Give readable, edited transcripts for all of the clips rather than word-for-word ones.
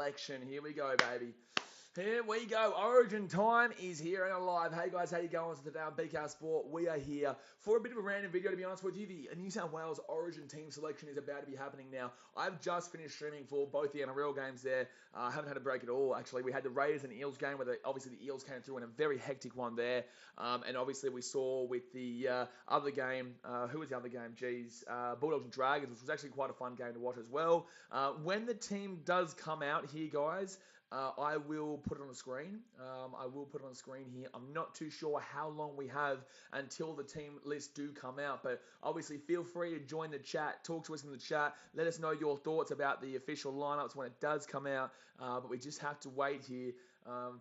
selection. Here we go, baby. Here we go. Origin time is here and alive. Hey guys, how you going? So today on BK Sport, we are here for a bit of a random video. To be honest with you, the New South Wales Origin team selection is about to be happening now. I've just finished streaming for both the NRL games there. I haven't had a break at all, actually. We had the Raiders and Eels game, where obviously the Eels came through in a very hectic one there. And obviously we saw with the other game, who was the other game? Bulldogs and Dragons, which was actually quite a fun game to watch as well. When the team does come out here, guys, I will put it on the screen. I will put it on the screen here. I'm not too sure how long we have until the team lists do come out, but obviously feel free to join the chat, talk to us in the chat, let us know your thoughts about the official lineups when it does come out, but we just have to wait here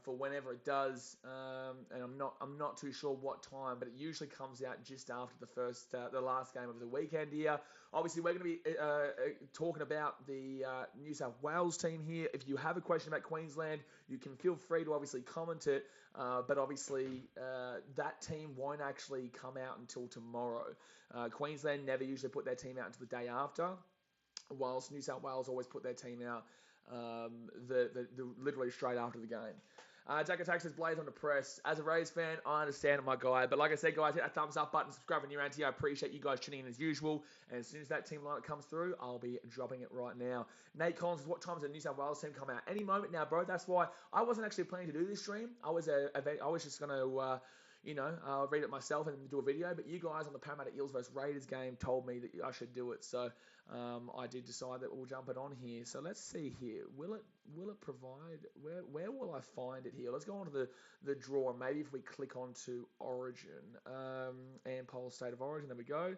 for whenever it does, and I'm not too sure what time, but it usually comes out just after the last game of the weekend here. Obviously, we're going to be talking about the New South Wales team here. If you have a question about Queensland, you can feel free to obviously comment it, but obviously that team won't actually come out until tomorrow. Queensland never usually put their team out until the day after, whilst New South Wales always put their team out literally straight after the game. Jack Attack says, Blaze on the press. As a Rays fan, I understand it, my guy. But like I said, guys, hit that thumbs up button, subscribe if you're around here. I appreciate you guys tuning in as usual. And as soon as that team lineup comes through, I'll be dropping it right now. Nate Collins says, what time does the New South Wales team come out? Any moment now, bro. That's why I wasn't actually planning to do this stream. I was just going to... I'll read it myself and do a video. But you guys on the Parramatta Eels vs Raiders game told me that I should do it, so I did decide that we'll jump it on here. So let's see here. Will it provide? Where will I find it here? Let's go on to the draw. Maybe if we click onto Origin and poll state of Origin, there we go.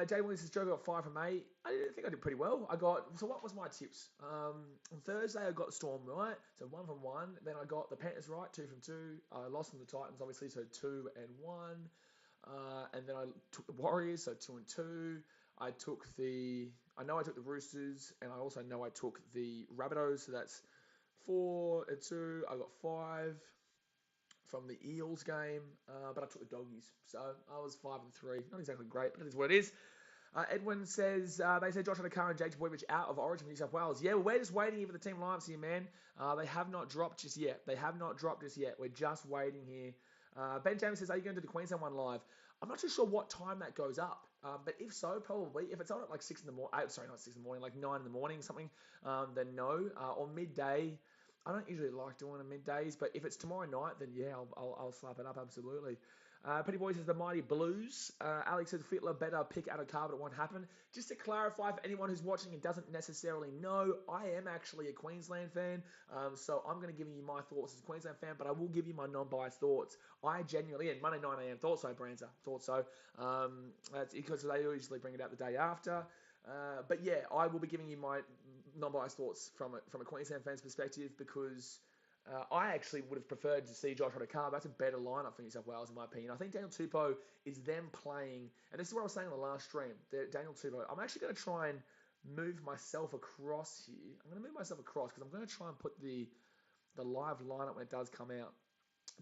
Jay Williams says, Joe got 5 from 8. I think I did pretty well. So what was my tips? On Thursday, I got Storm right, so 1 from 1. Then I got the Panthers right, 2 from 2. I lost from the Titans, obviously, so 2 and 1. And then I took the Warriors, so 2 and 2. I took the Roosters, and I also know I took the Rabbitohs, so that's 4 and 2. I got 5 from the Eels game, but I took the Doggies, so I was 5 and 3. Not exactly great, but it is what it is. Edwin says, they say Josh Adokar and Jake Boyvich out of Origin New South Wales. Yeah, we're just waiting here for the team lineups here, man. They have not dropped just yet. We're just waiting here. Ben James says, are you going to do the Queensland one live? I'm not too sure what time that goes up, but if so, probably. If it's on at like 6 in the morning, sorry, not 6 in the morning, like 9 in the morning, something, then no. Or midday. I don't usually like doing them middays, but if it's tomorrow night, then yeah, I'll slap it up, absolutely. Petty Boy says the Mighty Blues. Alex says Fittler better pick out of car, but it won't happen. Just to clarify for anyone who's watching and doesn't necessarily know, I am actually a Queensland fan, so I'm going to give you my thoughts as a Queensland fan, but I will give you my non-biased thoughts. I genuinely, and Monday 9 a.m. thought so, Branza, thought so. That's because they usually bring it out the day after. But yeah, I will be giving you my non-biased thoughts from a Queensland fan's perspective, because I actually would have preferred to see Josh Adokar. That's a better lineup for New South Wales, in my opinion. I think Daniel Tupou is them playing, and this is what I was saying on the last stream. Daniel Tupou, I'm actually going to try and move myself across here. I'm going to move myself across because I'm going to try and put the live lineup when it does come out.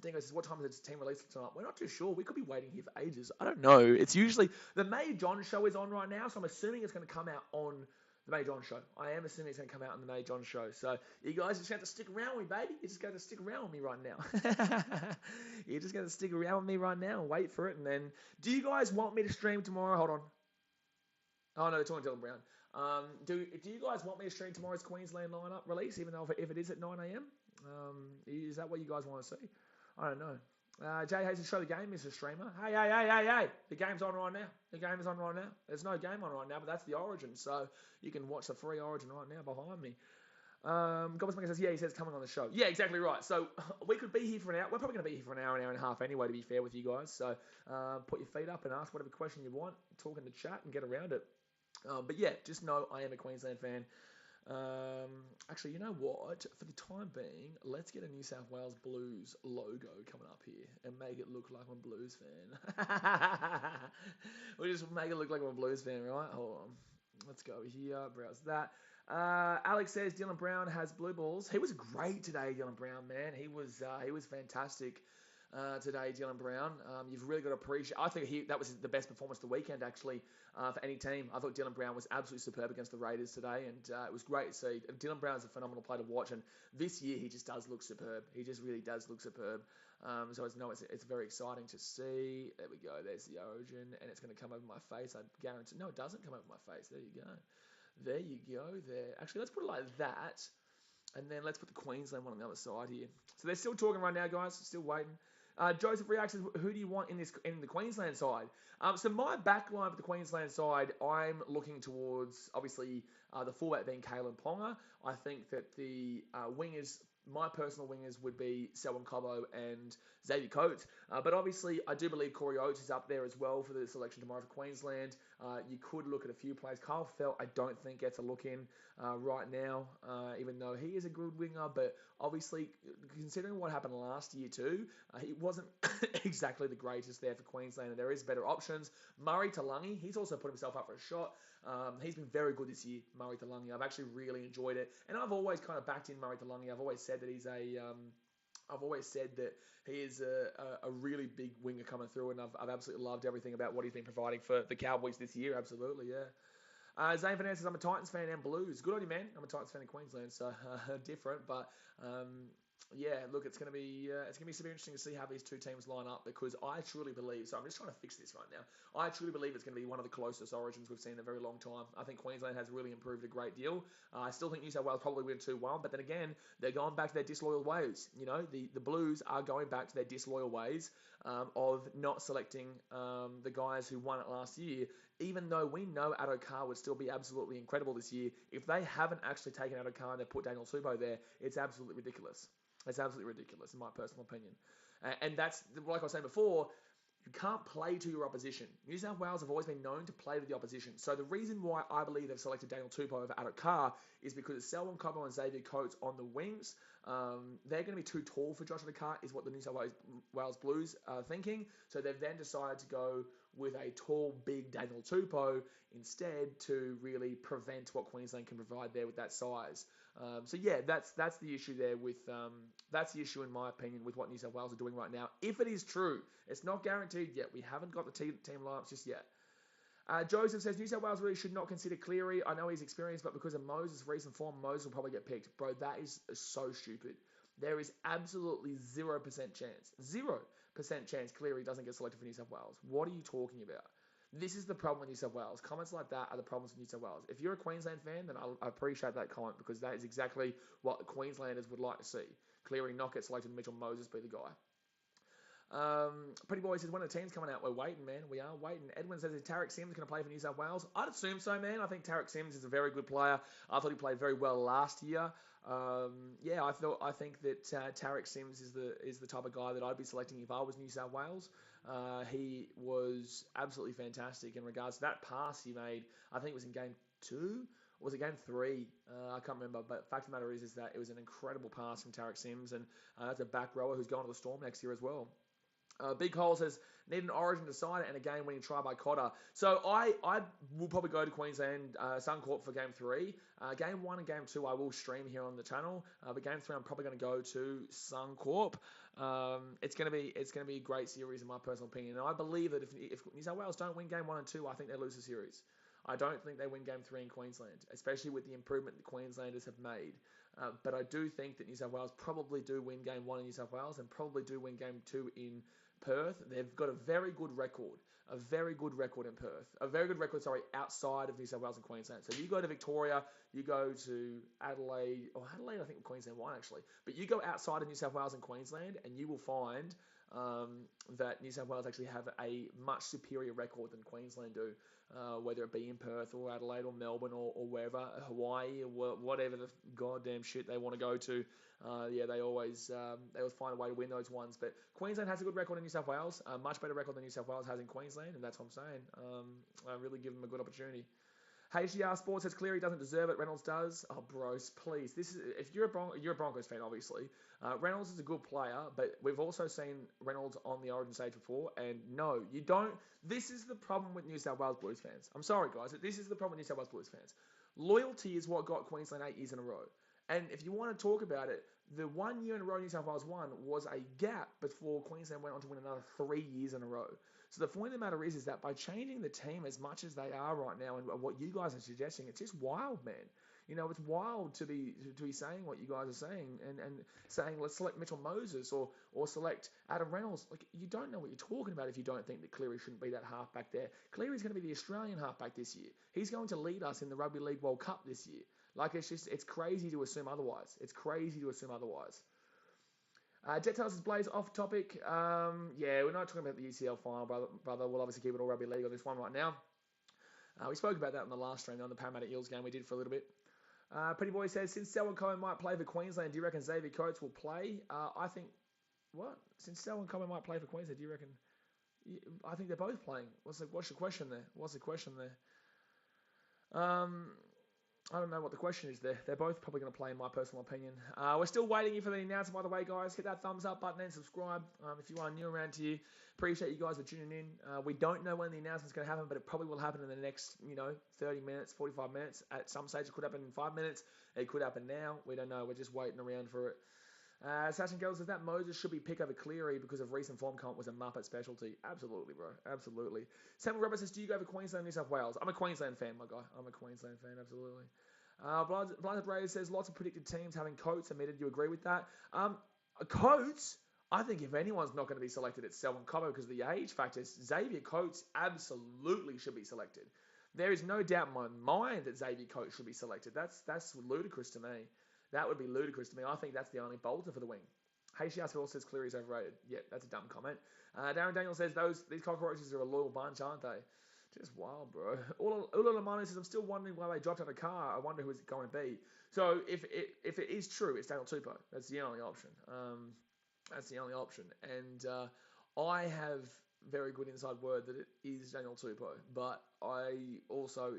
Dingo says, what time is the team release tonight? We're not too sure. We could be waiting here for ages. I don't know. It's usually... The May John show is on right now, so I'm assuming it's going to come out on the May John show. I am assuming it's going to come out on the May John show. So you guys just have to stick around with me, baby. You're just going to stick around with me right now. You're just going to stick around with me right now and wait for it. And then... Do you guys want me to stream tomorrow? Hold on. Oh, no, they're talking to Dylan Brown. Do you guys want me to stream tomorrow's Queensland lineup release, even though if it is at 9 a.m? Is that what you guys want to see? I don't know. Jay Hayes to show the game, Mr. Streamer. Hey. The game's on right now. There's no game on right now, but that's the Origin. So you can watch the free Origin right now behind me. Gobble's says, yeah, he says coming on the show. Yeah, exactly right. So we could be here for an hour. We're probably going to be here for an hour and a half anyway, to be fair with you guys. So put your feet up and ask whatever question you want. Talk in the chat and get around it. But yeah, just know I am a Queensland fan. Actually, you know what? For the time being, let's get a New South Wales Blues logo coming up here and make it look like I'm a Blues fan. We'll just make it look like I'm a Blues fan, right? Hold on. Let's go here. Browse that. Alex says Dylan Brown has blue balls. He was great today, Dylan Brown, man. He was fantastic. today, Dylan Brown. You've really got to appreciate. I think that was the best performance of the weekend, actually, for any team. I thought Dylan Brown was absolutely superb against the Raiders today, and it was great to see. Dylan Brown is a phenomenal player to watch, and this year he just does look superb. He just really does look superb. So it's very exciting to see. There we go. There's the Origin, and it's going to come over my face. I guarantee. No, it doesn't come over my face. There you go. There you go. There. Actually, let's put it like that. And then let's put the Queensland one on the other side here. So they're still talking right now, guys. Still waiting. Joseph reacts, who do you want in the Queensland side? So my backline for the Queensland side, I'm looking towards, obviously, the fullback being Kalen Ponga. I think that the wingers, my personal wingers would be Selwyn Cobbo and Xavier Coates. But obviously, I do believe Corey Oates is up there as well for the selection tomorrow for Queensland. You could look at a few players. Kyle Felt, I don't think gets a look in right now, even though he is a good winger. But obviously, considering what happened last year too, he wasn't exactly the greatest there for Queensland, and there is better options. Murray Talangi, he's also put himself up for a shot. He's been very good this year, Murray Talangi. I've actually really enjoyed it, and I've always kind of backed in Murray Talangi. I've always said that I've always said that he is a really big winger coming through, and I've absolutely loved everything about what he's been providing for the Cowboys this year. Absolutely, yeah. Zane Fernandez says, I'm a Titans fan and Blues. Good on you, man. I'm a Titans fan in Queensland, so different. But yeah, look, it's gonna be super interesting to see how these two teams line up, because I truly believe. So I'm just trying to fix this right now. I truly believe it's going to be one of the closest Origins we've seen in a very long time. I think Queensland has really improved a great deal. I still think New South Wales probably win 2-1, but then again, they're going back to their disloyal ways. You know, the Blues are going back to their disloyal ways of not selecting the guys who won it last year. Even though we know Addo-Carr would still be absolutely incredible this year, if they haven't actually taken Addo-Carr and they put Daniel Tupou there, it's absolutely ridiculous. It's absolutely ridiculous, in my personal opinion. And that's, like I was saying before, you can't play to your opposition. New South Wales have always been known to play to the opposition. So the reason why I believe they've selected Daniel Tupou over Addo-Carr is because it's Selwyn Cobbo and Xavier Coates on the wings. They're going to be too tall for Josh Addo-Carr, is what the New South Wales Blues are thinking. So they've then decided to go with a tall, big Daniel Tupou instead, to really prevent what Queensland can provide there with that size. So yeah, that's the issue there with that's the issue in my opinion with what New South Wales are doing right now. If it is true, it's not guaranteed yet. We haven't got the team lineups just yet. Joseph says New South Wales really should not consider Cleary. I know he's experienced, but because of Moses' recent form, Moses will probably get picked. Bro, that is so stupid. There is absolutely 0% chance Cleary doesn't get selected for New South Wales. What are you talking about? This is the problem with New South Wales. Comments like that are the problems with New South Wales. If you're a Queensland fan, then I appreciate that comment, because that is exactly what the Queenslanders would like to see. Cleary not get selected, Mitchell Moses be the guy. Pretty Boy says, when the team's coming out, we're waiting, man. We are waiting. Edwin says, is Tarek Sims going to play for New South Wales? I'd assume so, man. I think Tarek Sims is a very good player. I thought he played very well last year. Yeah, I think that Tarek Sims is the type of guy that I'd be selecting if I was New South Wales. He was absolutely fantastic in regards to that pass he made. I think it was in game 2. Or was it game 3? I can't remember. But fact of the matter is that it was an incredible pass from Tarek Sims, and that's a back rower who's going to the Storm next year as well. Big Hole says, need an Origin decider and a game-winning try by Cotter. So I will probably go to Queensland Suncorp for Game 3. Game 1 and Game 2 I will stream here on the channel. But Game 3 I'm probably going to go to Suncorp. It's going to be a great series in my personal opinion. And I believe that if New South Wales don't win Game 1 and 2, I think they lose the series. I don't think they win Game 3 in Queensland, especially with the improvement the Queenslanders have made. But I do think that New South Wales probably do win Game 1 in New South Wales and probably do win Game 2 in Perth. They've got a very good record in Perth. A very good record, outside of New South Wales and Queensland. So you go to Victoria, you go to Adelaide, I think Queensland won actually. But you go outside of New South Wales and Queensland, and you will find that New South Wales actually have a much superior record than Queensland do, whether it be in Perth or Adelaide or Melbourne or wherever, Hawaii or whatever the goddamn shit they want to go to. They always find a way to win those ones. But Queensland has a good record in New South Wales, a much better record than New South Wales has in Queensland, and that's what I'm saying. I really give them a good opportunity. HDR Sports says Cleary doesn't deserve it, Reynolds does. Oh, bros, please. If you're a Broncos fan, obviously. Reynolds is a good player, but we've also seen Reynolds on the Origin stage before, and no, you don't. This is the problem with New South Wales Blues fans. I'm sorry, guys, but this is the problem with New South Wales Blues fans. Loyalty is what got Queensland 8 years in a row. And if you want to talk about it, the 1 year in a row New South Wales won was a gap before Queensland went on to win another 3 years in a row. So the point of the matter is that by changing the team as much as they are right now and what you guys are suggesting, it's just wild, man. It's wild to be saying what you guys are saying and saying let's select Mitchell Moses or select Adam Reynolds. Like, you don't know what you're talking about if you don't think that Cleary shouldn't be that halfback there. Cleary's going to be the Australian halfback this year. He's going to lead us in the Rugby League World Cup this year. Like, it's crazy to assume otherwise. It's crazy to assume otherwise. Jet tells us Blaze off topic. Yeah, we're not talking about the UCL final, brother. We'll obviously keep it all Rugby League on this one right now. We spoke about that in the last stream on the Parramatta Eels game we did for a little bit. Pretty Boy says, since Selwyn Cohen might play for Queensland, do you reckon Xavier Coates will play? I think, what? Since Selwyn Cohen might play for Queensland, do you reckon? I think they're both playing. What's the question there? I don't know what the question is there. They're both probably going to play, in my personal opinion. We're still waiting here for the announcement, by the way, guys. Hit that thumbs up button and subscribe if you are new around here. Appreciate you guys for tuning in. We don't know when the announcement's going to happen, but it probably will happen in the next, 30 minutes, 45 minutes. At some stage, it could happen in 5 minutes. It could happen now. We don't know. We're just waiting around for it. Sasha Girl says that Moses should be pick over Cleary because of recent form comp was a Muppet specialty. Absolutely, bro. Absolutely. Samuel Roberts says, do you go for Queensland, New South Wales? I'm a Queensland fan, my guy. I'm a Queensland fan, absolutely. Blinded Braves says, lots of predicted teams having Coates admitted. You agree with that? Coates, I think if anyone's not going to be selected, it's Selwyn Cobbo because of the age factor. Xavier Coates absolutely should be selected. There is no doubt in my mind that Xavier Coates should be selected. That's ludicrous to me. That would be ludicrous to me. I think that's the only bolter for the wing. HCR says Cleary's overrated. Yeah, that's a dumb comment. Darren Daniel says these cockroaches are a loyal bunch, aren't they? Just wild, bro. Ula Lamani says, I'm still wondering why they dropped out of the car. I wonder who it's going to be. So if it is true, it's Daniel Tupou. That's the only option. And I have very good inside word that it is Daniel Tupou. But I also,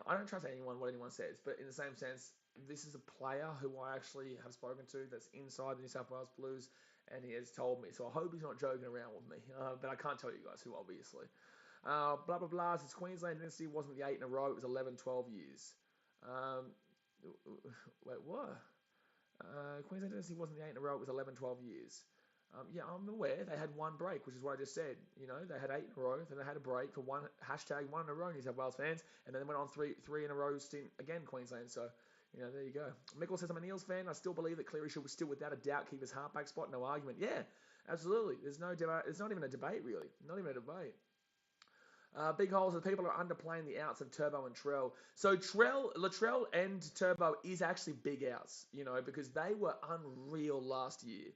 I don't trust what anyone says. But in the same sense, this is a player who I actually have spoken to that's inside the New South Wales Blues, and he has told me. So I hope he's not joking around with me. But I can't tell you guys who, obviously. Blah, blah, blah. Since Queensland dynasty wasn't the 8 in a row, it was 11, 12 years. Wait, what? Queensland dynasty wasn't the 8 in a row, it was 11, 12 years. Yeah, I'm aware they had one break, which is what I just said. They had 8 in a row, then they had a break for one in a row, New South Wales fans, and then they went on three in a row stint again, Queensland. So, there you go. Michael says, I'm an Eels fan. I still believe that Cleary should still, without a doubt, keep his halfback spot. No argument. Yeah, absolutely. There's no debate. It's not even a debate, really. Not even a debate. Big holes, that people are underplaying the outs of Turbo and Trell. So Latrell and Turbo is actually big outs, because they were unreal last year.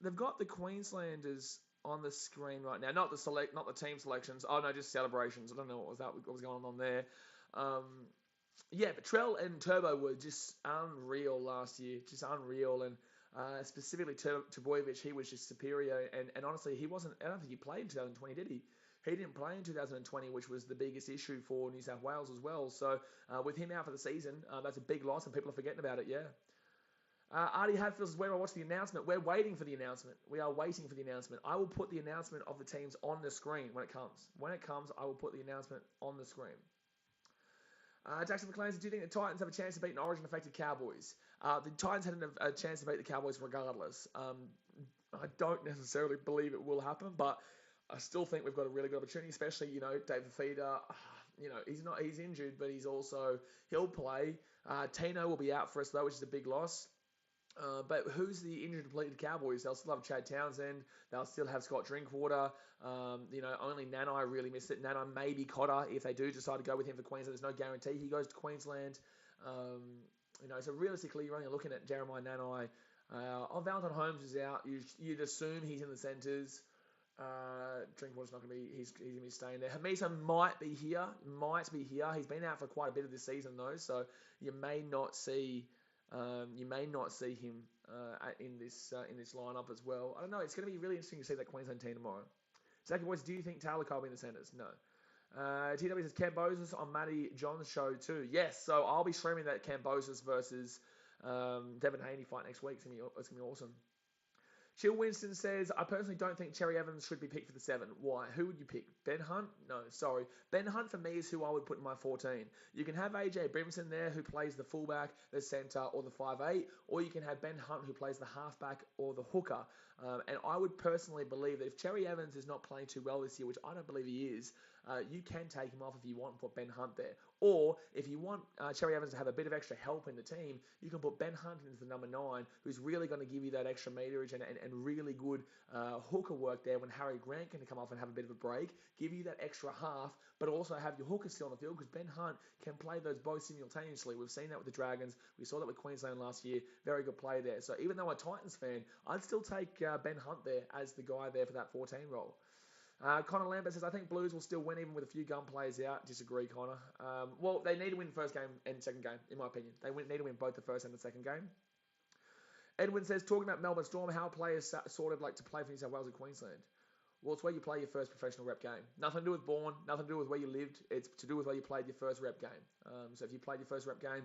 They've got the Queenslanders on the screen right now. Not the team selections. Oh no, just celebrations. I don't know what was going on there. Yeah, but Trell and Turbo were just unreal last year. Just unreal. And specifically Trbojevic, he was just superior. And honestly, he wasn't. I don't think he played in 2020, did he? He didn't play in 2020, which was the biggest issue for New South Wales as well. So with him out for the season, that's a big loss, and people are forgetting about it. Yeah. Artie Hadfield says, where do I watch the announcement? We're waiting for the announcement. We are waiting for the announcement. I will put the announcement of the teams on the screen when it comes. When it comes, I will put the announcement on the screen. Jackson McLean says, do you think the Titans have a chance to beat an Origin-affected Cowboys? The Titans had a chance to beat the Cowboys regardless. I don't necessarily believe it will happen, but I still think we've got a really good opportunity, especially, David Fifita. He's injured, but he'll play. Tino will be out for us, though, which is a big loss. But who's the injured depleted Cowboys? They'll still have Chad Townsend. They'll still have Scott Drinkwater. Only Nanai really missed it. Nanai, maybe Cotter, if they do decide to go with him for Queensland. There's no guarantee he goes to Queensland. So realistically, you're only looking at Jeremiah Nanai. Valentine Holmes is out. You'd assume he's in the centres. Drinkwater's not going to be. He's going to be staying there. Hamisa might be here. He's been out for quite a bit of this season though, so you may not see him in this lineup as well. I don't know. It's going to be really interesting to see that Queensland team tomorrow. Second boys, do you think Taylor Cole will be in the centres? No. TW says Cambosis on Matty John's show too. Yes, so I'll be streaming that Cambosis versus Devin Haney fight next week. It's going to be awesome. Chill Winston says, I personally don't think Cherry Evans should be picked for the 7. Why? Who would you pick? Ben Hunt? No, sorry. Ben Hunt for me is who I would put in my 14. You can have AJ Brimson there who plays the fullback, the centre, or the 5'8", or you can have Ben Hunt who plays the halfback or the hooker. And I would personally believe that if Cherry Evans is not playing too well this year, which I don't believe he is, you can take him off if you want and put Ben Hunt there. Or if you want Cherry Evans to have a bit of extra help in the team, you can put Ben Hunt into the number 9, who's really going to give you that extra meterage and really good hooker work there when Harry Grant can come off and have a bit of a break, give you that extra half, but also have your hooker still on the field because Ben Hunt can play those both simultaneously. We've seen that with the Dragons. We saw that with Queensland last year. Very good play there. So even though I'm a Titans fan, I'd still take Ben Hunt there as the guy there for that 14 role. Connor Lambert says, I think Blues will still win even with a few gun players out. Disagree, Connor. Well, they need to win the first game and second game, in my opinion. They need to win both the first and the second game. Edwin says, talking about Melbourne Storm, how players sort of like to play for New South Wales and Queensland. Well, it's where you play your first professional rep game. Nothing to do with born, nothing to do with where you lived. It's to do with where you played your first rep game. So if you played your first rep game,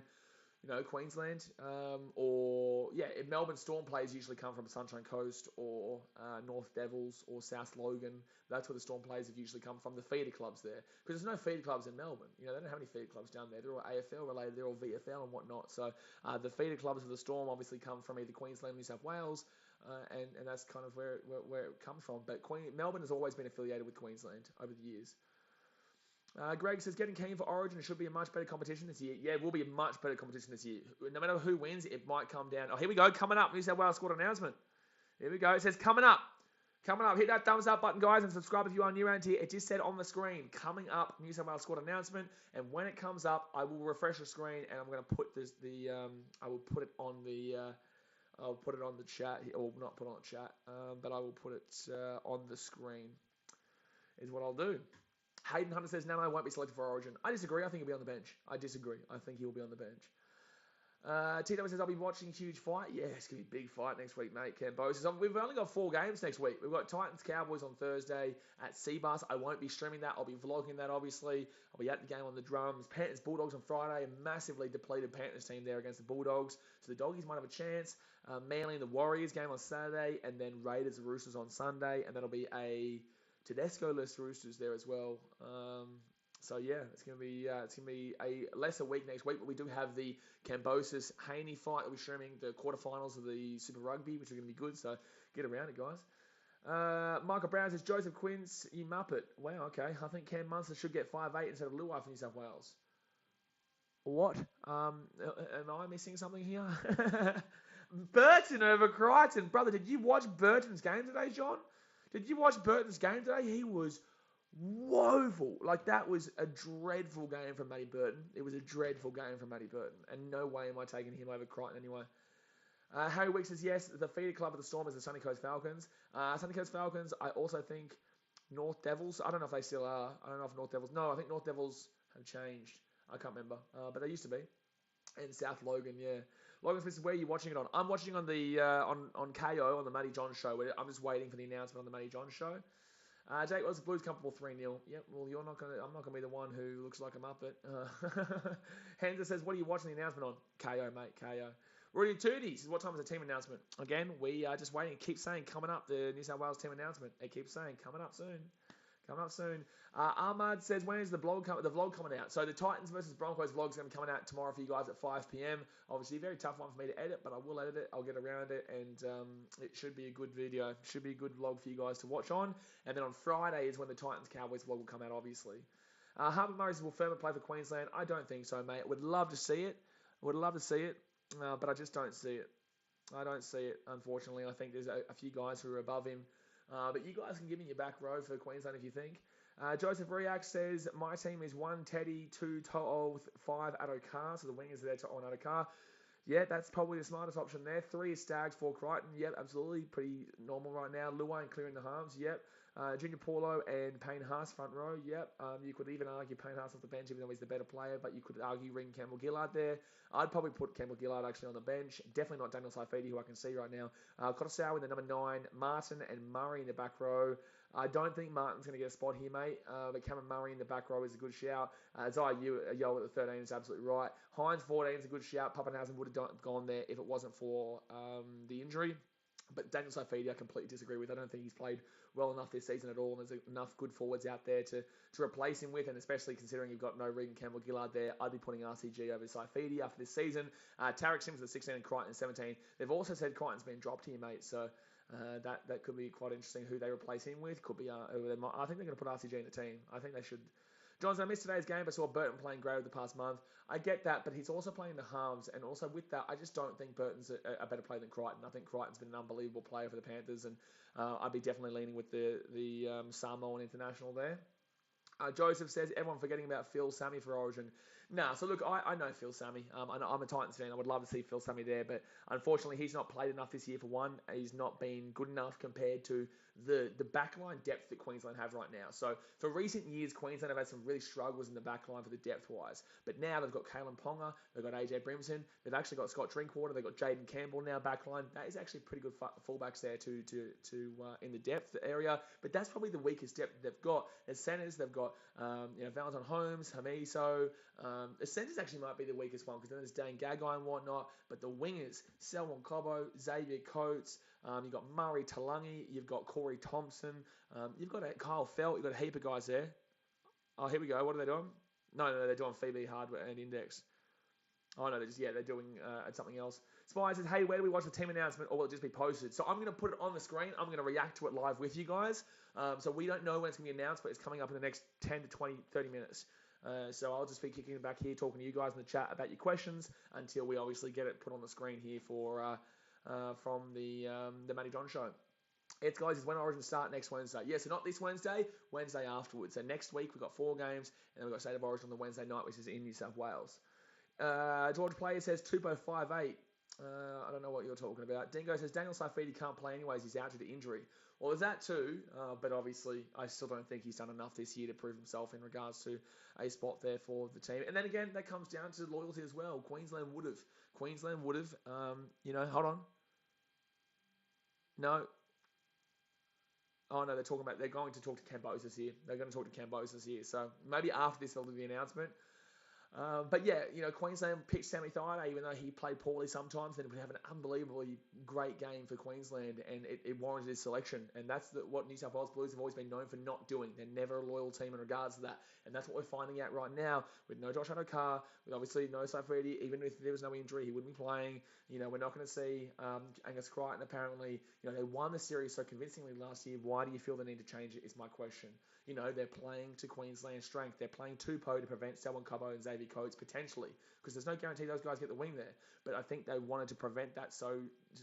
Queensland, if Melbourne Storm players usually come from Sunshine Coast or North Devils or South Logan. That's where the Storm players have usually come from, the feeder clubs there. Because there's no feeder clubs in Melbourne. They don't have any feeder clubs down there. They're all AFL related, they're all VFL and whatnot. So the feeder clubs of the Storm obviously come from either Queensland, New South Wales, and that's kind of where it comes from. But Melbourne has always been affiliated with Queensland over the years. Greg says, getting keen for Origin, it should be a much better competition this year. Yeah, it will be a much better competition this year. No matter who wins, it might come down. Oh, here we go. Coming up, New South Wales squad announcement. Here we go. It says, coming up. Coming up. Hit that thumbs up button, guys, and subscribe if you are new around here. It just said on the screen, coming up, New South Wales squad announcement. And when it comes up, I will refresh the screen, and I'm going to put I will put it on the... I'll put it on the chat, or not put it on the chat, but I will put it on the screen, is what I'll do. Hayden Hunter says, no, I won't be selected for Origin. I disagree. I think he'll be on the bench. I disagree. I think he'll be on the bench. TW says, I'll be watching huge fight. Yeah, it's going to be a big fight next week, mate. Cambo says, we've only got 4 games next week. We've got Titans Cowboys on Thursday at Seabus. I won't be streaming that. I'll be vlogging that, obviously. I'll be at the game on the drums. Panthers Bulldogs on Friday. A massively depleted Panthers team there against the Bulldogs. So the Doggies might have a chance. Manly and the Warriors game on Saturday. And then Raiders and Roosters on Sunday. And that'll be a Tedesco-less Roosters there as well. So yeah, it's gonna be a lesser week next week, but we do have the Cambosis Haney fight. We're streaming the quarterfinals of the Super Rugby, which are gonna be good. So get around it, guys. Michael Brown says, Joseph Quince, you muppet. Wow, okay. I think Cam Munster should get 5'8" instead of Luai for New South Wales. What? Am I missing something here? Burton over Crichton, brother. Did you watch Burton's game today, John? Did you watch Burton's game today? He was woeful. Like, that was a dreadful game from Matty Burton. It was a dreadful game from Matty Burton. And no way am I taking him over Crichton anyway. Harry Wicks says, yes, the feeder club of the Storm is the Sunny Coast Falcons. Sunny Coast Falcons, I also think North Devils. I don't know if they still are. I don't know if North Devils. No, I think North Devils have changed. I can't remember. But they used to be. And South Logan, yeah. Logan Smith, where are you watching it on? I'm watching on the on KO on the Matty John show. I'm just waiting for the announcement on the Matty John show. Jake, was the Blues comfortable 3-0? Yep. Well, I'm not gonna be the one who looks like a muppet. Hansa says, what are you watching the announcement on? KO, mate. KO. Rudy Tootie says, what time is the team announcement? Again, we are just waiting. It keeps saying coming up. The New South Wales team announcement. It keeps saying coming up soon. Coming up soon. Ahmad says, when is the vlog coming out? So the Titans versus Broncos vlog is going to be coming out tomorrow for you guys at 5 p.m. Obviously, a very tough one for me to edit, but I will edit it. I'll get around it, and it should be a good video. Should be a good vlog for you guys to watch on. And then on Friday is when the Titans Cowboys vlog will come out, obviously. Harper Murray says, will Furman play for Queensland? I don't think so, mate. Would love to see it. Would love to see it, but I just don't see it. I don't see it, unfortunately. I think there's a few guys who are above him. But you guys can give me your back row for Queensland if you think. Joseph Riak says, my team is 1 Teddy, 2 To'o, 5 Adokar. So the wingers are there, To'o and Adokar. Yeah, that's probably the smartest option there. 3 is Stags, 4 Crichton. Yep, absolutely. Pretty normal right now. Luai and clearing the halves. Yep. Junior Paulo and Payne Haas front row. Yep. You could even argue Payne Haas off the bench, even though he's the better player. But you could argue ring Campbell Gillard there. I'd probably put Campbell Gillard actually on the bench. Definitely not Daniel Saifidi, who I can see right now. Kotosau in the number 9. Martin and Murray in the back row. I don't think Martin's going to get a spot here, mate. But Cameron Murray in the back row is a good shout. Zai Yo at the 13 is absolutely right. Hines 14 is a good shout. Pappenhausen would have gone there if it wasn't for the injury. But Daniel Saifidi, I completely disagree with. I don't think he's played well enough this season at all, and there's enough good forwards out there to replace him with, and especially considering you've got no Regan Campbell-Gillard there, I'd be putting RCG over Saifidi after this season. Tarek Sims at 16 and Crichton at 17. They've also said Crichton's been dropped here, mate, so that could be quite interesting who they replace him with. Could be I think they're going to put RCG in the team. I think they should. Johnson, I missed today's game, but saw Burton playing great over the past month. I get that, but he's also playing the halves, and also with that, I just don't think Burton's a better player than Crichton. I think Crichton's been an unbelievable player for the Panthers, and I'd be definitely leaning with the Samoan international there. Joseph says, everyone forgetting about Phil Sammy for Origin. Nah, so look, I know Phil Sammy. I'm a Titans fan. I would love to see Phil Sammy there, but unfortunately, he's not played enough this year for one. He's not been good enough compared to the backline depth that Queensland have right now. So for recent years, Queensland have had some really struggles in the backline for the depth-wise. But now they've got Kalen Ponga, they've got AJ Brimson, they've actually got Scott Drinkwater, they've got Jaden Campbell now backline. That is actually pretty good fullbacks there to in the depth area. But that's probably the weakest depth they've got. As centres, they've got Valentine Holmes, Hamiso. The centres actually might be the weakest one because then there's Dane Gagai and whatnot. But the wingers, Selwyn Cobbo, Xavier Coates, you've got Murray Talangi, you've got Corey Thompson, you've got Kyle Felt, you've got a heap of guys there. Oh, here we go. What are they doing? No, they're doing Phoebe Hardware and Index. Oh, no, they're doing something else. Spy says, hey, where do we watch the team announcement, or will it just be posted? So I'm going to put it on the screen. I'm going to react to it live with you guys. So we don't know when it's going to be announced, but it's coming up in the next 10 to 20, 30 minutes. So I'll just be kicking it back here, talking to you guys in the chat about your questions until we obviously get it put on the screen here from the Matty John Show. It's, guys, is when Origin start next Wednesday. Yeah, so not this Wednesday, Wednesday afterwards. So next week we've got 4 games, and then we've got State of Origin on the Wednesday night, which is in New South Wales. George Player says Tupo 5'8". I don't know what you're talking about. Dingo says Daniel Saifidi can't play anyways. He's out due to injury. Well, there's that too, but obviously I still don't think he's done enough this year to prove himself in regards to a spot there for the team. And then again, that comes down to loyalty as well. Queensland would have. Hold on. No. Oh, no, they're going to talk to Cambosis here. They're going to talk to Cambosis here. So maybe after this, they'll do the announcement. But yeah, Queensland picked Sammy Thaiday, even though he played poorly sometimes, then it would have an unbelievably great game for Queensland, and it warranted his selection. And that's what New South Wales Blues have always been known for not doing. They're never a loyal team in regards to that. And that's what we're finding out right now with no Josh Adokar, with obviously no Saifidi. Even if there was no injury, he wouldn't be playing. We're not going to see Angus Crichton apparently. They won the series so convincingly last year. Why do you feel the need to change it is my question. They're playing to Queensland's strength. They're playing Tupo to prevent Selwyn Cobbo and Xavier Coates potentially, because there's no guarantee those guys get the wing there. But I think they wanted to prevent that, so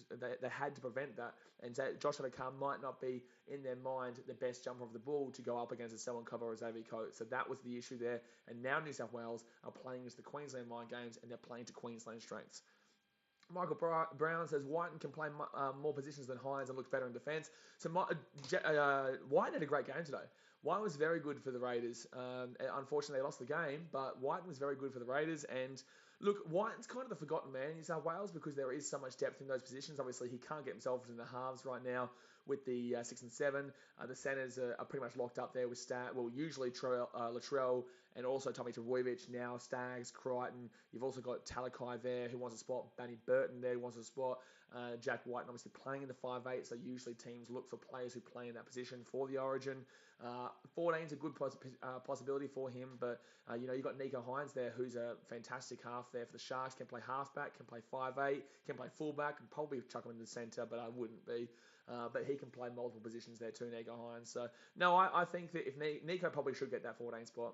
they had to prevent that. And Josh Adokar might not be, in their mind, the best jumper of the ball to go up against a Selwyn Cobbo or Xavier Coates. So that was the issue there. And now New South Wales are playing as the Queensland mind games, and they're playing to Queensland strengths. Michael Brown says Whiten can play more positions than Hines and looks better in defence. So Whiten had a great game today. Whiten was very good for the Raiders. Unfortunately, they lost the game, but Whiten was very good for the Raiders. And look, Whiten's kind of the forgotten man in New South Wales because there is so much depth in those positions. Obviously, he can't get himself in the halves right now with the 6 and 7. The centres are pretty much locked up there with usually Latrell and also Tommy Trbojevic, now Staggs, Crichton. You've also got Talakai there who wants a spot. Benny Burton there who wants a spot. Jack Whiten obviously playing in the 5'8", so usually teams look for players who play in that position for the Origin. 14 is a good possibility for him, but you've got Nico Hines there, who's a fantastic half there for the Sharks. Can play halfback, can play 5'8", can play fullback, and probably chuck him in the centre, but I wouldn't be. But he can play multiple positions there too, Nico Hines. So no, I think that if Nico probably should get that 14 spot.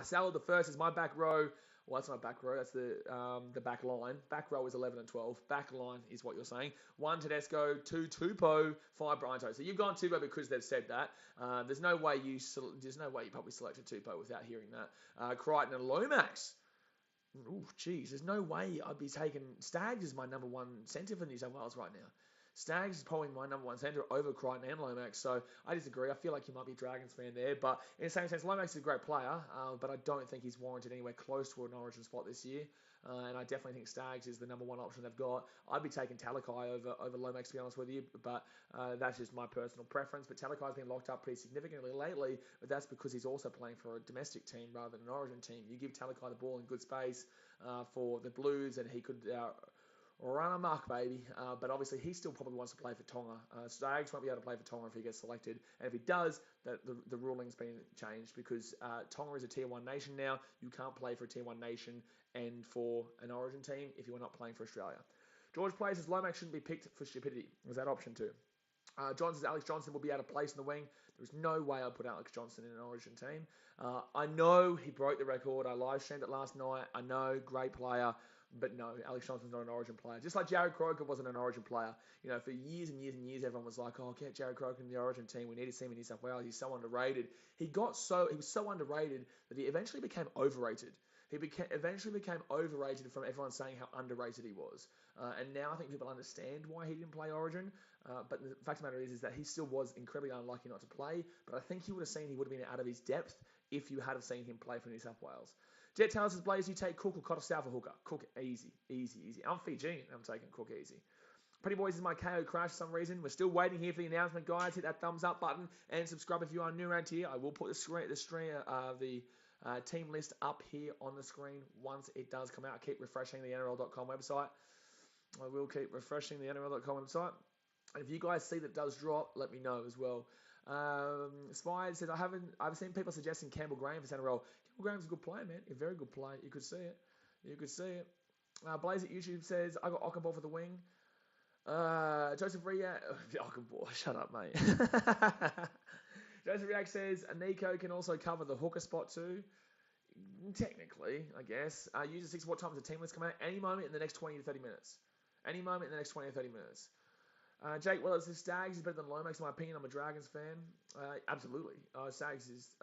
Salad the first is my back row. Well, that's not back row. That's the back line. Back row is 11 and 12. Back line is what you're saying. 1 Tedesco, 2 Tupo, 5 Bryant. So you've gone Tupo because they've said that. There's no way you probably selected Tupo without hearing that. Crichton and Lomax. Oh, geez, there's no way I'd be taking Staggs as my number 1 centre for New South Wales right now. Staggs is probably my number 1 centre over Crichton and Lomax, so I disagree. I feel like you might be a Dragons fan there, but in the same sense, Lomax is a great player, but I don't think he's warranted anywhere close to an Origin spot this year, and I definitely think Staggs is the number 1 option they've got. I'd be taking Talakai over Lomax, to be honest with you, but that's just my personal preference. But Talakai's been locked up pretty significantly lately, but that's because he's also playing for a domestic team rather than an Origin team. You give Talakai the ball in good space for the Blues, and he could run amok, baby. But obviously, he still probably wants to play for Tonga. Stags won't be able to play for Tonga if he gets selected. And if he does, the ruling's been changed because Tonga is a Tier 1 nation now. You can't play for a Tier 1 nation and for an Origin team if you are not playing for Australia. George plays as Lomax shouldn't be picked for stupidity. Was that option too? John says Alex Johnson will be out of place in the wing. There's no way I'll put Alex Johnson in an Origin team. I know he broke the record. I live streamed it last night. I know, great player. But no, Alex Johnson's not an Origin player. Just like Jared Croker wasn't an Origin player. You know, for years and years and years, everyone was like, oh, get Jared Croker in the Origin team. We need to see him in New South Wales. He's so underrated. He was so underrated that he eventually became overrated. Eventually became overrated from everyone saying how underrated he was. And now I think people understand why he didn't play Origin. But the fact of the matter is that he still was incredibly unlucky not to play. But I think he would have been out of his depth if you had have seen him play for New South Wales. Jet Taylor says, Blaze, you take Cook or Cotter for hooker. Cook, easy. I'm Fijian. I'm taking Cook easy. Pretty Boys is my KO crash for some reason. We're still waiting here for the announcement, guys. Hit that thumbs up button and subscribe if you are new around here. I will put the team list up here on the screen once it does come out. Keep refreshing the NRL.com website. I will keep refreshing the NRL.com website. And if you guys see that does drop, let me know as well. Spied says, I've seen people suggesting Campbell Graham for centre role. Campbell Graham's a good player, man. A very good player. You could see it. Blaze at YouTube says, I got Ockenball for the wing. Joseph Riak, Ockenball, shut up, mate. Joseph Riak says, Nico can also cover the hooker spot too. Technically, I guess. User 6, what time does the team list come out? Any moment in the next 20 to 30 minutes. Jake, well, it's the Stags is better than Lomax, in my opinion. I'm a Dragons fan. Absolutely. Stags is,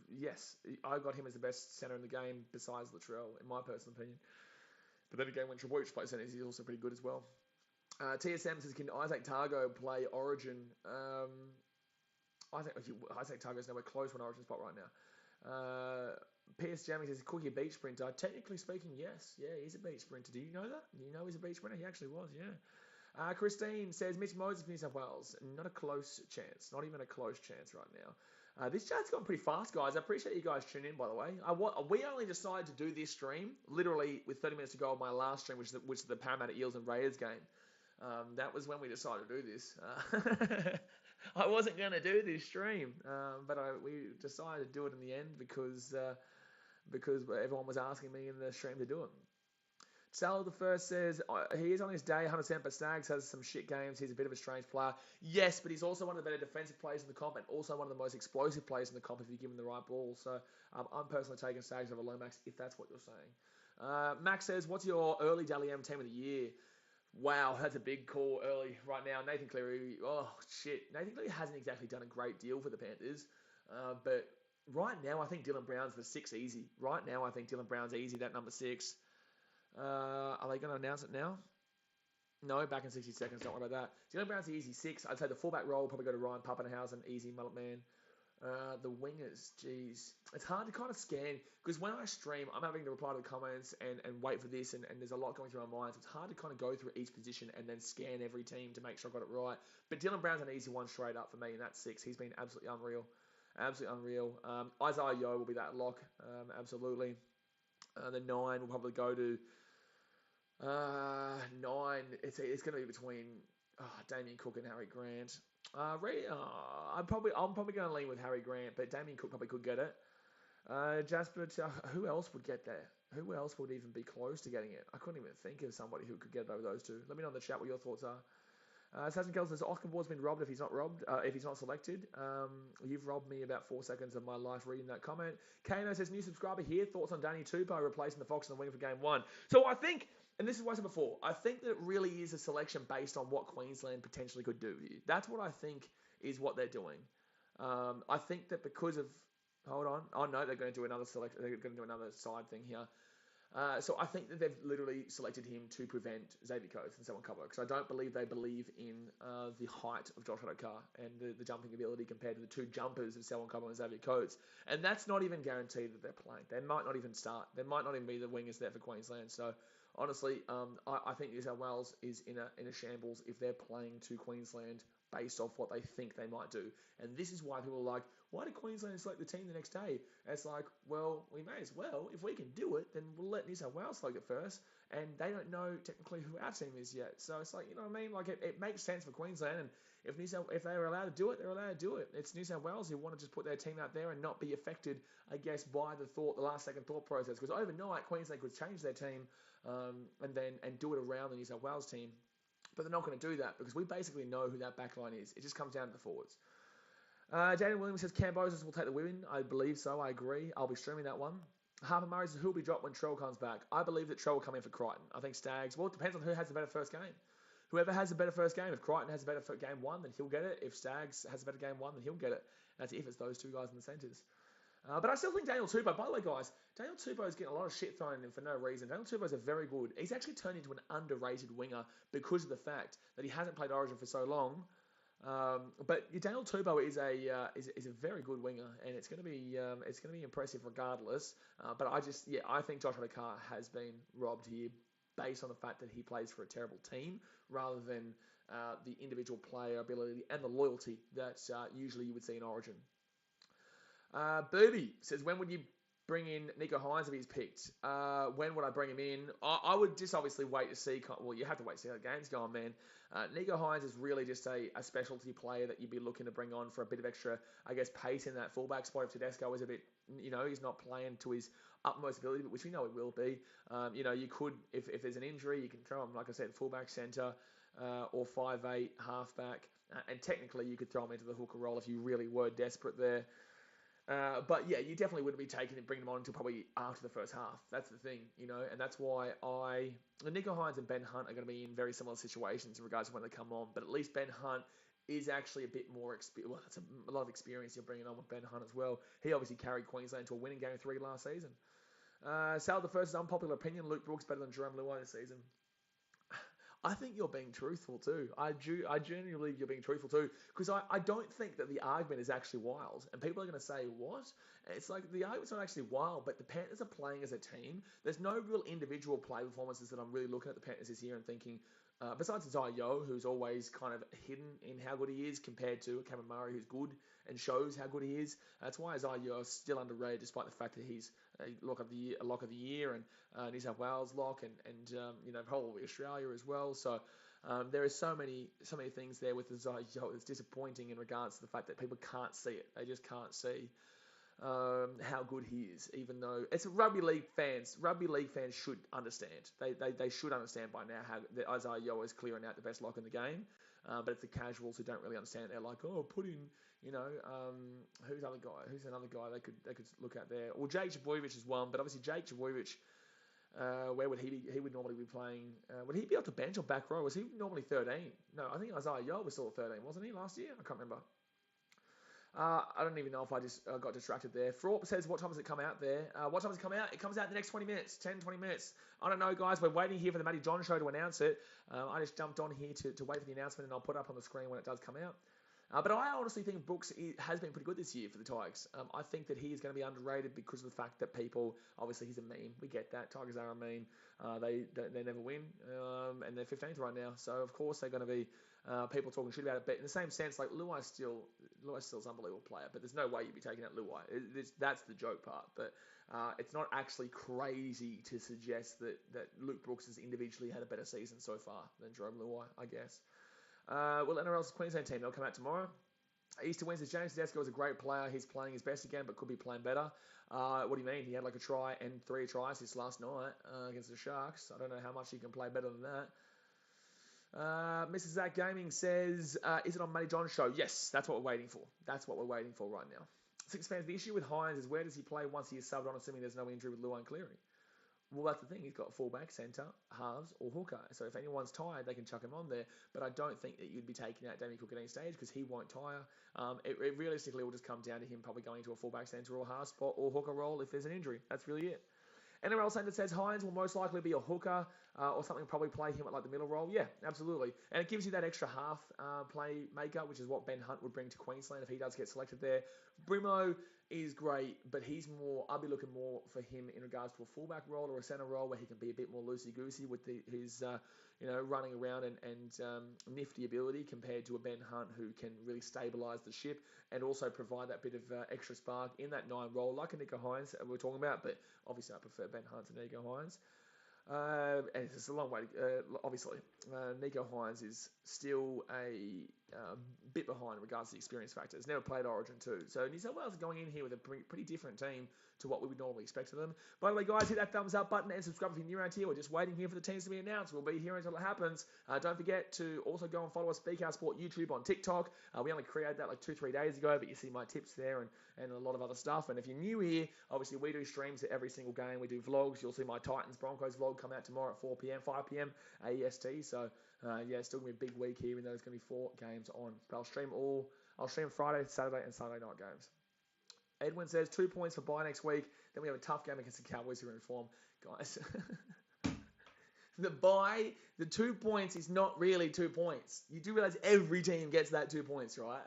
yes, I got him as the best centre in the game besides Latrell, in my personal opinion. But then again, when Trebojevic plays centre, he's also pretty good as well. TSM says, can Isaac Targo play Origin? I think Isaac Targo's nowhere close to an Origin spot right now. PS Jammy says, Cookie a beach sprinter. Technically speaking, yes. Yeah, he's a beach sprinter. Do you know that? You know he's a beach sprinter? He actually was, yeah. Christine says, Mitch Moses for New South Wales. Not a close chance. Not even a close chance right now. This chat's gone pretty fast, guys. I appreciate you guys tuning in, by the way. We only decided to do this stream, literally, with 30 minutes to go on my last stream, which is the Parramatta Eels and Raiders game. That was when we decided to do this. I wasn't going to do this stream, but we decided to do it in the end because everyone was asking me in the stream to do it. Sal the First says, he is on his day 100%, but Stags has some shit games. He's a bit of a strange player. Yes, but he's also one of the better defensive players in the comp and also one of the most explosive players in the comp if you give him the right ball. So I'm personally taking Stags over Lomax if that's what you're saying. Max says, what's your early Dally M team of the year? Wow, that's a big call early right now. Nathan Cleary, oh shit. Nathan Cleary hasn't exactly done a great deal for the Panthers. But right now, I think Dylan Brown's the 6 easy. Right now, I think Dylan Brown's easy, that number 6. Are they going to announce it now? No, back in 60 seconds. Don't worry about that. Dylan Brown's the easy 6. I'd say the fullback role will probably go to Ryan Pappenhausen, easy mullet man. The wingers, geez. It's hard to kind of scan because when I stream, I'm having to reply to the comments and wait for this, and there's a lot going through my mind. So it's hard to kind of go through each position and then scan every team to make sure I got it right. But Dylan Brown's an easy one straight up for me, and that's 6. He's been absolutely unreal. Isaiah Yeo will be that lock, absolutely. The 9 will probably go to 9. It's going to be between Damien Cook and Harry Grant. I'm probably going to lean with Harry Grant, but Damien Cook probably could get it. Jasper, who else would get there? Who else would even be close to getting it? I couldn't even think of somebody who could get it over those two. Let me know in the chat what your thoughts are. Assassin Kells says, Ockenball's been robbed if he's not selected. You've robbed me about 4 seconds of my life reading that comment. Kano says, new subscriber here, thoughts on Danny Tupou replacing the Fox in the wing for game 1. So I think, and this is what I said before, I think that it really is a selection based on what Queensland potentially could do here. That's what I think is what they're doing. I think that because of, hold on, oh no, they're going to do another selection, they're going to do another side thing here. So I think that they've literally selected him to prevent Xavier Coates and someone cover, because I don't believe they believe in the height of Josh Adokar and the jumping ability compared to the two jumpers of Selwyn Cover and Xavier Coates. And that's not even guaranteed that they're playing. They might not even start. There might not even be the wingers there for Queensland. So honestly, I think New South Wales is in a shambles if they're playing to Queensland based off what they think they might do. And this is why people are like, why did Queensland select the team the next day? And it's like, well, we may as well. If we can do it, then we'll let New South Wales select it first. and they don't know technically who our team is yet. So it's like, you know what I mean? Like it makes sense for Queensland, and if they're allowed to do it, they're allowed to do it. It's New South Wales who want to just put their team out there and not be affected, I guess, by the last second thought process. Because overnight, Queensland could change their team and do it around the New South Wales team. But they're not going to do that because we basically know who that backline is. It just comes down to the forwards. Daniel Williams says Cambosis will take the win. I believe so. I agree. I'll be streaming that one. Harper Murray says who will be dropped when Trell comes back. I believe that Trell will come in for Crichton. I think Stags. Well, it depends on who has the better first game. Whoever has the better first game. If Crichton has a better game one, then he'll get it. If Stags has a better game one, then he'll get it. That's if it's those two guys in the centres. But I still think Daniel Tupou, by the way, guys, Daniel Tupou is getting a lot of shit thrown at him for no reason. Daniel Tupou is a very good. He's actually turned into an underrated winger because of the fact that he hasn't played Origin for so long. But Daniel Tupou is a very good winger, and it's going to be impressive regardless. But I think Josh Adokar has been robbed here based on the fact that he plays for a terrible team rather than the individual player ability and the loyalty that usually you would see in Origin. Booby says, when would you bring in Nico Hines if he's picked? When would I bring him in? I would just obviously wait to see. Well, you have to wait to see how the game's going, man. Nico Hines is really just a specialty player that you'd be looking to bring on for a bit of extra, I guess, pace in that fullback spot. If Tedesco is a bit, he's not playing to his utmost ability, which we know he will be. You could, if there's an injury, you can throw him, like I said, fullback, centre, or 5'8", halfback. And technically, you could throw him into the hooker role if you really were desperate there. But yeah, you definitely wouldn't be bringing them on until probably after the first half. That's the thing, and that's why Nico Hines and Ben Hunt are going to be in very similar situations in regards to when they come on. But at least Ben Hunt is actually a bit more experience. Well, that's a lot of experience you're bringing on with Ben Hunt as well. He obviously carried Queensland to a winning game 3 last season. Sal, the first is unpopular opinion. Luke Brooks better than Jerome Luai this season. I think you're being truthful too. I genuinely believe you're being truthful too, because I don't think that the argument is actually wild. And people are going to say, what? It's like the argument's not actually wild, but the Panthers are playing as a team. There's no real individual play performances that I'm really looking at the Panthers this year and thinking, besides Zai Yo, who's always kind of hidden in how good he is compared to Cameron Murray, who's good and shows how good he is. That's why Zai Yo is still underrated, despite the fact that he's a lock of the year, and New South Wales lock, and probably Australia as well. So there are so many things there with the Zai Yo that's disappointing in regards to the fact that people can't see it. They just can't see how good he is, even though it's rugby league fans. Rugby league fans should understand. They should understand by now how that Isaiah Yeo is clearing out the best lock in the game. But it's the casuals who don't really understand. They're like, oh, put in, who's another guy? Who's another guy they could look at there? Well, Jake Trbojevic is one, but obviously Jake Trbojevic, where would he be? He would normally be playing. Would he be up to bench or back row? Was he normally 13? No, I think Isaiah Yeo was still at 13, wasn't he, last year? I can't remember. I don't even know if I just got distracted there. Thorpe says, what time does it come out there? What time does it come out? It comes out in the next 20 minutes, 10, 20 minutes. I don't know, guys. We're waiting here for the Matty John show to announce it. I just jumped on here to wait for the announcement, and I'll put it up on the screen when it does come out. But I honestly think Brooks has been pretty good this year for the Tigers. I think that he is going to be underrated because of the fact that people, obviously he's a meme. We get that. Tigers are a meme. They never win, and they're 15th right now. So, of course, they're going to be people talking shit about it. But in the same sense, like Luai's still an unbelievable player. But there's no way you'd be taking out Luai. That's the joke part. But it's not actually crazy to suggest that Luke Brooks has individually had a better season so far than Jerome Luai, I guess. Well, NRL's Queensland team, they'll come out tomorrow. Easter Wednesday, James Tedesco is a great player. He's playing his best again, but could be playing better. What do you mean? He had like a try and 3 tries this last night against the Sharks. I don't know how much he can play better than that. Mrs. Zach Gaming says, is it on Matty John's show? Yes, that's what we're waiting for. That's what we're waiting for right now. Six fans, the issue with Hines is where does he play once he is subbed on, assuming there's no injury with Luai and Cleary? Well, that's the thing. He's got fullback, centre, halves, or hooker. So if anyone's tired, they can chuck him on there. But I don't think that you'd be taking out Damien Cook at any stage because he won't tire. It realistically will just come down to him probably going to a fullback, centre, or half spot, or hooker role if there's an injury. That's really it. NRL Centre says Hines will most likely be a hooker or something, probably play him at like the middle role. Yeah, absolutely. And it gives you that extra half play maker, which is what Ben Hunt would bring to Queensland if he does get selected there. Brimo is great, but I'll be looking more for him in regards to a fullback role or a centre role where he can be a bit more loosey-goosey with his running around and nifty ability compared to a Ben Hunt who can really stabilise the ship and also provide that bit of extra spark in that 9 role like a Nico Hines we're talking about, but obviously I prefer Ben Hunt to Nico Hines. And it's a long way. Obviously, Nico Hines is still a bit behind in regards to the experience factor. He's never played Origin 2. So New South Wales are going in here with a pretty different team to what we would normally expect of them. By the way, guys, hit that thumbs up button and subscribe if you're new around here. We're just waiting here for the teams to be announced. We'll be here until it happens. Don't forget to also go and follow us, Speak Out Sport YouTube on TikTok. We only created that like 2-3 days ago, but you see my tips there and a lot of other stuff. And if you're new here, obviously we do streams at every single game. We do vlogs. You'll see my Titans Broncos vlog come out tomorrow at 4 p.m, 5 p.m. AEST. So yeah, it's still gonna be a big week here, even though there's gonna be 4 games on. But I'll stream Friday, Saturday, and Sunday night games. Edwin says 2 points for bye next week. Then we have a tough game against the Cowboys who are in form, guys. The 2 points is not really 2 points. You do realize every team gets that 2 points, right?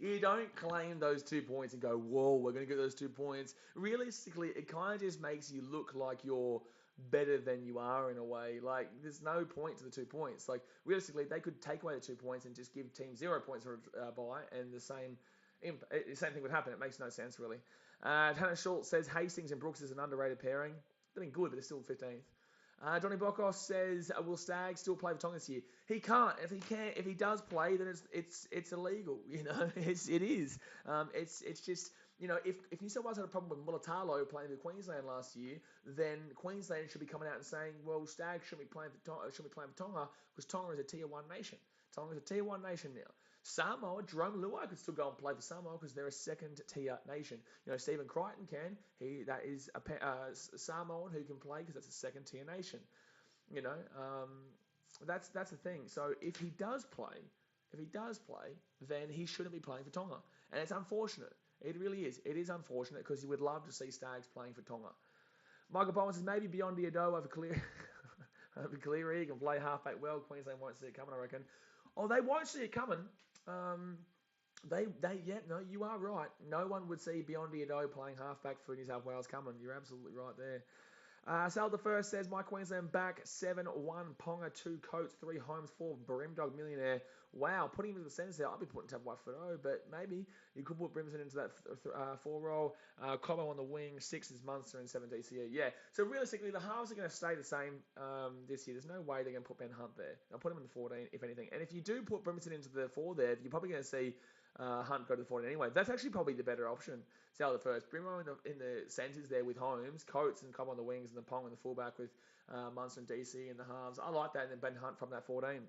You don't claim those 2 points and go, whoa, we're going to get those 2 points. Realistically, it kind of just makes you look like you're better than you are in a way. Like, there's no point to the 2 points. Like, realistically, they could take away the 2 points and just give teams 0 points for a bye, and the same thing would happen. It makes no sense, really. Tanner Schultz says Hastings and Brooks is an underrated pairing. They've been good, but they're still 15th. Johnny Bokos says, will Staggs still play for Tonga this year? He can't. If he does play, then it's illegal. You know, it is. It's just, you know, if New South Wales had a problem with Mulatalo playing for Queensland last year, then Queensland should be coming out and saying, well, Staggs shouldn't be playing for Tonga because Tonga is a Tier 1 nation. Tonga is a Tier 1 nation now. Samoa, Jerome Luai could still go and play for Samoa because they're a second-tier nation. You know, Stephen Crichton can. That is a Samoan who can play because that's a second-tier nation. You know, that's the thing. So if he does play, then he shouldn't be playing for Tonga, and it's unfortunate. It really is. It is unfortunate because you would love to see Staggs playing for Tonga. Michael Bowman says maybe beyond Diado over Cleary. He can play halfback well. Queensland won't see it coming, I reckon. Oh, they won't see it coming. No, you are right. No one would see Beyond Diado playing halfback for New South Wales coming. You're absolutely right there. Sal the First says, my Queensland back, 7-1, Ponga, 2 Coates, 3 Holmes, 4 Brimdog Millionaire. Wow, putting him in the centres there, I'd be putting Tab Whitefoot, but maybe you could put Brimson into that 4 role. Cobbo on the wing, 6 is Munster and 7 DCE. Yeah, so realistically, the halves are going to stay the same this year. There's no way they're going to put Ben Hunt there. I'll put him in the 14, if anything. And if you do put Brimson into the 4 there, you're probably going to see Hunt go to the 14 anyway. That's actually probably the better option. Sal the First. Brimo in the centres there with Holmes, Coates and Cobbo on the wings, and then Pong in the fullback with Munster and DC in the halves. I like that, and then Ben Hunt from that 14.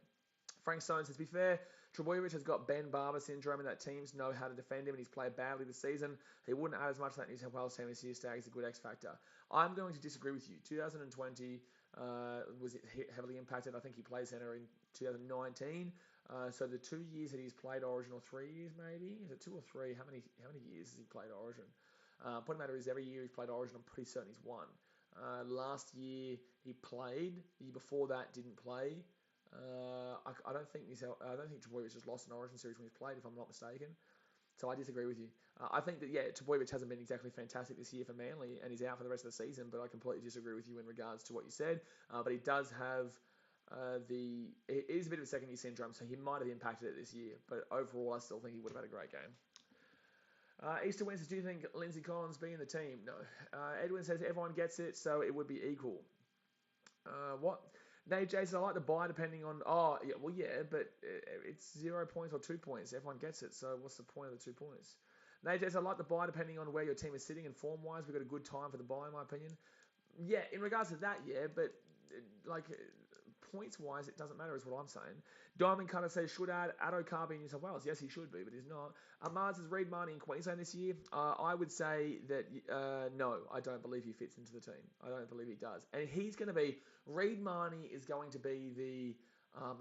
Frank Stone says, to be fair, Trebojevic has got Ben Barber syndrome and that teams know how to defend him and he's played badly this season. He wouldn't add as much to that New South Wales team this year. Staggs is a good X factor. I'm going to disagree with you. 2020 was heavily impacted. I think he played centre in 2019. So the 2 years that he's played Origin, or 3 years maybe? Is it 2 or 3? How many years has he played Origin? Point matter is every year he's played Origin, I'm pretty certain he's won. Last year he played. The year before that didn't play. I don't think Trebojevic has lost an Origin series when he's played, if I'm not mistaken. So I disagree with you. I think that, Trebojevic hasn't been exactly fantastic this year for Manly, and he's out for the rest of the season, but I completely disagree with you in regards to what you said. But he does have it is a bit of a second-year syndrome, so he might have impacted it this year. But overall, I still think he would have had a great game. Easter Wins says, do you think Lindsay Collins be in the team? No. Edwin says, everyone gets it, so it would be equal. What? Nate Jason, I like the buy depending on... Oh, yeah, well, yeah, but it's 0 points or 2 points. Everyone gets it, so what's the point of the 2 points? Nate Jason, I like the buy depending on where your team is sitting and form-wise. We've got a good time for the buy, in my opinion. Yeah, in regards to that, yeah, but points-wise, it doesn't matter is what I'm saying. Diamond Cutter says, should add Addo Carby in New South Wales? Yes, he should be, but he's not. Ahmad says, Reid Marnie in Queensland this year? I would say that, no, I don't believe he fits into the team. I don't believe he does. And he's going to be... Reid Marnie is going to be the...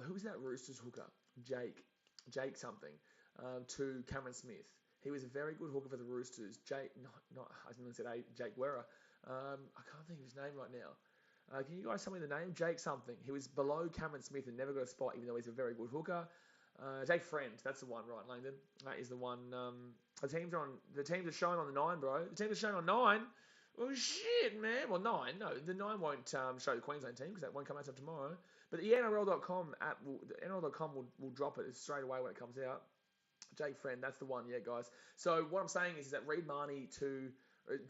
who's that Roosters hooker? Jake something. To Cameron Smith. He was a very good hooker for the Roosters. I didn't say Jake Werra. I can't think of his name right now. Can you guys tell me the name? Jake something. He was below Cameron Smith and never got a spot, even though he's a very good hooker. Jake Friend, that's the one, right, Langdon? That is the one. The teams are showing on the 9, bro. The teams are showing on 9. Oh, shit, man. Well, 9. No, the 9 won't show the Queensland team because that won't come out until tomorrow. But the NRL.com app, will drop it straight away when it comes out. Jake Friend, that's the one, yeah, guys. So what I'm saying is that Reid Marnie to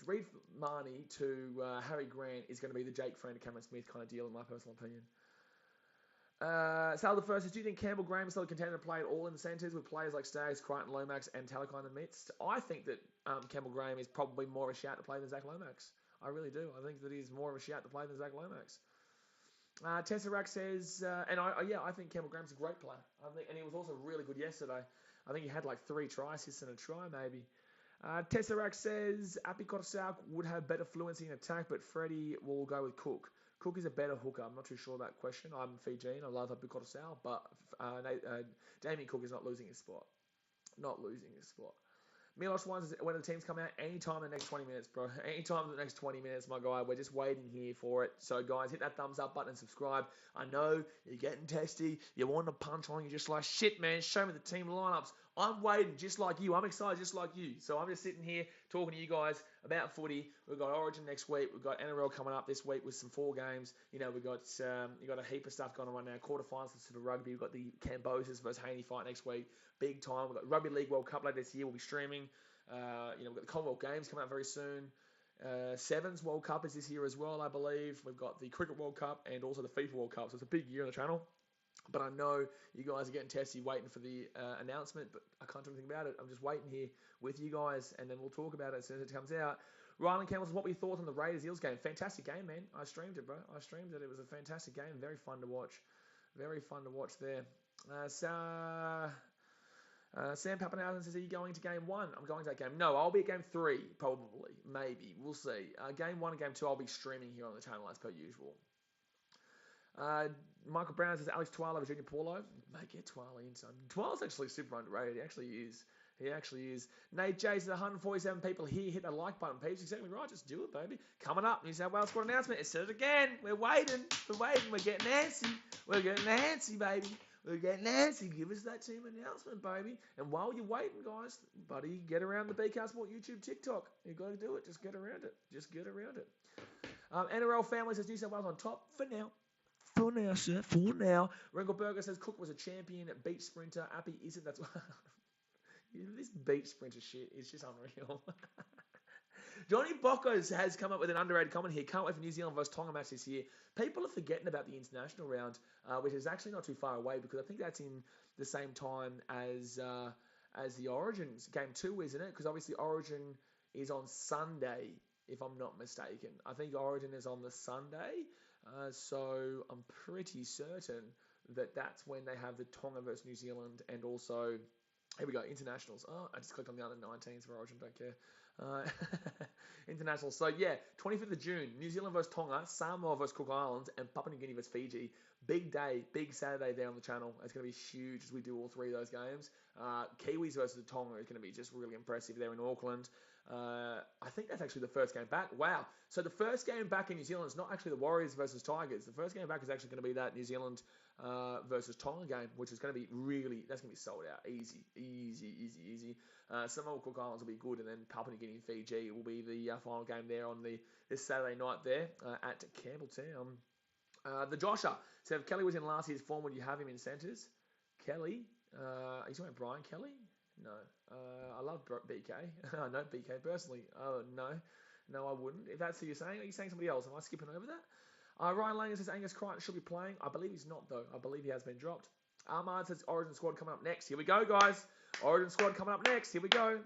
Reed Marnie to Harry Grant is going to be the Jake Friend to Cameron Smith kind of deal, in my personal opinion. Sal the first is, do you think Campbell Graham is still a contender to play it all in the centres with players like Staggs, Crichton, Lomax, and Talakai in the midst? I think that Campbell Graham is probably more of a shout to play than Zach Lomax. I really do. I think that he's more of a shout to play than Zach Lomax. Tesseract says, I think Campbell Graham's a great player. And he was also really good yesterday. I think he had like 3 try assists and a try maybe. Tesseract says, Api Kotosau would have better fluency in attack, but Freddie will go with Cook. Cook is a better hooker. I'm not too sure of that question. I'm Fijian. I love Api Kotosau, but Damien Cook is not losing his spot. Milos wants when the teams come out anytime in the next 20 minutes, bro. Anytime in the next 20 minutes, my guy. We're just waiting here for it. So, guys, hit that thumbs up button and subscribe. I know you're getting testy. You want to punch on. You're just like, shit, man. Show me the team lineups. I'm waiting just like you. I'm excited just like you. So I'm just sitting here talking to you guys about footy. We've got Origin next week. We've got NRL coming up this week with some 4 games. You know, we've got you got a heap of stuff going on right now. Quarterfinals for Super Rugby. We've got the Cambosis versus Haney fight next week. Big time. We've got Rugby League World Cup later this year. We'll be streaming. We've got the Commonwealth Games coming up very soon. Sevens World Cup is this year as well, I believe. We've got the Cricket World Cup and also the FIFA World Cup. So it's a big year on the channel. But I know you guys are getting testy waiting for the announcement, but I can't do anything about it. I'm just waiting here with you guys, and then we'll talk about it as soon as it comes out. Rylan Campbell says, what were your thoughts on the Raiders-Eels game? Fantastic game, man. I streamed it, bro. I streamed it. It was a fantastic game. Very fun to watch. Very fun to watch there. Sam Pappenhausen says, are you going to game 1? I'm going to that game. No, I'll be at game 3, probably. Maybe. We'll see. Game 1 and game 2, I'll be streaming here on the channel as per usual. Michael Brown says, Alex Twala over Junior Paulo. Mate, get Twala in, son. Twala's actually super underrated. He actually is. Nate J says, 147 people here. Hit that like button, peeps. Exactly right. Just do it, baby. Coming up, New South Wales Squad announcement. It said it again. We're waiting. We're getting antsy, baby. We're getting antsy. Give us that team announcement, baby. And while you're waiting, guys, buddy, get around the BK Sport YouTube, TikTok. You got to do it. Just get around it. NRL family says New South Wales on top for now. For now, sir. For now. Rinkelberger says Cook was a champion beach sprinter. Appy isn't. That's this beach sprinter shit is just unreal. Johnny Boccos has come up with an underrated comment here. Can't wait for New Zealand versus Tonga match this year. People are forgetting about the international round, which is actually not too far away because I think that's in the same time as the Origins game 2, isn't it? Because obviously Origin is on Sunday, if I'm not mistaken. I think Origin is on the Sunday. So I'm pretty certain that that's when they have the Tonga versus New Zealand and also, here we go, internationals. Oh, I just clicked on the under 19s for Origin, don't care. Internationals. So yeah, 25th of June, New Zealand versus Tonga, Samoa versus Cook Islands, and Papua New Guinea versus Fiji. Big day, big Saturday there on the channel. It's going to be huge as we do all 3 of those games. Kiwis versus the Tonga is going to be just really impressive there in Auckland. I think that's actually the first game back. Wow. So the first game back in New Zealand is not actually the Warriors versus Tigers. The first game back is actually going to be that New Zealand versus Tonga game, which is going to be that's going to be sold out. Easy. Samoa Cook Islands will be good, and then Papua New Guinea and Fiji will be the final game there on this Saturday night there at Campbelltown. The Josher said, if Kelly was in last year's form, would you have him in centres? Kelly? Are you talking about Brian Kelly? No. I love BK. I know BK personally. No, I wouldn't. If that's who you're saying, are you saying somebody else? Am I skipping over that? Ryan Langer says Angus Crichton should be playing. I believe he's not, though. I believe he has been dropped. Ahmad says Origin Squad coming up next. Here we go, guys. Origin Squad coming up next. Here we go.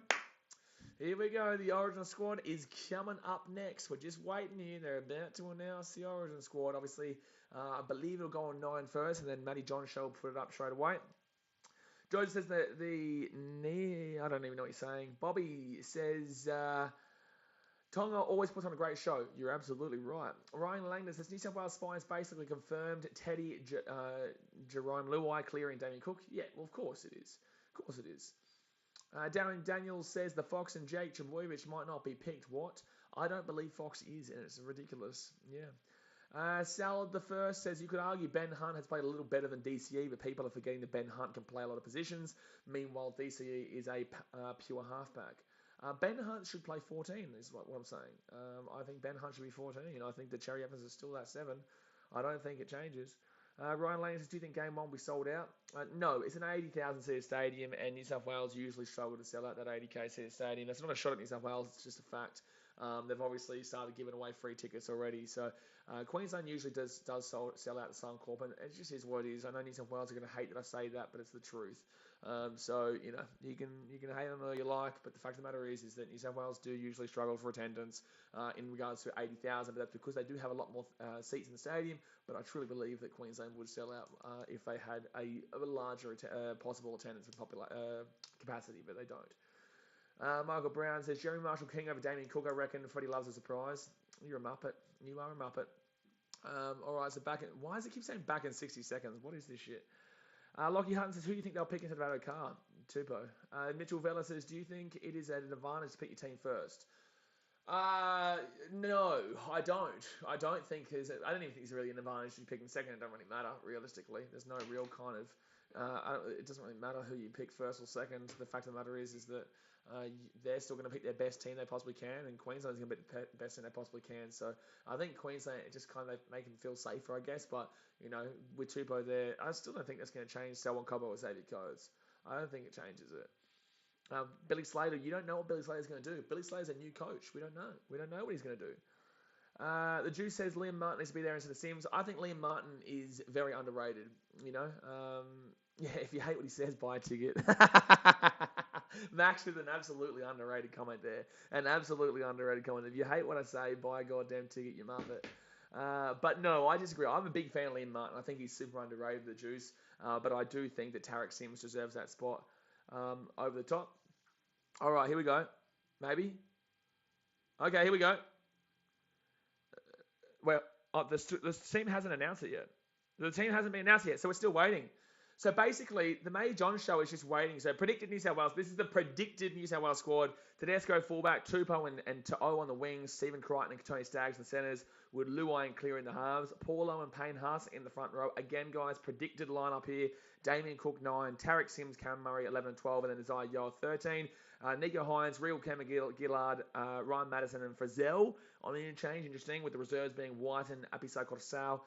The Origin Squad is coming up next. We're just waiting here. They're about to announce the Origin Squad. Obviously, I believe it'll go on 9 first, and then Matty John Show will put it up straight away. George says I don't even know what he's saying. Bobby says, Tonga always puts on a great show. You're absolutely right. Ryan Langdon says, New South Wales Spies basically confirmed Teddy, Jerome Luai clearing Damien Cook. Yeah, well, of course it is. Darren Daniels says the Fox and Jake Trbojevic might not be picked. What? I don't believe Fox is, and it's ridiculous. Yeah. Salad the First says you could argue Ben Hunt has played a little better than DCE, but people are forgetting that Ben Hunt can play a lot of positions. Meanwhile, DCE is a pure halfback. Ben Hunt should play 14, is what I'm saying. I think Ben Hunt should be 14. I think the Cherry Evans is still at 7. I don't think it changes. Ryan Lane says, do you think game 1 will be sold out? No, it's an 80,000 seat stadium, and New South Wales usually struggle to sell out that 80k seat stadium. That's not a shot at New South Wales, it's just a fact. They've obviously started giving away free tickets already. So Queensland usually does sell out the Suncorp, and it just is what it is. I know New South Wales are going to hate that I say that, but it's the truth. So you can hate on all you like, but the fact of the matter is that New South Wales do usually struggle for attendance in regards to 80,000, but that's because they do have a lot more seats in the stadium. But I truly believe that Queensland would sell out if they had a larger possible attendance and capacity, but they don't. Michael Brown says Jeremy Marshall King over Damien Cook. I reckon Freddie loves a surprise. You're a muppet. You are a muppet. All right, so why does it keep saying back in 60 seconds? What is this shit? Lockie Hutton says, who do you think they'll pick instead of Addo-Carr? Tupou. Mitchell Vella says, do you think it is an advantage to pick your team first? No, I don't. I don't even think it's really an advantage to pick them second. It doesn't really matter, realistically. There's no real kind of... it doesn't really matter who you pick first or second. The fact of the matter is that they're still going to pick their best team they possibly can, and Queensland's going to pick the best team they possibly can. So I think Queensland just kind of make them feel safer, I guess. But with Tupou there, I still don't think that's going to change Selwyn Cobbo or Xavier Coates. I don't think it changes it. Billy Slater, you don't know what Billy Slater's going to do. Billy Slater's a new coach. We don't know. We don't know what he's going to do. The Juice says Liam Martin needs to be there instead of Sims. I think Liam Martin is very underrated. Yeah, if you hate what he says, buy a ticket. Max with an absolutely underrated comment there. An absolutely underrated comment. If you hate what I say, buy a goddamn ticket, you muppet. But no, I disagree. I'm a big fan of Liam Martin. I think he's super underrated, the Juice. But I do think that Tarek Sims deserves that spot over the top. All right, here we go. Maybe. Okay, here we go. Well, the team hasn't announced it yet. The team hasn't been announced yet, so we're still waiting. So basically, the May John show is just waiting. So predicted New South Wales. This is the predicted New South Wales squad. Tedesco fullback, Tupou and To'o on the wings, Stephen Crichton and Tony Staggs in the centres, with Luai and Clear in the halves, Paulo and Payne Haas in the front row. Again, guys, predicted lineup here. Damien Cook 9, Tarek Sims, Cam Murray 11 and 12, and then Isaiah Yeo 13. Nico Hines, Real Cam Gillard, Ryan Madison and Frizzell on the interchange. Interesting, with the reserves being Whiten, Apisai Corsal,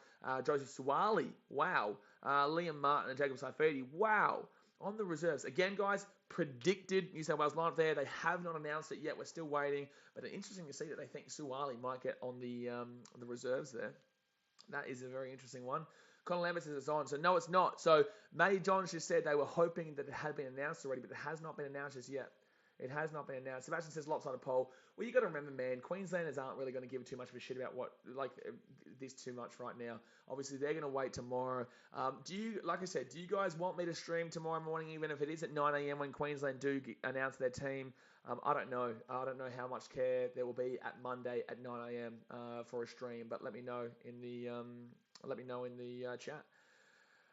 Joseph Suwali. Wow. Liam Martin and Jacob Saifidi. Wow. On the reserves. Again, guys, predicted New South Wales lineup there. They have not announced it yet. We're still waiting. But it's interesting to see that they think Suwali might get on the reserves there. That is a very interesting one. Colin Lambert says it's on. So, no, it's not. So, Matty Johns just said they were hoping that it had been announced already, but it has not been announced just yet. It has not been announced. Sebastian says lopsided poll. Well, you got to remember, man, Queenslanders aren't really going to give too much of a shit about this too much right now. Obviously, they're going to wait tomorrow. Do you guys want me to stream tomorrow morning, even if it is at 9 a.m. when Queensland do announce their team? I don't know. I don't know how much care there will be at Monday at 9 a.m. For a stream, but let me know in the chat.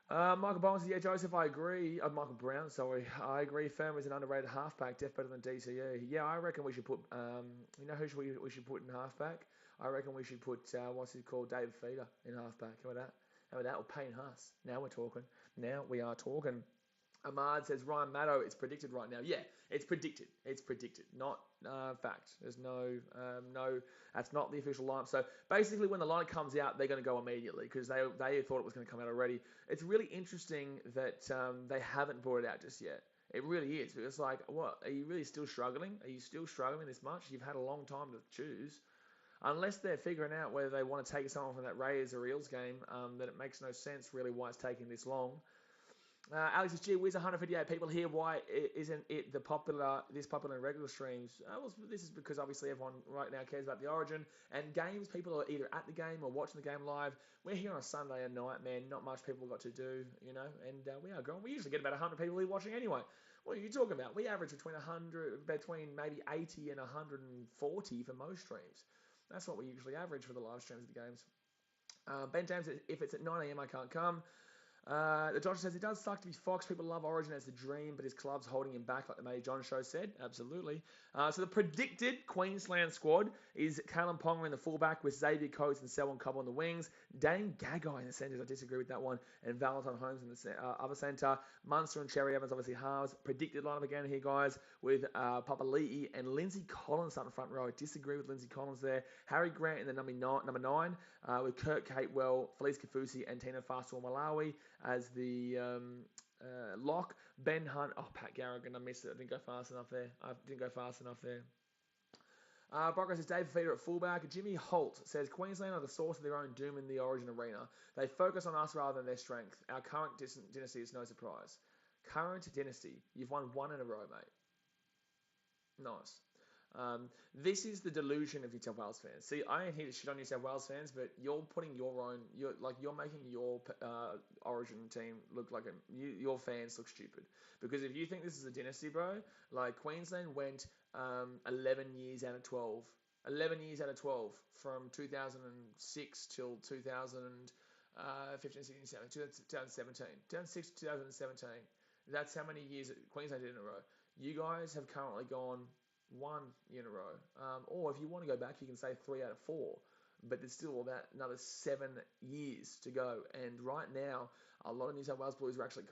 Michael Bowles says, yeah, Joseph, I agree. Michael Brown, sorry. I agree. Firm is an underrated halfback, def better than DCE. Yeah, I reckon we should put, who we should put in halfback? I reckon we should put, David Feeder in halfback. How about that? Or Payne Haas. Now we're talking. Now we are talking. Ahmad says, Ryan Maddow, it's predicted right now. Yeah, it's predicted. It's predicted, not fact. There's no, that's not the official lineup. So basically when the lineup comes out, they're going to go immediately because they thought it was going to come out already. It's really interesting that they haven't brought it out just yet. It really is. It's like, what, are you really still struggling? Are you still struggling this much? You've had a long time to choose. Unless they're figuring out whether they want to take someone from that Raiders or Eels game, then it makes no sense really why it's taking this long. Alex says, gee whiz, 158 people here. Why isn't it this popular in regular streams? Well, this is because obviously everyone right now cares about the Origin and games. People are either at the game or watching the game live. We're here on a Sunday at night, man. Not much people got to do, and we are growing. We usually get about 100 people here watching anyway. What are you talking about? We average between maybe 80 and 140 for most streams. That's what we usually average for the live streams of the games. Ben James says, if it's at 9 a.m, I can't come. The Josh says, it does suck to be Fox. People love Origin as the dream, but his club's holding him back, like the Matty John show said. Absolutely. So the predicted Queensland squad is Callum Ponga in the fullback with Xavier Coates and Selwyn Cobb on the wings. Dane Gagai in the centres. I disagree with that one. And Valentine Holmes in the other centre. Munster and Cherry Evans, obviously halves. Predicted lineup again here, guys, with Papali'i and Lindsay Collins starting front row. I disagree with Lindsay Collins there. Harry Grant in the number 9 with Kurt Catewell, Felice Kafusi and Tina Fastu Malawi as the lock. Ben Hunt. Oh, Pat Garrigan, I missed it. I didn't go fast enough there. Broncos says Dave Feeder at fullback. Jimmy Holt says Queensland are the source of their own doom in the Origin arena. They focus on us rather than their strength. Our current dynasty is no surprise. Current dynasty. You've won one in a row, mate. Nice. This is the delusion of New South Wales fans. See, I ain't here to shit on New South Wales fans, but you're putting your own, you're making your Origin team look like your fans look stupid. Because if you think this is a dynasty, bro, like Queensland went 11 years out of 12. 11 years out of 12 from 2006 till 2015, 16, 2017. 2006 to 2017. That's how many years Queensland did in a row. You guys have currently gone 1 year in a row. Or if you want to go back, you can say 3 out of 4. But there's still about another 7 years to go. And right now, a lot of New South Wales Blues are actually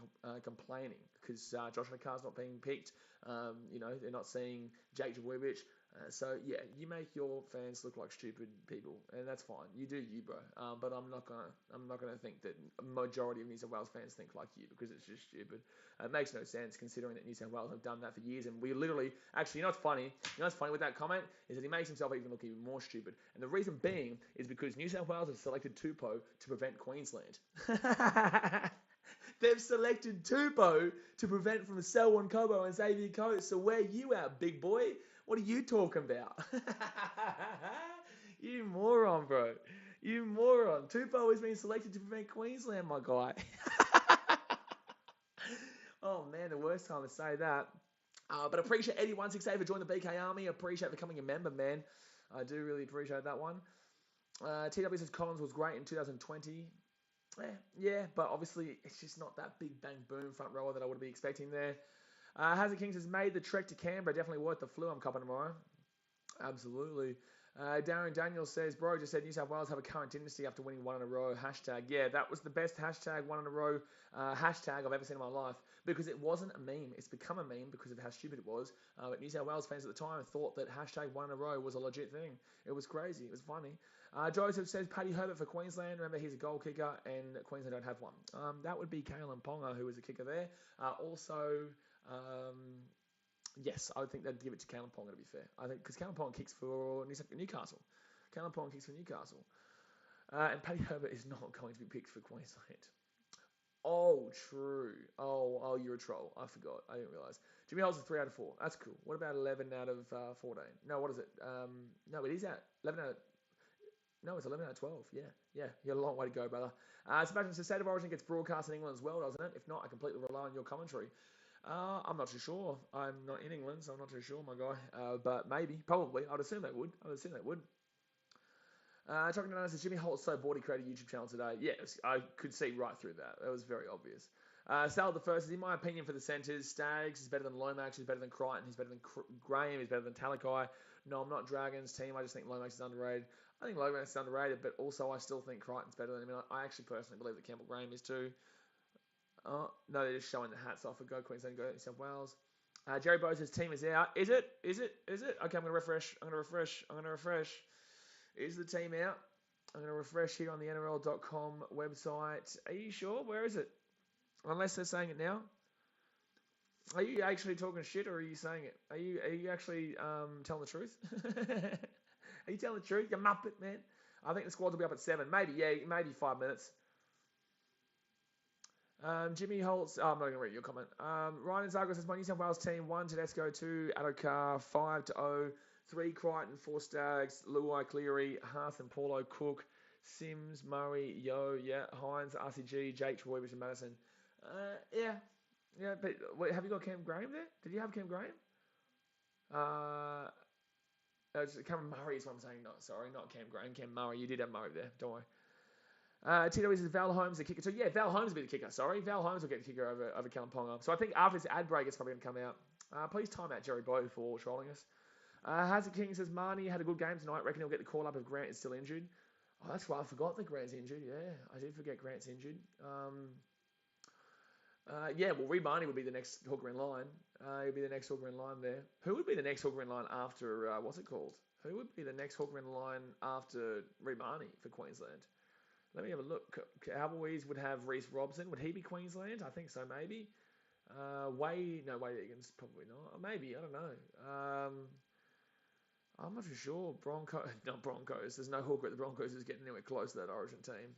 complaining because Josh Carr's not being picked. They're not seeing Jake Jaworowicz. So yeah, you make your fans look like stupid people, and that's fine. You do you, bro. But I'm not gonna think that a majority of New South Wales fans think like you because it's just stupid. It makes no sense considering that New South Wales have done that for years, and we literally actually, what's funny? What's funny with that comment is that he makes himself even look even more stupid, and the reason being is because New South Wales have selected Tupou to prevent Queensland. They've selected Tupou to prevent from Selwyn Cobo and Xavier Coates. So where you at, big boy? What are you talking about? You moron, bro. You moron. Tupou has been selected to prevent Queensland, my guy. Oh, man, the worst time to say that. But appreciate Eddie168 for joining the BK Army. Appreciate becoming a member, man. I do really appreciate that one. TW says Collins was great in 2020. Yeah, but obviously it's just not that big bang boom front rower that I would be expecting there. Hazard Kings has made the trek to Canberra. Definitely worth the flu I'm copping tomorrow. Absolutely. Darren Daniels says, bro, just said New South Wales have a current dynasty after winning 1 in a row. Hashtag. Yeah, that was the best hashtag 1 in a row hashtag I've ever seen in my life because it wasn't a meme. It's become a meme because of how stupid it was. But New South Wales fans at the time thought that hashtag 1 in a row was a legit thing. It was crazy. It was funny. Joseph says Paddy Herbert for Queensland. Remember, he's a goal kicker and Queensland don't have one. That would be Kalen Ponga, who was a kicker there. Yes, I would think they'd give it to Kalen Ponga, to be fair. I think because Kalen Ponga kicks for Newcastle. Kalen Ponga kicks for Newcastle. And Paddy Herbert is not going to be picked for Queensland. Oh, true. Oh, you're a troll. I forgot. I didn't realise. Jimmy Holt's a 3 out of 4. That's cool. What about 11 out of 14? No, what is it? No, it is at 11 out of... No, it's 11 out of 12. Yeah. You got a long way to go, brother. Sebastian says State of Origin gets broadcast in England as well, doesn't it? If not, I completely rely on your commentary. I'm not too sure. I'm not in England, so I'm not too sure, my guy. But maybe, probably. I'd assume they would. Talking to says Jimmy Holt's so bored he created a YouTube channel today. Yeah, I could see right through that. It was very obvious. Sal the first is, in my opinion, for the centres, Staggs is better than Lomax, he's better than Crichton, he's better than Graham, he's better than Talakai. No, I'm not Dragons team. I just think Lomax is underrated. I think Lomax is underrated, but also I still think Crichton's better than him. I actually personally believe that Campbell Graham is too. No, they're just showing the hats off for Go Queensland, Go New South Wales. Jerry Bose's team is out. Is it? Okay, I'm going to refresh. Is the team out? I'm going to refresh here on the NRL.com website. Are you sure? Where is it? Unless they're saying it now. Are you actually talking shit or are you saying it? Are you actually telling the truth? Are you telling the truth? You muppet, man. I think the squad will be up at 7. Maybe 5 minutes. Jimmy Holtz, I'm not going to read your comment. Ryan Zago says, my New South Wales team, 1 Tedesco, 2 Adokar, 5-0, 3 Crichton, 4 Staggs, Luai Cleary, Haas and Paulo Cook, Sims, Murray, Hines, RCG, Jake, Troy, and Madison. Yeah, but wait, have you got Cam Graham there? Did you have Cam Graham? Cameron Murray is what I'm saying. No, sorry, not Cam Graham. Cam Murray. You did have Murray there. Don't worry. TW says Val Holmes the kicker. So yeah, Val Holmes will be the kicker. Sorry, Val Holmes will get the kicker over Callum Ponga. So I think after this ad break, it's probably going to come out. Please time out Jerry Bow for trolling us. Hazard King says Marnie had a good game tonight. Reckon he'll get the call up if Grant is still injured. Oh, that's right. I forgot that Grant's injured. Yeah, I did forget Grant's injured. Reed Marnie would be the next hooker in line. He'll be the next hooker in line there. Who would be the next hooker in line after, what's it called? Who would be the next hooker in line after Reed Marnie for Queensland? Let me have a look. Cowboys would have Reece Robson. Would he be Queensland? I think so, maybe. Wade Egan's probably not. Maybe, I don't know. I'm not too sure. Not Broncos. There's no hooker at the Broncos who's getting anywhere close to that Origin team.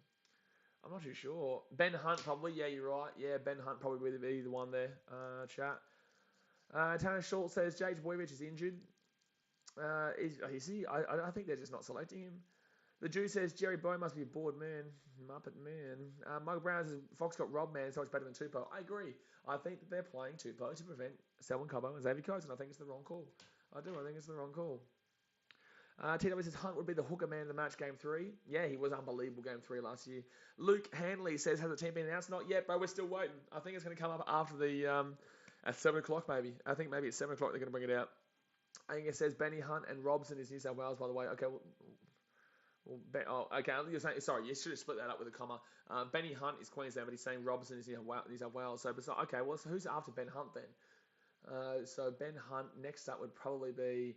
I'm not too sure. Ben Hunt probably. Yeah, you're right. Yeah, Ben Hunt probably would be the one there. Chat. Tanner Schultz says Jage Boyvich is injured. Is he? I think they're just not selecting him. The Jew says Jerry Bow must be a bored man. Muppet man. Michael Brown says Fox got Rob Man, so it's better than Tupou. I agree. I think that they're playing Tupou to prevent Selwyn Cobbo and Xavier Coates, and I think it's the wrong call. I do. I think it's the wrong call. TW says Hunt would be the hooker man in the match game 3. Yeah, he was unbelievable game 3 last year. Luke Hanley says, has the team been announced? Not yet, bro. We're still waiting. I think it's going to come up after the at 7 o'clock maybe. I think maybe at 7 o'clock they're going to bring it out. I think it says Benny Hunt and Robson is New South Wales, by the way. Okay, okay. You're saying, sorry, you should have split that up with a comma. Benny Hunt is Queensland, but he's saying Robson is New South Wales. So, okay, well, so who's after Ben Hunt then? So Ben Hunt next up would probably be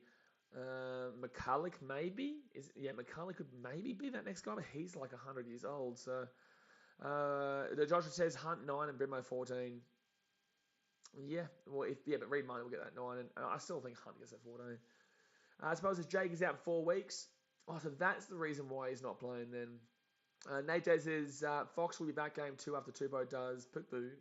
McCulloch, maybe. McCulloch could maybe be that next guy, but he's like 100 years old. So Joshua says Hunt 9 and Brimo 14. Yeah, well, but Reed Martin will get that 9, and I still think Hunt gets that 14. I suppose if Jake is out 4 weeks, so that's the reason why he's not playing then. Nate J says Fox will be back game 2 after Tupou does poo-poo.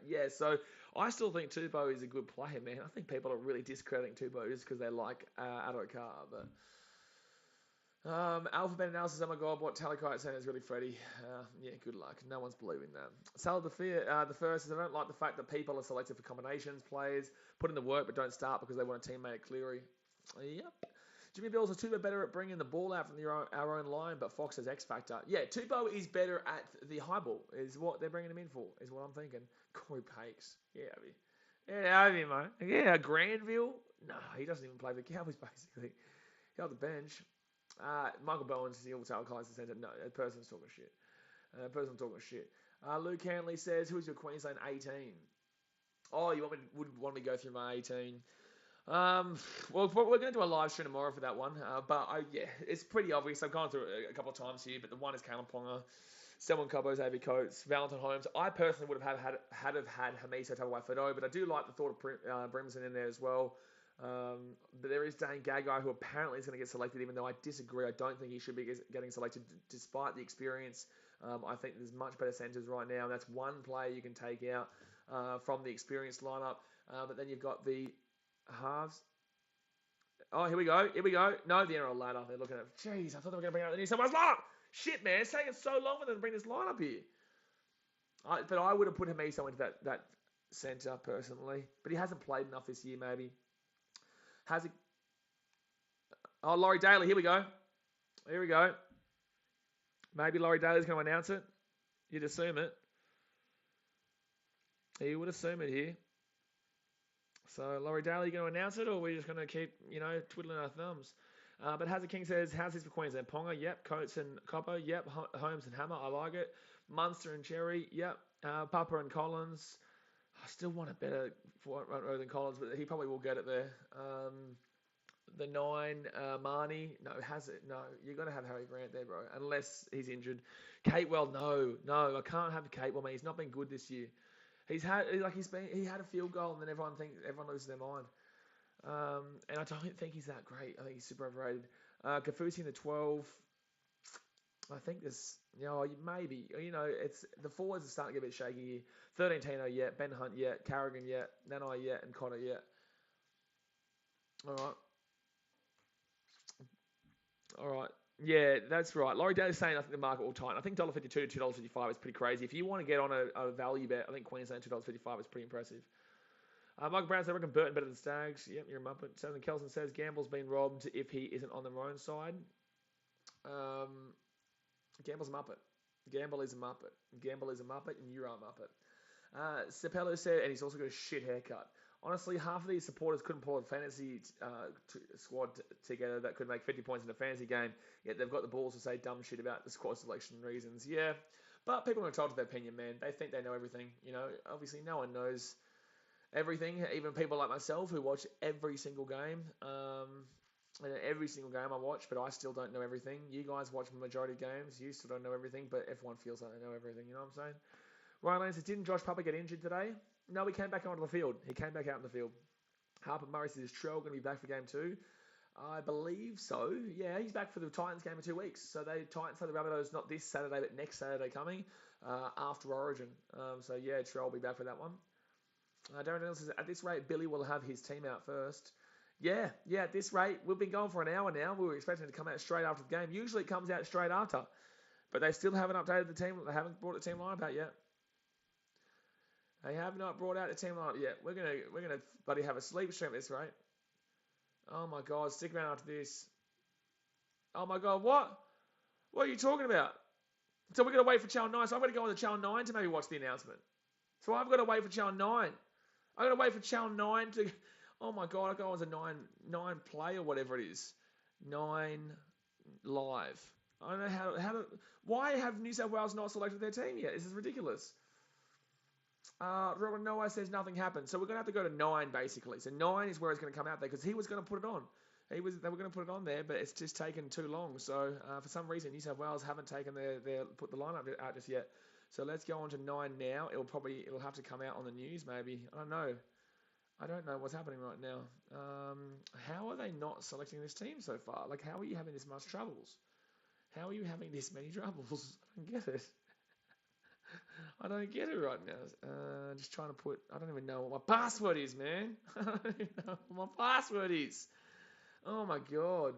Yeah, so I still think Tupou is a good player, man. I think people are really discrediting Tupou just because they like Addo Carr, but... Alphabet analysis, oh my god, what Talakite saying is really Freddie. Yeah, good luck. No one's believing that. Sal the first is I don't like the fact that people are selected for combinations, players put in the work but don't start because they want a teammate at Cleary. Yep. Jimmy Bills are Tupou better at bringing the ball out from our own line, but Fox has X factor. Yeah, Tupou is better at the high ball, is what they're bringing him in for, is what I'm thinking. Corey Pakes. Yeah, Abby, mate. Yeah, Granville. No, he doesn't even play for the Cowboys, basically. He's on the bench. Michael Bowens is the all-time Kaiser Centre. No, that person's talking shit. Luke Hanley says, who's your Queensland 18? Oh, you would want me to go through my 18? Well, we're going to do a live stream tomorrow for that one. But it's pretty obvious. I've gone through it a couple of times here, but the one is Callum Ponga, Selwyn Cobbo, Xavier Coates, Valentine Holmes. I personally would have had Hamiso Tabuai-Fidow, but I do like the thought of Brimson in there as well. But there is Dane Gagai, who apparently is going to get selected, even though I disagree. I don't think he should be getting selected despite the experience. I think there's much better centres right now, and that's one player you can take out from the experienced lineup. But then you've got the halves. Oh, here we go. No, the NRL ladder. They're looking at. Jeez, I thought they were going to bring out the New South Wales lineup. Shit, man, it's taking so long for them to bring this lineup here. But I would have put Hamiso into that centre personally, but he hasn't played enough this year, maybe. Has it? Oh, Laurie Daly. Here we go. Maybe Laurie Daly's going to announce it. You'd assume it. He would assume it here. So, Laurie Daly, you going to announce it, or are we just going to keep, twiddling our thumbs? But Hazard King says, how's this for Queensland? Ponga, yep. Coates and Coppo, yep. Holmes and Hammer, I like it. Munster and Cherry, yep. Papa and Collins. I still want a better front row than Collins, but he probably will get it there. The 9, Marnie. No, has it? No, you're going to have Harry Grant there, bro, unless he's injured. Catewell, no, I can't have Catewell, man. He's not been good this year. He had a field goal, and then everyone loses their mind. And I don't think he's that great. I think he's super overrated. Kafusi in the 12. I think this, maybe, it's the forwards are starting to get a bit shaky here. 13 Tino yet, Ben Hunt yet, Carrigan yet, Nanai yet, and Connor yet. All right. Yeah, that's right. Laurie Daly's saying I think the market will tighten. I think $1.52 to $2.55 is pretty crazy. If you want to get on a value bet, I think Queensland $2.55 is pretty impressive. Michael Brown says, I reckon Burton better than Stags. Yep, you're a muppet. Southern Kelson says, Gamble's been robbed if he isn't on their own side. Gamble's a muppet. Gamble is a muppet, and you're a muppet. Cepello said, and he's also got a shit haircut. Honestly, half of these supporters couldn't pull a fantasy squad together that could make 50 points in a fantasy game, yet they've got the balls to say dumb shit about the squad selection reasons. Yeah, but people are entitled to their opinion, man. They think they know everything. Obviously no one knows everything. Even people like myself who watch every single game. And every single game I watch, but I still don't know everything. You guys watch the majority of games. You still don't know everything, but everyone feels like they know everything. You know what I'm saying? Ryan Lane says, didn't Josh Papa get injured today? No, he came back onto the field. Harper Murray says, is Trell going to be back for game 2? I believe so. Yeah, he's back for the Titans game in 2 weeks. So Titans play the Rabbitohs not this Saturday, but next Saturday coming after Origin. So yeah, Trell will be back for that one. Darren Daniels says, at this rate, Billy will have his team out first. Yeah, at this rate, we've been going for an hour now. We were expecting it to come out straight after the game. Usually it comes out straight after. But they still haven't updated the team. They haven't brought the team lineup out yet. They have not brought out the team lineup yet. We're gonna bloody have a sleep stream at this rate. Oh my God, stick around after this. Oh my God, what? What are you talking about? So we're gonna wait for Channel 9. So I'm gonna go on to Channel 9 to maybe watch the announcement. So I've got to wait for Channel 9. I've got to wait for Channel 9 to... Oh my God, I go on to 9 play or whatever it is. 9 live. I don't know how to... Why have New South Wales not selected their team yet? This is ridiculous. Robert Noah says nothing happened. So we're going to have to go to 9 basically. So 9 is where it's going to come out there because he was going to put it on. They were going to put it on there, but it's just taken too long. So for some reason, New South Wales haven't put the lineup out just yet. So let's go on to 9 now. It'll have to come out on the news maybe. I don't know. I don't know what's happening right now. How are they not selecting this team so far? Like, how are you having this much troubles? How are you having this many troubles? I don't get it. I don't get it right now. Just trying to put... I don't even know what my password is, man. I don't even know what my password is. Oh, my God.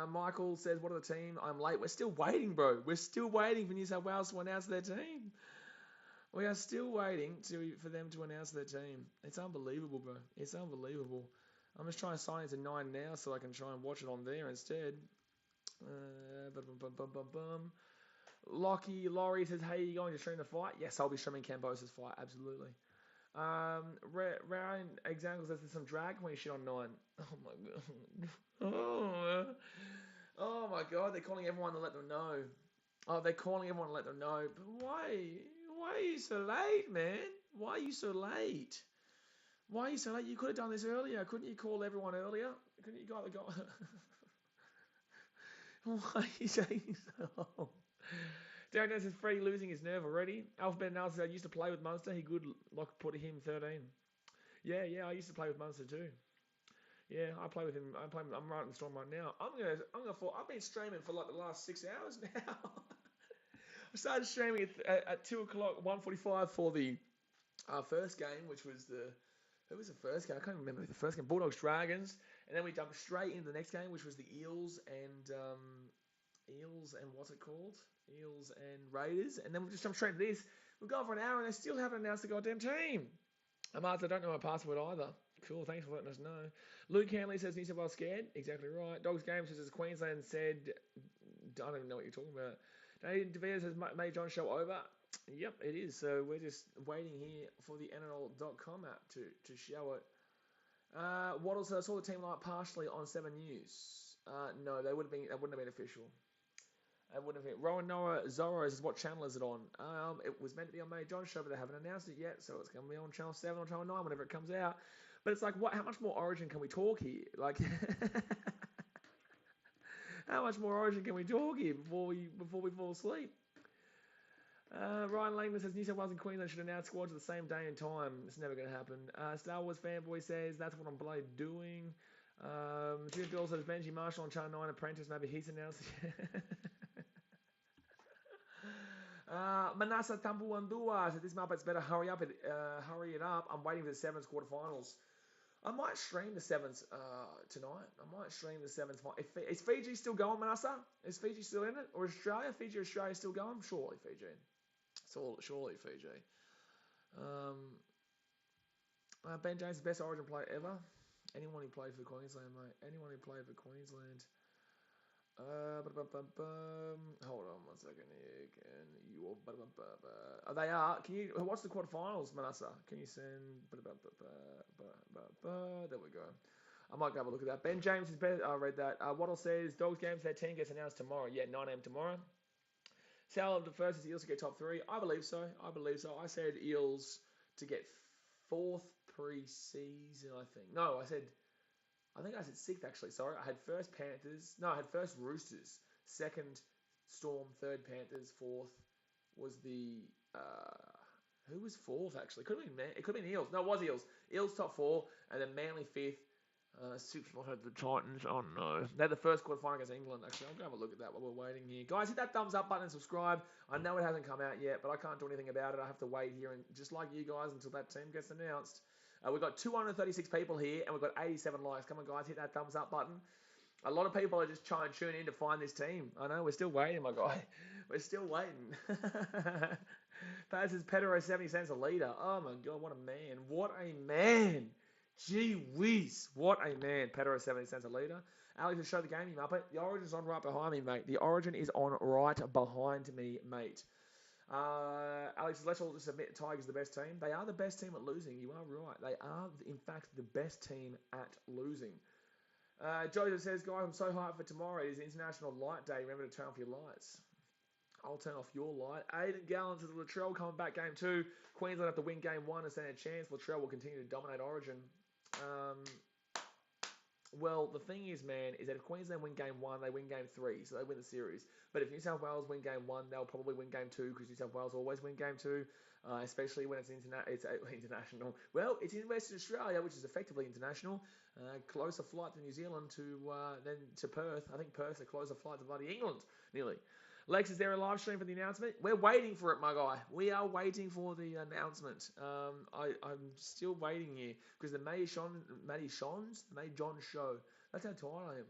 Michael says, what are the team? I'm late. We're still waiting, bro. We're still waiting for New South Wales to announce their team. We are still waiting for them to announce their team. It's unbelievable, bro. It's unbelievable. I'm just trying to sign into 9 now so I can try and watch it on there instead. Laurie says, hey, are you going to stream the fight? Yes, I'll be streaming Cambosa's fight. Absolutely. Ryan example says there's some drag when you shit on 9. Oh my God. Oh my God, they're calling everyone to let them know. Oh, they're calling everyone to let them know. But why? Why are you so late, man? Why are you so late? Why are you so late? You could have done this earlier. Couldn't you call everyone earlier? Couldn't you go? Why are you taking so long? Darren Dennis is Freddie losing his nerve already. Alphabet Analysis, I used to play with Munster. He good like put him 13. Yeah, I used to play with Munster too. Yeah, I play with him. I'm right in the storm right now. I've been streaming for like the last 6 hours now. I started streaming at 2 o'clock, 1:45 for the first game, which was who was the first game? I can't remember the first game. Bulldogs Dragons, and then we jumped straight into the next game, which was the Eels and what's it called? Eels and Raiders, and then we just jumped straight into this. We've gone for an hour, and they still haven't announced the goddamn team. I don't know my password either. Cool, thanks for letting us know. Luke Hanley says New South Wales scared. Exactly right. Dogs Game says Queensland said. I don't even know what you're talking about. Nathan DeVere says May John show over. Yep, it is. So we're just waiting here for the NRL.com app to show it. Waddle says I saw the team lineup partially on 7 News. No, that wouldn't have been official. It wouldn't have been. Rowan Noah Zorro says what channel is it on? It was meant to be on May John show, but they haven't announced it yet, so it's going to be on Channel 7 or Channel 9 whenever it comes out. But it's like, how much more Origin can we talk here? Like, how much more Origin can we talk here before we fall asleep? Ryan Langman says New South Wales and Queensland should announce squads at the same day and time. It's never going to happen. Star Wars fanboy says that's what I'm bloody doing. June Bill says Benji Marshall on Channel 9 Apprentice. Maybe he's announced. Manasa Tambuandua says this Muppets better hurry it up. I'm waiting for the 7th quarterfinals. I might stream the 7th tonight. I might stream the 7th. Is Fiji still going, Manasa? Is Fiji still in it? Or Australia? Australia still going? Surely Fiji. Surely Fiji. Ben James, the best Origin player ever. Anyone who played for Queensland, mate. Anyone who played for Queensland. Hold on 1 second here. They are. Can you? What's the quarterfinals, Manasa? Can you send? There we go. I might go have a look at that. Ben James is better. I read that. Waddle says Dogs games. Their team gets announced tomorrow. Yeah, 9 a.m. tomorrow. Sal of the first is Eels to get top 3. I believe so. I said Eels to get 4th pre-season. I think I said 6th actually. Sorry, I had first Panthers. No, I had first Roosters. 2nd Storm. 3rd Panthers. 4th was the who was 4th actually? It could have been Eels. No, it was Eels. Eels top 4, and then Manly 5th. Six lost to the Titans. Oh no. They're the first quarterfinal against England, actually. I'll go have a look at that while we're waiting here. Guys, hit that thumbs up button and subscribe. I know it hasn't come out yet, but I can't do anything about it. I have to wait here and just like you guys until that team gets announced. We've got 236 people here and we've got 87 likes. Come on, guys, hit that thumbs up button. A lot of people are just trying to tune in to find this team. I know, we're still waiting, my guy. We're still waiting. Paz is Pedro 70 cents a litre. Oh my God, what a man. What a man. Gee whiz. What a man. Pedro 70 cents a litre. Alex, just show the game, you muppet. The Origin's on right behind me, mate. The Origin is on right behind me, mate. Alex, let's all just admit Tigers are the best team. They are the best team at losing. You are right. They are, in fact, the best team at losing. Joseph says, guys, I'm so hyped for tomorrow. It is International Light Day. Remember to turn off your lights. I'll turn off your light. Aiden Gallen says, Latrell coming back game 2. Queensland have to win game 1 and stand a chance. Latrell will continue to dominate Origin. Well, the thing is, man, is that if Queensland win game 1, they win game 3, so they win the series. But if New South Wales win game 1, they'll probably win game 2 because New South Wales always win game 2, especially when it's international. Well, it's in Western Australia, which is effectively international. Closer flight to New Zealand than to Perth. I think Perth's a closer flight to bloody England, nearly. Lex, is there a live stream for the announcement? We're waiting for it, my guy. We are waiting for the announcement. I'm still waiting here because the May John show. That's how tired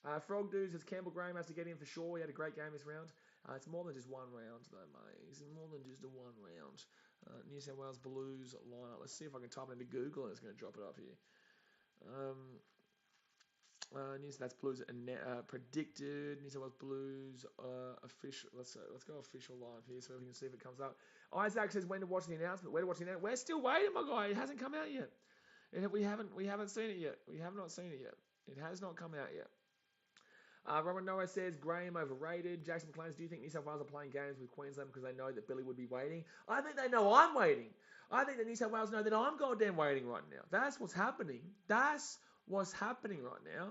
I am. Frog Dude says Campbell Graham has to get in for sure. He had a great game this round. It's more than just one round, though, mate. It's more than just a one round. New South Wales Blues lineup. Let's see if I can type it into Google and it's going to drop it up here. New South Wales Blues predicted. New South Wales Blues official. Let's go official live here so we can see if it comes up. Isaac says when to watch the announcement. Where to watch the announcement? We're still waiting, my guy. It hasn't come out yet. We haven't seen it yet. We have not seen it yet. It has not come out yet. Robert Noah says Graham overrated. Jackson McLean, do you think New South Wales are playing games with Queensland because they know that Billy would be waiting? I think they know I'm waiting. I think that New South Wales know that I'm goddamn waiting right now. That's what's happening. That's what's happening right now.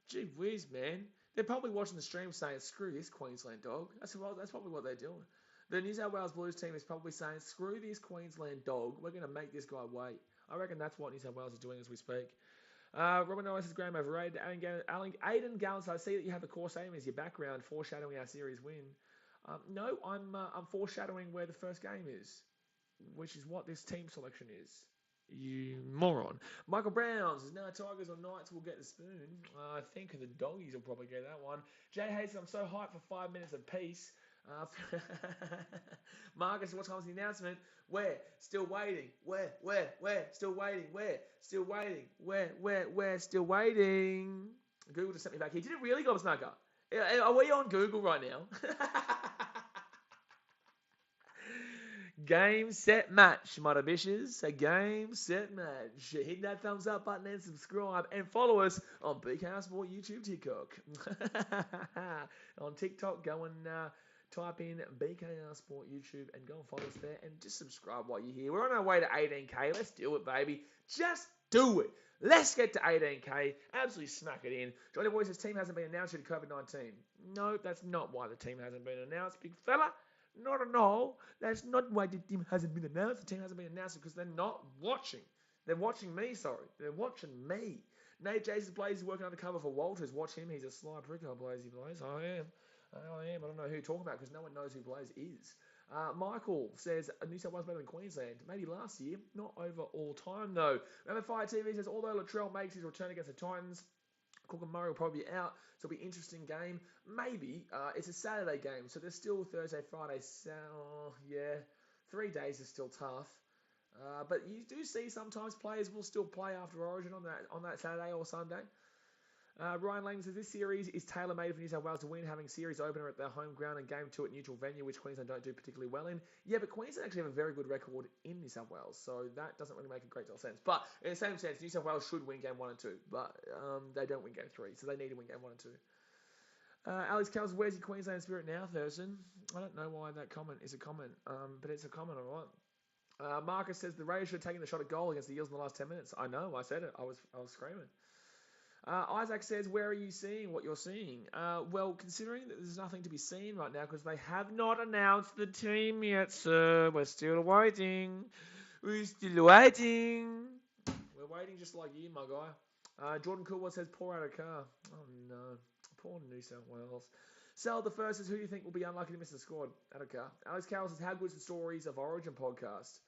Gee whiz, man. They're probably watching the stream saying, screw this Queensland dog. That's probably what they're doing. The New South Wales Blues team is probably saying, screw this Queensland dog. We're going to make this guy wait. I reckon that's what New South Wales is doing as we speak. Robin Noah says Graham overrated. Aiden Gallen, so I see that you have the core stadium as your background, foreshadowing our series win. No, I'm foreshadowing where the first game is, which is what this team selection is. You moron. Michael Brown says, no, Tigers or Knights will get the spoon. I think the doggies will probably get that one. Jay Hayes, I'm so hyped for 5 minutes of peace. Marcus, what time's the announcement? Where? Still waiting. Where? Still waiting. Where? Still waiting. Where? Still waiting. Google just sent me back here. Did it really, Gobsnacker? Are we on Google right now? Game, set, match, mother bitches. A game, set, match. Hit that thumbs up button and subscribe and follow us on BK Sport YouTube, TikTok. On TikTok, go and type in BKR Sport YouTube and go and follow us there and just subscribe while you're here. We're on our way to 18K. Let's do it, baby. Just do it. Let's get to 18K. Absolutely smack it in. Johnny Boy says team hasn't been announced due to COVID-19. No, that's not why the team hasn't been announced, big fella. Not at all. That's not why the team hasn't been announced. The team hasn't been announced because they're not watching. They're watching me, sorry. They're watching me. Nate Jason Blaze is working undercover for Walters. Watch him. He's a sly prick, Blaze. I am. I don't know who you're talking about because no one knows who Blaze is. Michael says New South Wales better than Queensland. Maybe last year. Not over all time, though. Remember Fire TV says, although Latrell makes his return against the Titans, Cook and Murray will probably be out, so it'll be an interesting game. Maybe. It's a Saturday game, so there's still Thursday, Friday, yeah. 3 days is still tough. But you do see sometimes players will still play after Origin on that Saturday or Sunday. Ryan Lang says, this series is tailor-made for New South Wales to win, having series opener at their home ground and game 2 at neutral venue, which Queensland don't do particularly well in. Yeah, but Queensland actually have a very good record in New South Wales, so that doesn't really make a great deal of sense. But in the same sense, New South Wales should win game 1 and 2, but they don't win game 3, so they need to win game 1 and 2. Alex Kells, where's your Queensland spirit now, Thurston? I don't know why that comment is a comment, but it's a comment, all right. Marcus says the Raiders should have taken the shot at goal against the Eels in the last 10 minutes. I know, I said it. I was screaming. Isaac says, where are you seeing what you're seeing? Well, considering that there's nothing to be seen right now because they have not announced the team yet, sir. We're still waiting. We're waiting just like you, my guy. Jordan Coolwood says, pour out a car. Oh, no. Poor New South Wales. Sal, the first is, who do you think will be unlucky to miss the squad? Out of car. Alex Carroll says, how good is the Stories of Origin podcast?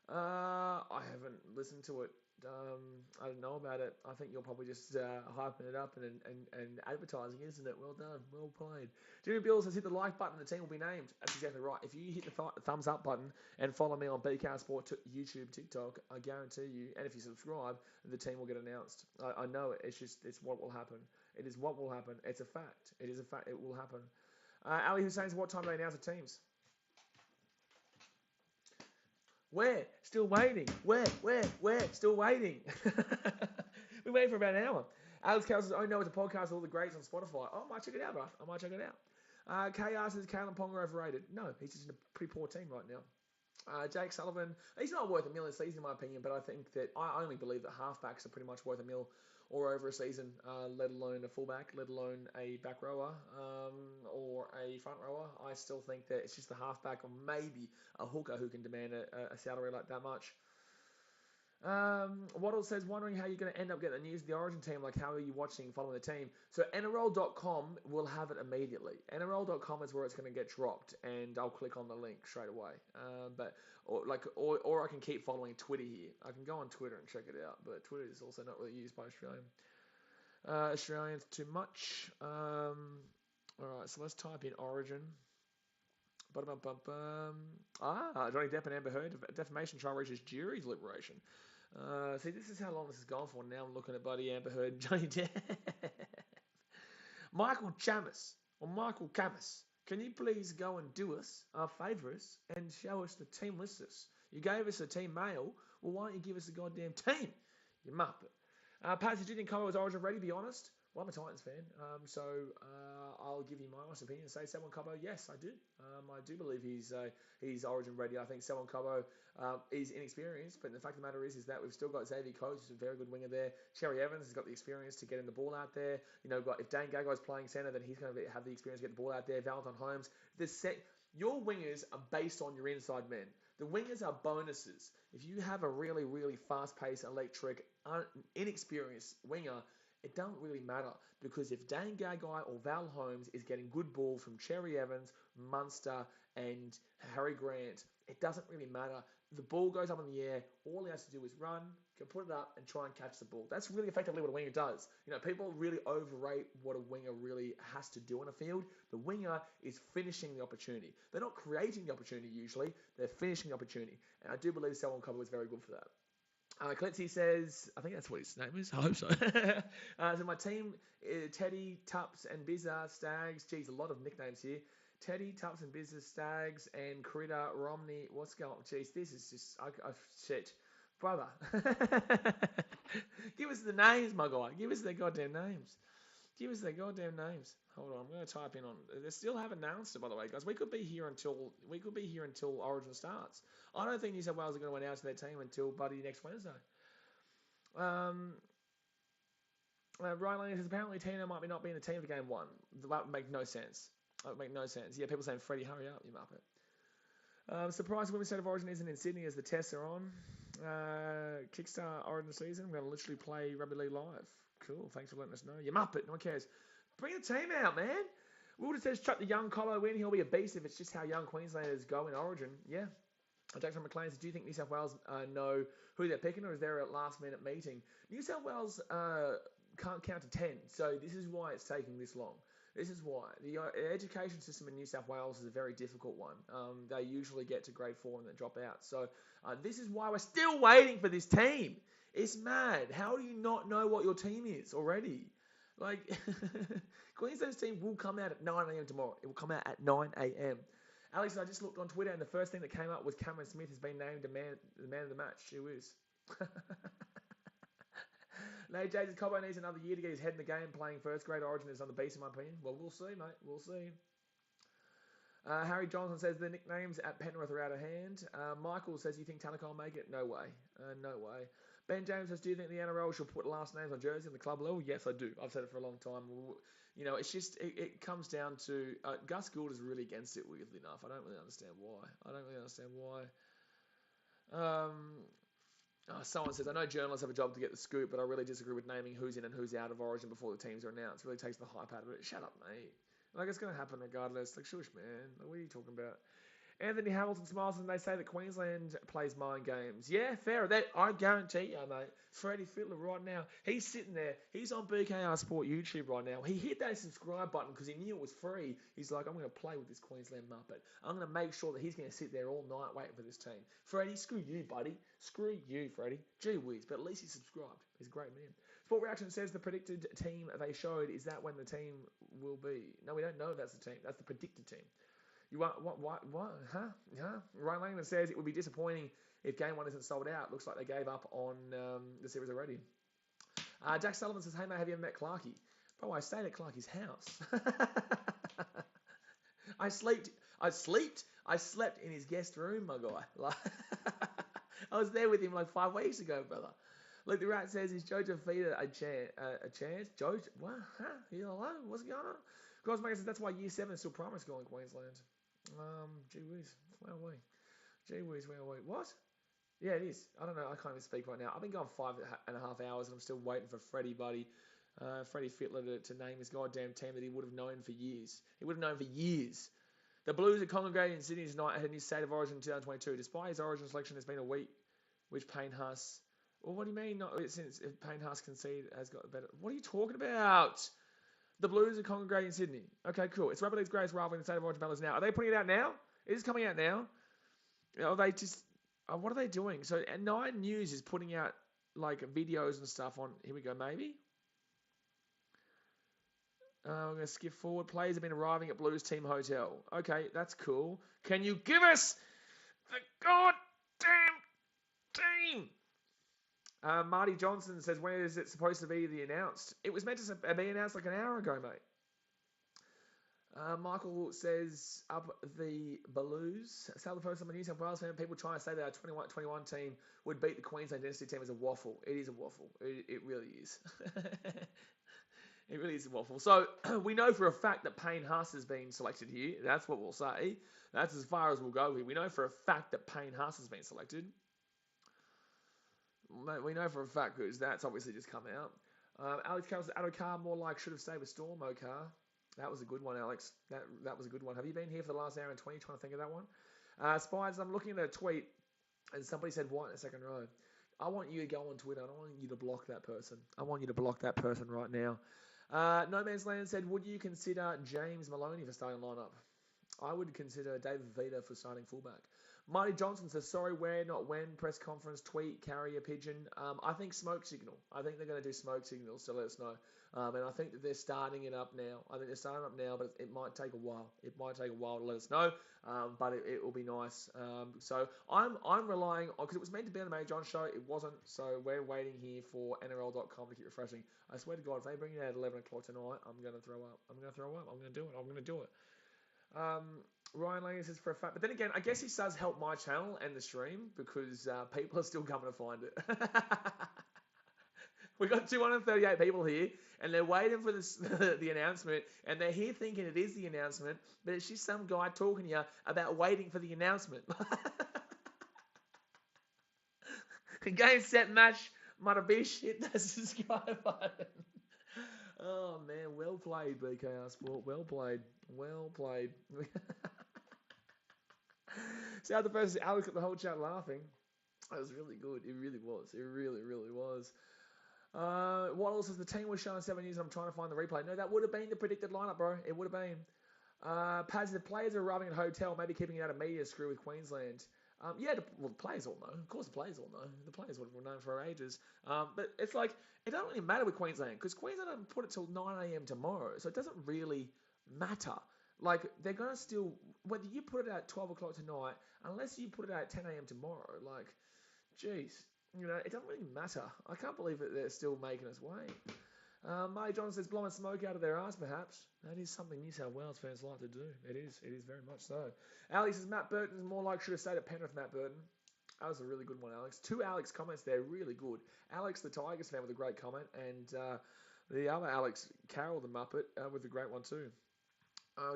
I haven't listened to it. I don't know about it. I think you're probably just hyping it up and advertising, isn't it? Well done. Well played. Jimmy Bill says, hit the like button, the team will be named. That's exactly right. If you hit the thumbs up button and follow me on BK Sport, YouTube, TikTok, I guarantee you, and if you subscribe, the team will get announced. I know it. It's what will happen. It is what will happen. It's a fact. It is a fact. It will happen. Ali Hussein's, what time do they announce the teams? Where? Still waiting. Where? Still waiting. We're waiting for about an hour. Alex Carroll says, oh no, it's a podcast with all the greats on Spotify. Oh, I might check it out, bro. I might check it out. KR says, Kalen Ponga overrated. No, he's just in a pretty poor team right now. Jake Sullivan, he's not worth $1 million a season in my opinion, but I think that I only believe that halfbacks are pretty much worth $1 million or over a season, let alone a fullback, let alone a back rower or a front rower. I still think that it's just the halfback or maybe a hooker who can demand a salary like that much. Waddle says, wondering how you're going to end up getting the news of the Origin team, like how are you watching, following the team? So NRL.com will have it immediately. NRL.com is where it's going to get dropped, and I'll click on the link straight away. Or I can keep following Twitter here. I can go on Twitter and check it out, but Twitter is also not really used by Australians too much. Alright, so let's type in Origin. Johnny Depp and Amber Heard, defamation trial reaches jury's liberation. See, this is how long this has gone for. Now I'm looking at buddy Amber Heard and Johnny Depp. Michael Camus, can you please go and do us our favours and show us the team listers? You gave us a team mail. Well, why don't you give us a goddamn team? You muppet. Patsy, do you think Colo is Origin ready? Be honest. Well, I'm a Titans fan, so I'll give you my honest opinion and say Selwyn Cobbo, yes, I do. I do believe he's Origin ready. I think Selwyn Cobbo is inexperienced, but the fact of the matter is that we've still got Xavier Coates, who's a very good winger there. Cherry Evans has got the experience to get in the ball out there. You know, if Dane Gagai is playing centre, then he's going to have the experience to get the ball out there. Valentine Holmes. Your wingers are based on your inside men. The wingers are bonuses. If you have a really, really fast-paced, electric, inexperienced winger, it don't really matter, because if Dane Gagai or Val Holmes is getting good ball from Cherry Evans, Munster and Harry Grant, it doesn't really matter. The ball goes up in the air. All he has to do is run, can put it up and try and catch the ball. That's really effectively what a winger does. You know, people really overrate what a winger really has to do on a field. The winger is finishing the opportunity. They're not creating the opportunity usually. They're finishing the opportunity. And I do believe Selwyn Cobbo is very good for that. Clancy says, I think that's what his name is. I hope so. So my team, Teddy, Tups, and Bizza, Stags. Geez, a lot of nicknames here. Teddy, Tups, and Bizza, Stags, and Critter, Romney. What's going on? Geez, this is just, shit. Brother. Give us the names, my guy. Give us their goddamn names. Hold on, I'm going to type in on. They still haven't announced it, by the way, guys. We could be here until Origin starts. I don't think New South Wales are going to announce their team until next Wednesday. Ryan says apparently Tino might not be in the team for game 1. That would make no sense. Yeah, people saying Freddie, hurry up, you muppet. Surprised Women's State of Origin isn't in Sydney as the tests are on. Kickstart Origin season. I'm going to literally play Rugby League live. Cool, thanks for letting us know. You muppet, no one cares. Bring the team out, man. Wilder says chuck the young Colo in. He'll be a beast if it's just how young Queenslanders go in Origin. Yeah. Jackson McLean says, do you think New South Wales know who they're picking, or is there a last-minute meeting? New South Wales can't count to 10, so this is why it's taking this long. This is why. The education system in New South Wales is a very difficult one. They usually get to grade 4 and then drop out. So this is why we're still waiting for this team. It's mad. How do you not know what your team is already? Like, Queensland's team will come out at 9 a.m. tomorrow. It will come out at 9 a.m. Alex, I just looked on Twitter, and the first thing that came up was Cameron Smith has been named the man of the match. Who is? No, Jason Cobbo needs another year to get his head in the game. Playing first grade Origin is on the beast, in my opinion. Well, we'll see, mate. We'll see. Harry Johnson says the nicknames at Penrith are out of hand. Michael says, you think Tanaka will make it? No way. No way. Ben James says, do you think the NRL should put last names on jerseys at the club level? Yes, I do. I've said it for a long time. You know, it's just, it comes down to, Gus Gould is really against it, weirdly enough. I don't really understand why. Someone says, I know journalists have a job to get the scoop, but I really disagree with naming who's in and who's out of Origin before the teams are announced. It really takes the hype out of it. Shut up, mate. Like, it's going to happen regardless. Like, shush, man. Like, what are you talking about? Anthony Hamilton smiles and they say that Queensland plays mind games. Yeah, fair. That I guarantee you, mate. Freddie Fittler right now, he's sitting there. He's on BKR Sport YouTube right now. He hit that subscribe button because he knew it was free. He's like, I'm going to play with this Queensland Muppet. I'm going to make sure that he's going to sit there all night waiting for this team. Freddie, screw you, buddy. Screw you, Freddie. Gee whiz, but at least he subscribed. He's a great man. Sport Reaction says the predicted team they showed, is that when the team will be? No, we don't know if that's the team. That's the predicted team. You want what? Huh? Ryan Langdon says it would be disappointing if Game 1 isn't sold out. Looks like they gave up on the series already. Jack Sullivan says, hey mate, have you ever met Clarkey? Bro, I stayed at Clarkey's house. I slept in his guest room, my guy. I was there with him like 5 weeks ago, brother. Luke the Rat says, is Jojo Feeder a chance? Jojo, what? Huh? You know what? What's going on? Cosmaker says, that's why Year 7 is still primary school in Queensland. Gee whiz, where are we? Gee whiz, where are we? What? Yeah, it is. I don't know. I can't even speak right now. I've been gone 5.5 hours and I'm still waiting for Freddie, buddy. Freddie Fittler to name his goddamn team that he would have known for years. He would have known for years. The Blues are congregating in Sydney tonight ahead of his State of Origin in 2022. Despite his Origin selection, it's been a week, which Payne Haas... Well, what do you mean? Not since Payne Haas conceded has got better... What are you talking about? The Blues are congregating in Sydney. Okay, cool. It's Rugby League's greatest rivalry in the State of Origin battles now. Are they putting it out now? It is coming out now. Are they just... what are they doing? So, Nine News is putting out, like, videos and stuff on... Here we go, maybe. I'm going to skip forward. Players have been arriving at Blues Team Hotel. Okay, that's cool. Can you give us the goddamn team? Marty Johnson says, when is it supposed to be announced? It was meant to be announced like an hour ago, mate. Michael says, up the Blues. Sell the post on the New South Wales fan. People trying to say that our 21 team would beat the Queensland Dynasty team is a waffle. It is a waffle. It really is. It really is a waffle. So, we know for a fact that Payne Haas has been selected here. That's what we'll say. That's as far as we'll go here. We know for a fact that Payne Haas has been selected. We know for a fact because that's obviously just come out. Alex Carroll says, Adokar more like should have stayed with Storm, Okar. That was a good one, Alex. That was a good one. Have you been here for the last hour and 20 trying to think of that one? Spides, I'm looking at a tweet and somebody said white in the second row. I want you to go on Twitter. I don't want you to block that person. I want you to block that person right now. No Man's Land said, would you consider James Maloney for starting lineup? I would consider David Vita for starting fullback. Marty Johnson says, sorry, where, not when, press conference, tweet, carrier pigeon. I think smoke signal. I think they're going to do smoke signals to let us know. And I think that they're starting it up now. But it might take a while. It might take a while to let us know, but it will be nice. So I'm relying on, because it was meant to be on the Matty John show, it wasn't. So we're waiting here for NRL.com to keep refreshing. I swear to God, if they bring it out at 11 o'clock tonight, I'm going to throw up. I'm going to do it. Ryan Lang says for a fact, but then again, I guess this does help my channel and the stream because people are still coming to find it. We've got 238 people here, and they're waiting for the announcement, and they're here thinking it is the announcement, but it's just some guy talking to you about waiting for the announcement. Game, set, match, mother bitch, hit that subscribe button. Oh, man, well played, BKR Sport. Well played. See how the person Alex got the whole chat laughing. That was really good. It really was. It really, really was. What else is the team was showing 7 years and I'm trying to find the replay. No, that would have been the predicted lineup, bro. It would have been. Paz, the players are arriving at hotel, maybe keeping it out of media screw with Queensland. The players all know. Of course the players all know. The players would have known for ages. But it's like, it doesn't really matter with Queensland because Queensland don't put it till 9 a.m. tomorrow. So it doesn't really matter. Like, they're going to still, whether you put it out at 12 o'clock tonight, unless you put it out at 10 a.m. tomorrow, like, geez, it doesn't really matter. I can't believe that they're still making us wait. Marty John says, blowing smoke out of their ass, perhaps. That is something New South Wales fans like to do. It is very much so. Alex says, Matt Burton's more like should have stayed at Penrith, Matt Burton. That was a really good one, Alex. 2 Alex comments there, really good. Alex, the Tigers fan, with a great comment, and the other Alex, Carroll, the Muppet, with a great one too.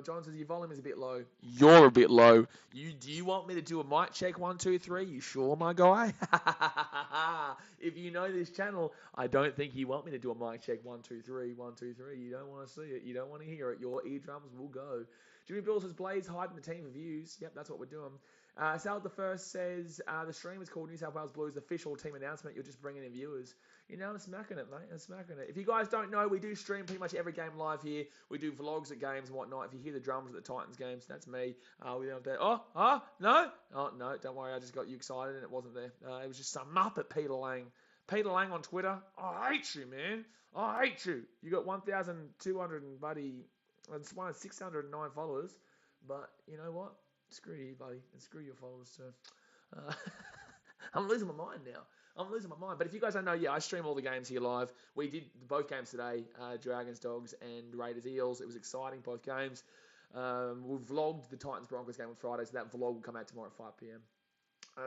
John says your volume is a bit low. You're a bit low. Do you want me to do a mic check 1 2 3? You sure, my guy? If you know this channel, I don't think you want me to do a mic check 1 2 3 1 2 3. You don't want to see it. You don't want to hear it. Your eardrums will go. Jimmy Bill says Blaze hiding the team for views. Yep, that's what we're doing. Sal the First says the stream is called New South Wales Blues official team announcement. You're just bringing in viewers. You know, I'm smacking it, mate. I'm smacking it. If you guys don't know, we do stream pretty much every game live here. We do vlogs at games and whatnot. If you hear the drums at the Titans games, that's me. We don't have no. Oh, no, don't worry. I just got you excited and it wasn't there. It was just some muppet Peter Lang. Peter Lang on Twitter. I hate you, man. I hate you. You got 1,200 and buddy, 609 followers. But you know what? Screw you, buddy. And screw your followers too. I'm losing my mind now. But if you guys don't know, yeah, I stream all the games here live. We did both games today, Dragons, Dogs, and Raiders, Eels. It was exciting, both games. We vlogged the Titans, Broncos game on Friday, so that vlog will come out tomorrow at 5 p.m.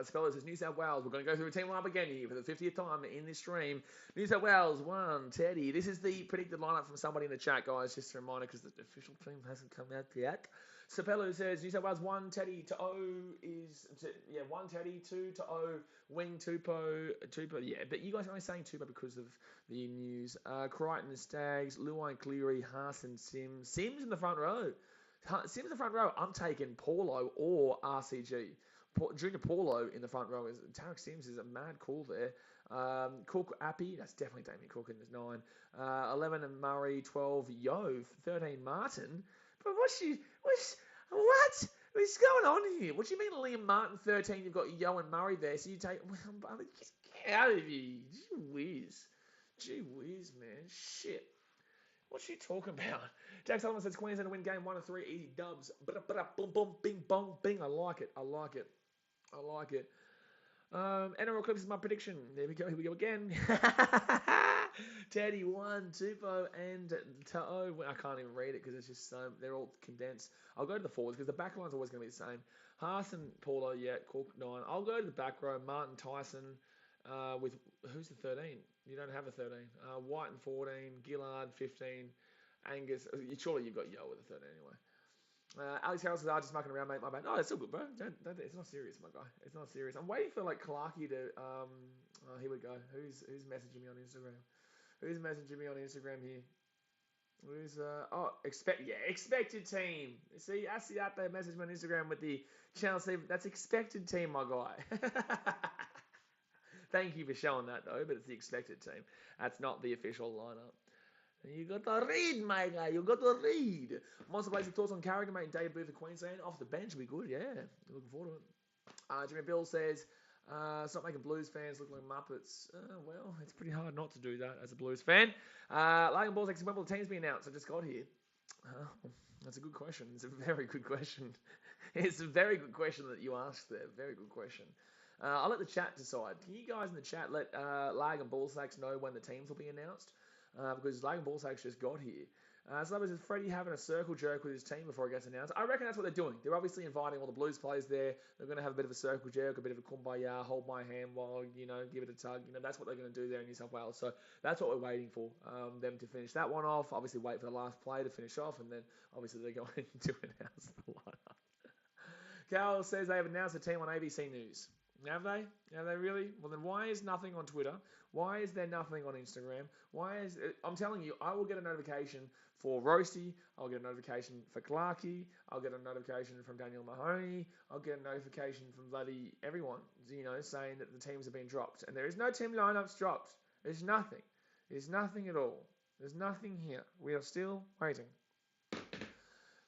Spello says New South Wales. We're going to go through a team lineup again here for the 50th time in this stream. New South Wales, 1, Teddy. This is the predicted lineup from somebody in the chat, guys. Just a reminder because the official team hasn't come out yet. Sapello says New South Wales 1 Teddy to O is 1 Teddy 2 to O Wing Tupo, yeah, but you guys are only saying Tupo because of the news. Crichton Stags, Luai Cleary, Haas and Sims in the front row. Sims in the front row. I'm taking Paulo or RCG. Junior Paulo in the front row is Tarek Sims is a mad call there. Cook Appy, that's definitely Damien Cook in this 9. 11 and Murray, 12 Yove, 13 Martin. But what's going on here? What do you mean Liam Martin 13? You've got Yo and Murray there, so you take. Get out of here! Gee whiz, man, shit. What's you talking about? Jack Sullivan says Queensland to win game 1 of 3, easy dubs. Boom, boom, bing, bong, bing. I like it. NRL Clips is my prediction. There we go. Here we go again. Teddy 1, Tupo, and Ta'o. I can't even read it because it's just so they're all condensed. I'll go to the forwards because the back line's always going to be the same. Haas and Paulo, yeah, Cook 9. I'll go to the back row. Martin Tyson with who's the 13? You don't have a 13. White and 14, Gillard 15, Angus. Surely you've got Yo with a 13 anyway. Alex Harrell says, just mucking around, mate. My bad. No, it's still good, bro. It's not serious, my guy. It's not serious. I'm waiting for like Clarkey to. Here we go. Who's messaging me on Instagram? Who's messaging me on Instagram here? Who's expected team. See, I see out there message me on Instagram with the channel. See, that's expected team, my guy. Thank you for showing that though, but it's the expected team. That's not the official lineup. You got to read, my guy. You got to read. Monster Blazing thoughts on Carrigan, mate. David Booth of Queensland. Off the bench will be good, yeah. Looking forward to it. Jimmy Bill says, stop making Blues fans look like Muppets. Well, it's pretty hard not to do that as a Blues fan. Logan Balls asks, when will the teams be announced? I just got here. That's a good question. It's a very good question. It's a very good question that you asked there. Very good question. I'll let the chat decide. Can you guys in the chat let Lag and Ballsacks know when the teams will be announced? Because Lag and Ballsacks just got here. So is Freddie having a circle jerk with his team before it gets announced? I reckon that's what they're doing. They're obviously inviting all the Blues players there. They're going to have a bit of a circle jerk, a bit of a kumbaya, hold my hand while, give it a tug. That's what they're going to do there in New South Wales. So that's what we're waiting for, them to finish that one off. Obviously wait for the last play to finish off, and then obviously they're going to announce the lineup. Carol says they have announced the team on ABC News. Have they? Have they really? Well, then why is nothing on Twitter? Why is there nothing on Instagram? I'm telling you, I will get a notification for Roasty. I'll get a notification for Clarkey. I'll get a notification from Daniel Mahoney. I'll get a notification from bloody everyone, saying that the teams have been dropped. And there is no team lineups dropped. There's nothing. There's nothing at all. There's nothing here. We are still waiting.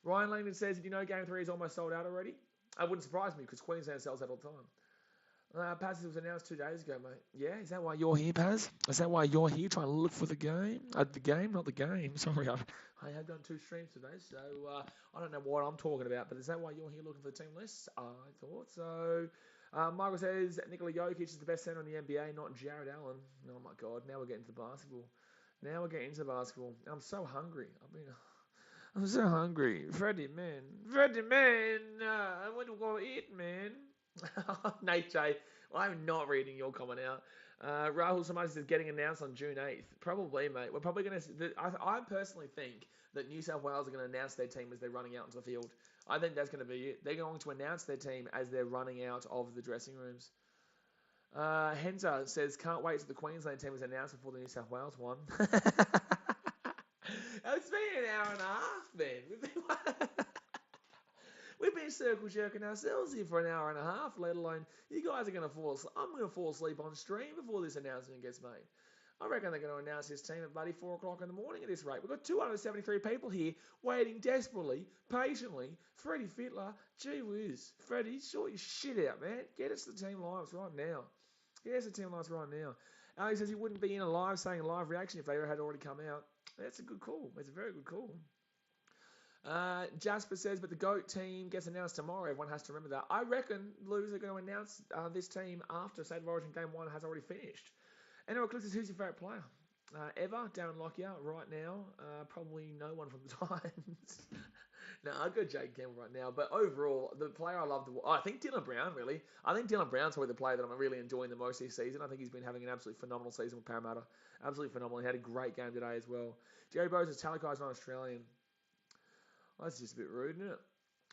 Ryan Lehman says, did you know Game 3 is almost sold out already? It wouldn't surprise me because Queensland sells out all the time. Paz was announced 2 days ago, mate. Yeah, is that why you're here, Paz? Is that why you're here trying to look for the game? The game, not the game. Sorry, I have done 2 streams today, so I don't know what I'm talking about, but is that why you're here looking for the team list? I thought so. Michael says Nikola Jokic is the best center in the NBA, not Jared Allen. Oh, my God. Now we're getting to basketball. I'm so hungry. I'm so hungry. Freddie, man. I want to go eat, man. Nate J, I'm not reading your comment out. Rahul Samaj is getting announced on June 8th. Probably, mate. We're probably going to... I personally think that New South Wales are going to announce their team as they're running out onto the field. I think that's going to be it. They're going to announce their team as they're running out of the dressing rooms. Henza says, can't wait till the Queensland team is announced before the New South Wales one. It's been an hour and a half, man. We've been circle jerking ourselves here for an hour and a half, let alone you guys are going to fall asleep. I'm going to fall asleep on stream before this announcement gets made. I reckon they're going to announce this team at bloody 4 o'clock in the morning at this rate. We've got 273 people here waiting desperately, patiently. Freddie Fittler, gee whiz. Freddie, sort your shit out, man. Get us the team lives right now. Get us the team lives right now. Alex says he wouldn't be in a live saying a live reaction if they had already come out. That's a good call. That's a very good call. Jasper says, but the GOAT team gets announced tomorrow. Everyone has to remember that. I reckon Blues are going to announce this team after State of Origin Game 1 has already finished. Anyway, Cliff says, who's your favourite player? Ever, Darren Lockyer, right now. Probably no one from the Titans. No, I've got Jake Campbell right now. But overall, the player I love I think Dylan Brown, really. I think Dylan Brown's probably the player that I'm really enjoying the most this season. I think he's been having an absolutely phenomenal season with Parramatta. Absolutely phenomenal. He had a great game today as well. Jerry Bowes says, Talakai's not Australian. Well, that's just a bit rude, isn't it?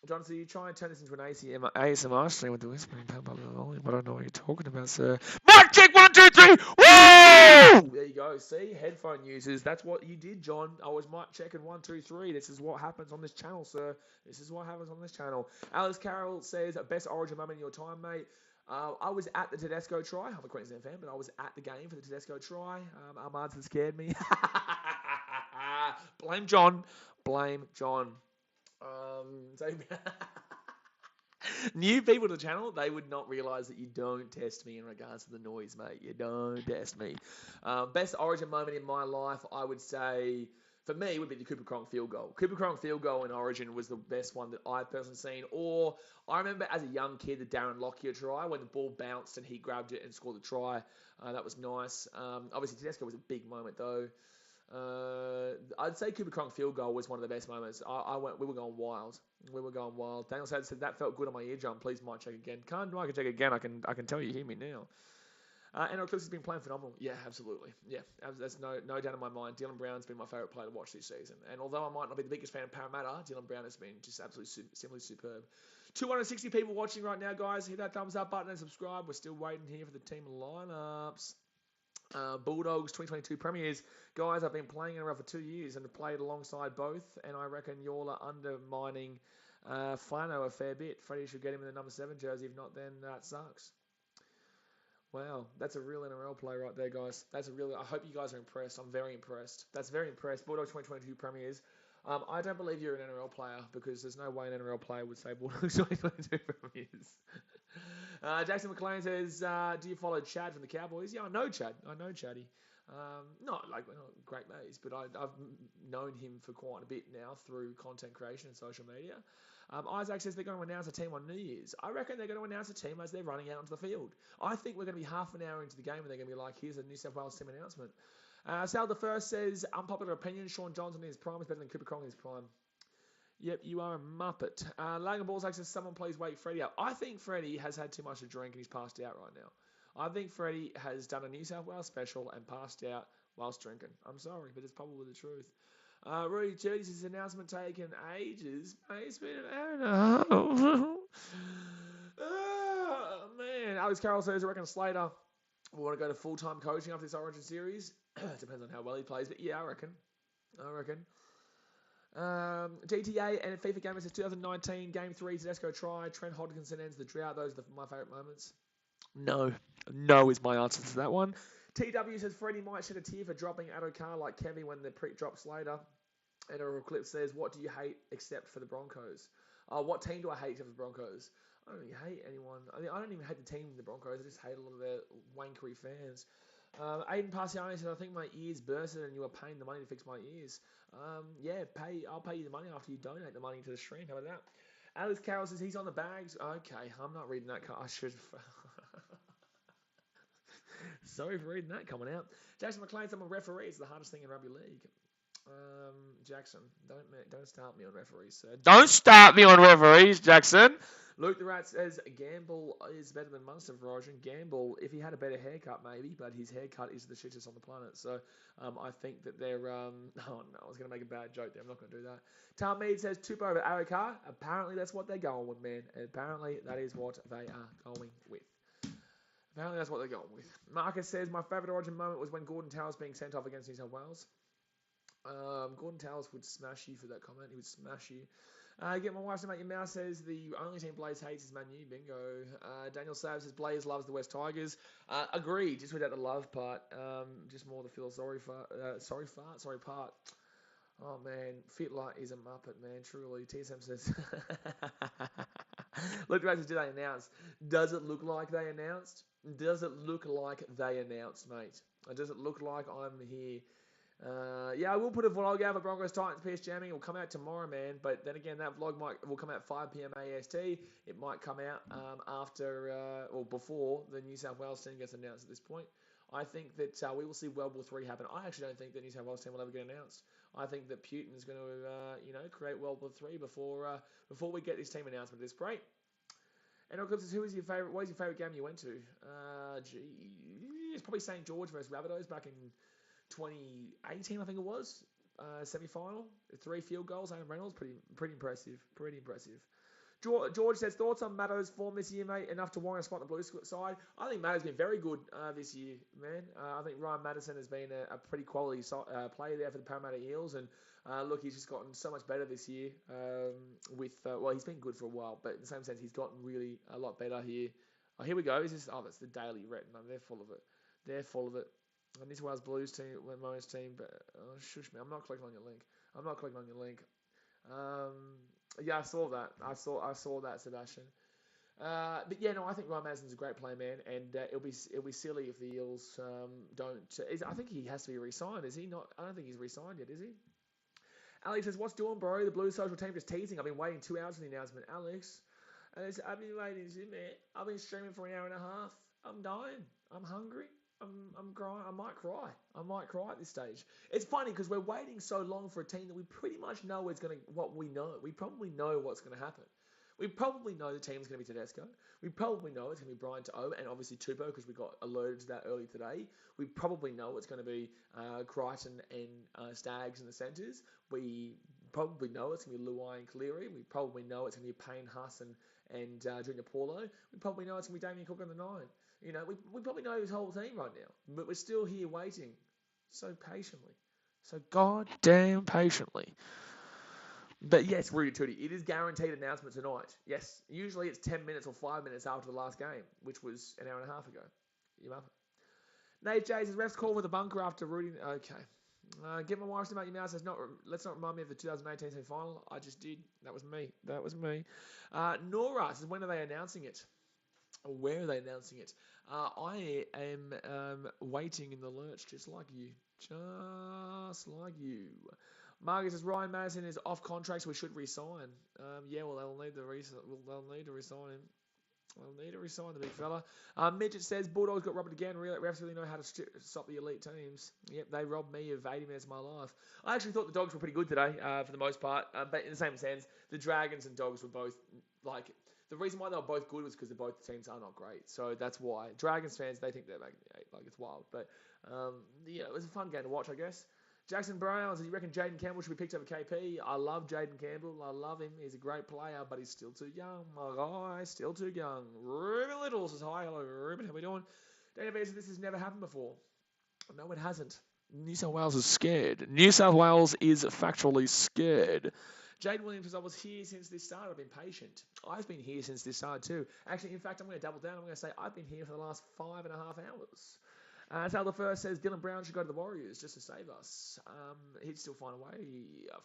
John, so you try and turn this into an ASMR stream with the whispering volume. I don't know what you're talking about, sir. Mic check, 1, 2, 3. Woo! There you go. See, headphone users. That's what you did, John. I was mic checking 1, 2, 3. This is what happens on this channel, sir. This is what happens on this channel. Alice Carroll says, best Origin moment in your time, mate. I was at the Tedesco try. I'm a Queensland fan, but I was at the game for the Tedesco try. Ahmad's scared me. Blame John. Blame John. So new people to the channel, they would not realise that you don't test me in regards to the noise, mate. You don't test me. Best Origin moment in my life, I would say, for me, would be the Cooper Cronk field goal. Cooper Cronk field goal in Origin was the best one that I've personally seen. Or I remember as a young kid, the Darren Lockyer try, when the ball bounced and he grabbed it and scored the try. That was nice. Obviously, Tedesco was a big moment, though. I'd say Cooper Cronk field goal was one of the best moments. We were going wild. Daniel said that felt good on my eardrum. Please mic check again. Can't mic check again. I can tell you hear me now. And Eclipse has been playing phenomenal. Yeah, absolutely. Yeah, that's no doubt in my mind. Dylan Brown's been my favourite player to watch this season. And although I might not be the biggest fan of Parramatta, Dylan Brown has been just absolutely simply superb. 260 people watching right now, guys. Hit that thumbs up button and subscribe. We're still waiting here for the team lineups. Bulldogs 2022 Premiers. Guys, I've been playing in around for 2 years and have played alongside both, and I reckon y'all are undermining Flano a fair bit. Freddie should get him in the number 7 jersey. If not, then that sucks. Wow, that's a real NRL play right there, guys. I hope you guys are impressed. I'm very impressed. That's very impressed. Bulldogs 2022 Premiers. I don't believe you're an NRL player because there's no way an NRL player would say Bulldogs 2022 Premiers. Jackson McLean says, do you follow Chad from the Cowboys? Yeah, I know Chad. We're not great mates, but I've known him for quite a bit now through content creation and social media. Isaac says they're going to announce a team on New Year's. I reckon they're going to announce a team as they're running out onto the field. I think we're going to be half an hour into the game and they're going to be like, here's a New South Wales team announcement. Sal the First says, unpopular opinion, Sean Johnson in his prime is better than Cooper Cronk in his prime. Yep, you are a muppet. Lagan Balls says, someone please wake Freddie up. I think Freddie has had too much to drink and he's passed out right now. I think Freddie has done a New South Wales special and passed out whilst drinking. I'm sorry, but it's probably the truth. Rudy Church, his announcement taken ages. It's been an hour and a half. Oh, man. Alex Carroll says, I reckon Slater will want to go to full-time coaching after this Origin series. Depends on how well he plays, but yeah, I reckon. GTA and FIFA Gamer says 2019 Game 3 Tedesco try. Trent Hodgkinson ends the drought. Those are my favourite moments. No is my answer to that one. TW says Freddie might shed a tear for dropping Adokar like Kevin when the pre drops later. And a clip says, what do you hate except for the Broncos? What team do I hate except for the Broncos? I don't really hate anyone. I don't even hate the team, the Broncos. I just hate a lot of their wankery fans. Aiden Parciani says, I think my ears bursted and you were paying the money to fix my ears. I'll pay you the money after you donate the money to the stream. How about that? Alex Carroll says he's on the bags. Okay, I'm not reading that. I should. Sorry for reading that coming out. Jackson McLean, I'm a referee. It's the hardest thing in rugby league. Jackson, don't start me on referees, sir. Don't start me on referees, Jackson. Luke the Rat says Gamble is better than Munster for Origin. Gamble, if he had a better haircut, maybe, but his haircut is the shittest on the planet. So I think that they're. Oh no, I was going to make a bad joke there. I'm not going to do that. Tom Mead says Tupo over Arikar. Apparently, that's what they're going with, man. Apparently, that is what they are going with. Apparently, that's what they're going with. Marcus says my favourite Origin moment was when Gordon Towers being sent off against New South Wales. Gordon Towers would smash you for that comment. He would smash you. Get my wife to make your mouth says the only team Blaze hates is Man U. Bingo. Daniel Sav says Blaze loves the West Tigers. Agreed. Just without the love part. Just more the feel sorry part. Oh man, Fitler is a muppet, man. Truly. TSM says. Look, did they announce? Does it look like they announced? Does it look like they announced, mate? Does it look like I'm here? I will put a vlog out for Broncos Titans PS jamming. It will come out tomorrow, man. But then again, that vlog will come out 5 p.m. AST. It might come out after or before the New South Wales team gets announced at this point. I think that we will see World War III happen. I actually don't think that New South Wales team will ever get announced. I think that Putin is going to, create World War III before we get this team announcement at this point. And of course, who is your favorite? What is your favorite game you went to? It's probably St. George versus Rabbitohs back in 2018, I think it was. Semi-final, 3 field goals. Adam Reynolds, pretty impressive. Pretty impressive. George says, thoughts on Matto's form this year, mate? Enough to warrant a spot on the Blues side? I think Matto's been very good this year, man. I think Ryan Madison has been a pretty quality player there for the Parramatta Eels. And look, he's just gotten so much better this year. He's been good for a while, but in the same sense, he's gotten really a lot better here. Oh, here we go. That's the Daily Retina. They're full of it. New South Wales Blues team, Mo's team, but shush me, I'm not clicking on your link. I saw that. I saw that, Sebastian. But yeah, no, I think Ryan Madison's a great player, man, and it'll be silly if the Eels don't. I think he has to be re-signed, is he not? I don't think he's re-signed yet, is he? Alex says, "What's doing, bro? The Blues social team just teasing. I've been waiting 2 hours for the announcement, Alex. I've been waiting, man. I've been streaming for an hour and a half. I'm dying. I'm hungry. I'm crying. I might cry at this stage. It's funny because we're waiting so long for a team that we pretty much know what we know. We probably know what's going to happen. We probably know the team's going to be Tedesco. We probably know it's going to be Brian To'o and obviously Tupou because we got alerted to that early today. We probably know it's going to be Crichton and Staggs in the centres. We probably know it's going to be Luai and Cleary. We probably know it's going to be Payne, Huss and Junior Paulo. We probably know it's going to be Damien Cook on the 9. You know, we probably know his whole team right now, but we're still here waiting so patiently. So goddamn patiently. But yes, Rudy Tooty, it is guaranteed announcement tonight. Yes, usually it's 10 minutes or 5 minutes after the last game, which was an hour and a half ago. You up? Nate J says, refs call with a bunker after Rudy. Okay. Get my wife to make your mouth says, let's not remind me of the 2018 semi-final. I just did. That was me. Nora says, when are they announcing it? Where are they announcing it? I am waiting in the lurch, just like you. Marcus says Ryan Madison is off contract, so we should re-sign. They'll need to re-sign him. They'll need to re-sign the big fella. Midget says Bulldogs got robbed again. Refs really know how to stop the elite teams. Yep, they robbed me of 80 minutes of my life. I actually thought the Dogs were pretty good today, for the most part. But in the same sense, the Dragons and Dogs were both like. The reason why they were both good was because both teams are not great. So that's why. Dragons fans, they think they're making the 8. Like, it's wild. But, it was a fun game to watch, I guess. Jackson Brown says, you reckon Jaden Campbell should be picked over KP? I love Jaden Campbell. I love him. He's a great player, but he's still too young. My guy, still too young. Ruben Little says, hi. Hello, Ruben. How we doing? Dana Bear says, this has never happened before. No, it hasn't. New South Wales is scared. New South Wales is factually scared. Jade Williams says, I was here since this started. I've been patient. I've been here since this started too. Actually, in fact, I'm going to double down. I'm going to say I've been here for the last 5.5 hours. Sal the First says Dylan Brown should go to the Warriors just to save us. He'd still find a way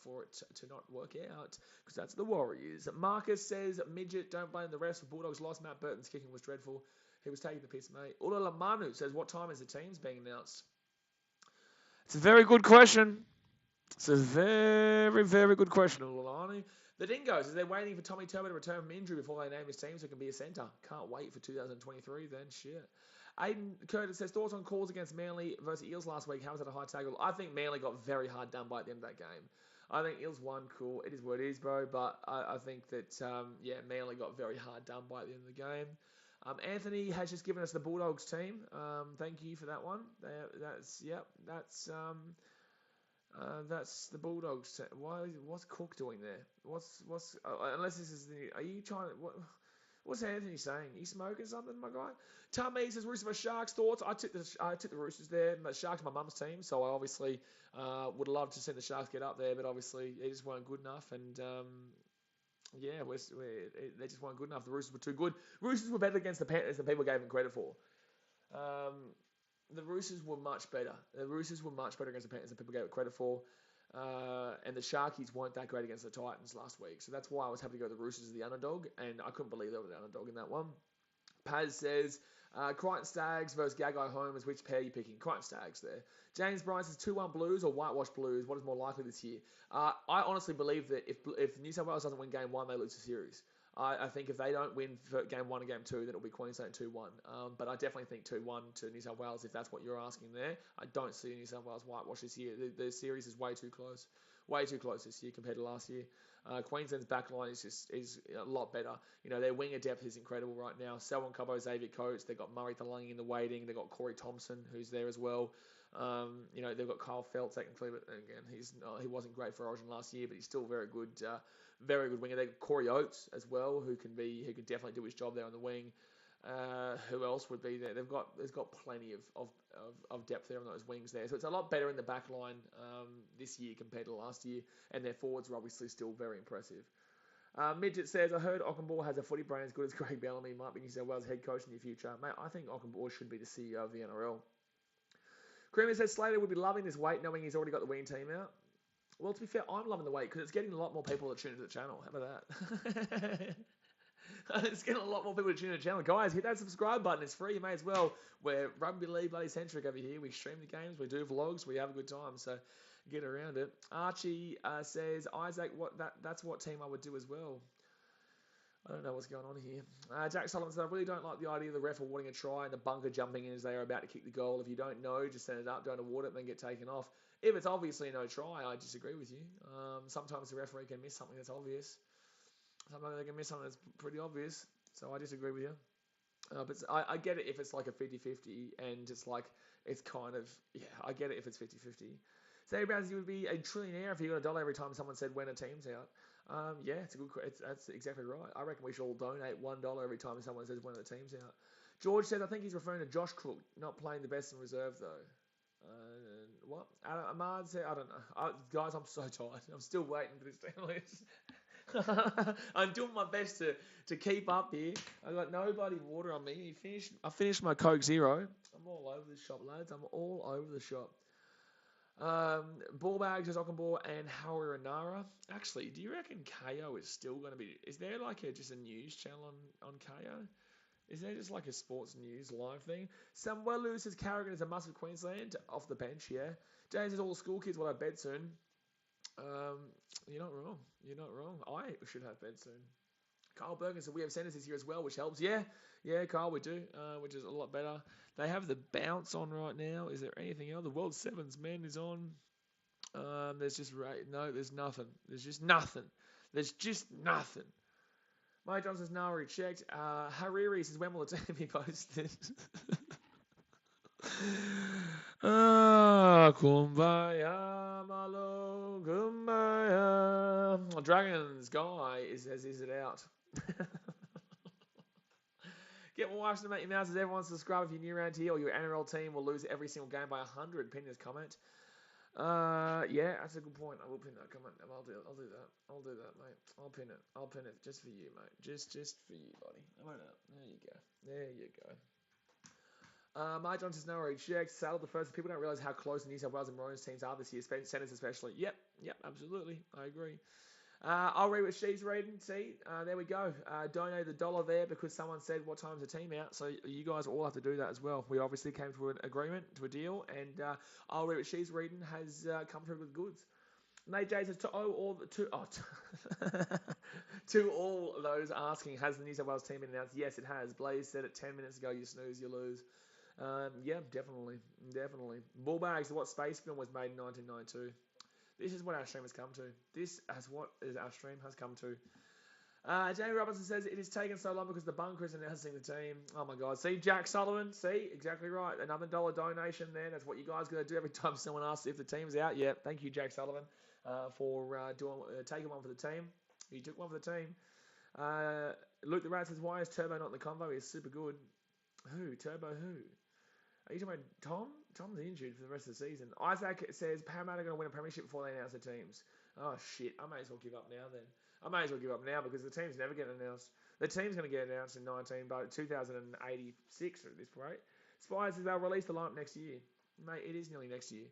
for it to not work out because that's the Warriors. Marcus says, Midget, don't blame the refs for Bulldogs loss. Matt Burton's kicking was dreadful. He was taking the piss, mate. Ula Lamanu says, what time is the teams being announced? It's a very good question. It's a very, very good question, Ulani. The Dingoes, they're waiting for Tommy Turbo to return from injury before they name his team so he can be a centre. Can't wait for 2023 then, shit. Aiden Curtis says, thoughts on calls against Manly versus Eels last week? How was that a high tackle? I think Manly got very hard done by at the end of that game. I think Eels won, cool. It is what it is, bro. But I think that, Manly got very hard done by at the end of the game. Anthony has just given us the Bulldogs team. Thank you for that one. That's the Bulldogs. What's Cook doing there? Unless this is the? Are you trying? What's Anthony saying? You smoking something, my guy? Tommy says Roosters vs Sharks thoughts. I took the Roosters there. The Sharks are my mum's team, so I obviously would love to see the Sharks get up there, but obviously they just weren't good enough, and they just weren't good enough. The Roosters were too good. Roosters were better against the Panthers than people gave them credit for. The Roosters were much better. The Roosters were much better against the Panthers than people gave it credit for. And the Sharkies weren't that great against the Titans last week. So that's why I was happy to go to the Roosters as the underdog. And I couldn't believe they were the underdog in that one. Paz says, Crichton Stags versus Gagai Holmes. Which pair are you picking? Crichton Stags there. James Bryan says 2-1 Blues or whitewash Blues. What is more likely this year? I honestly believe that if New South Wales doesn't win game 1, they lose the series. I think if they don't win for game 1 and game 2, then it'll be Queensland 2-1. But I definitely think 2-1 to New South Wales, if that's what you're asking there. I don't see New South Wales whitewash this year. The series is way too close. Way too close this year compared to last year. Queensland's backline is a lot better. Their winger depth is incredible right now. Selwyn Cobbo, Xavier Coates. They've got Murray Talangi in the waiting. They've got Corey Thompson, who's there as well. They've got Kyle Felt technically, but again, he wasn't great for Origin last year, but he's still very good winger. They've got Corey Oates as well, who can definitely do his job there on the wing. Who else would be there? There's got plenty of depth there on those wings there, so it's a lot better in the back line this year compared to last year, and their forwards are obviously still very impressive. Midget says, I heard Ockenbaugh has a footy brain as good as Craig Bellamy, might be New South Wales head coach in the future. Mate, I think Ockenbaugh should be the CEO of the NRL. Creamer says Slater would be loving this weight knowing he's already got the winning team out. Well, to be fair, I'm loving the weight because it's getting a lot more people to tune into the channel. How about that? It's getting a lot more people to tune into the channel. Guys, hit that subscribe button. It's free. You may as well. We're rugby league bloody centric over here. We stream the games. We do vlogs. We have a good time. So get around it. Archie says, Isaac, that's what team I would do as well. I don't know what's going on here. Jack Sullivan says, I really don't like the idea of the ref awarding a try and the bunker jumping in as they are about to kick the goal. If you don't know, just send it up. Don't award it and then get taken off. If it's obviously no try, I disagree with you. Sometimes the referee can miss something that's obvious. Sometimes they can miss something that's pretty obvious. So I disagree with you. But I get it if it's like a 50-50 and it's like, it's kind of, I get it if it's 50-50. Say, Browns, you would be a trillionaire if you got $1 every time someone said when a team's out. It's a good. That's exactly right. I reckon we should all donate $1 every time someone says when the team's out. George says, I think he's referring to Josh Crook not playing the best in reserve though. What? Ahmad said, I don't know. Guys, I'm so tired. I'm still waiting for this download. I'm doing my best to keep up here. I got nobody water on me. I finished my Coke Zero. I'm all over the shop, lads. I'm all over the shop. Ballbag says Ockenbaugh and Howie Renara. Actually, do you reckon KO is still going to be... Is there like just a news channel on KO? Is there just like a sports news live thing? Samuel Lewis says Carrigan is a must of Queensland. Off the bench, yeah. James says all the school kids will have bed soon. You're not wrong. You're not wrong. I should have bed soon. Kyle Bergen said we have centres this year as well, which helps. Yeah, Kyle, we do, which is a lot better. They have the bounce on right now. Is there anything else? The World Sevens men is on. There's just there's nothing. There's just nothing. There's just nothing. Mike Johnson's now already checked. Hariri says when will the team be posted? Kumbaya, malo, kumbaya. Dragons guy says, is it out? Get more watching to make your mouse as everyone subscribe if you're new around here or your NRL team will lose every single game by 100. Pin this comment. That's a good point. I will pin that comment. I'll do that. I'll do that, mate. I'll pin it just for you, mate. Just for you, buddy. There you go. Mike Johnson says no already checked. Saddle the first. People don't realise how close the New South Wales and Maroons teams are this year. Centres especially. Yep, absolutely. I agree. I'll read what she's reading. See, there we go. Donate $1 there because someone said what time's the team out. So you guys all have to do that as well. We obviously came to an agreement, to a deal, and I'll read what she's reading has come through with goods. Nate J says to all those asking, has the New South Wales team been announced? Yes, it has. Blaze said it 10 minutes ago. You snooze, you lose. Yeah, definitely. Bullbags, what space film was made in 1992? This is what our stream has come to. This is what our stream has come to. Jamie Robinson says it is taking so long because the bunker is announcing the team. Oh my God! See, Jack Sullivan. See, exactly right. Another $1 donation there. That's what you guys got to do every time someone asks if the team's out. Yeah, thank you, Jack Sullivan, for taking one for the team. He took one for the team. Luke the Rat says, "Why is Turbo not in the convo? He's super good." Who? Turbo? Who? Are you talking about Tom? Tom's injured for the rest of the season. Isaac says Parramatta are going to win a premiership before they announce the teams. Oh shit! I may as well give up now then. I may as well give up now because the team's never getting announced. The team's going to get announced in 2086 at this rate. Spies says they'll release the lineup next year. Mate, it is nearly next year.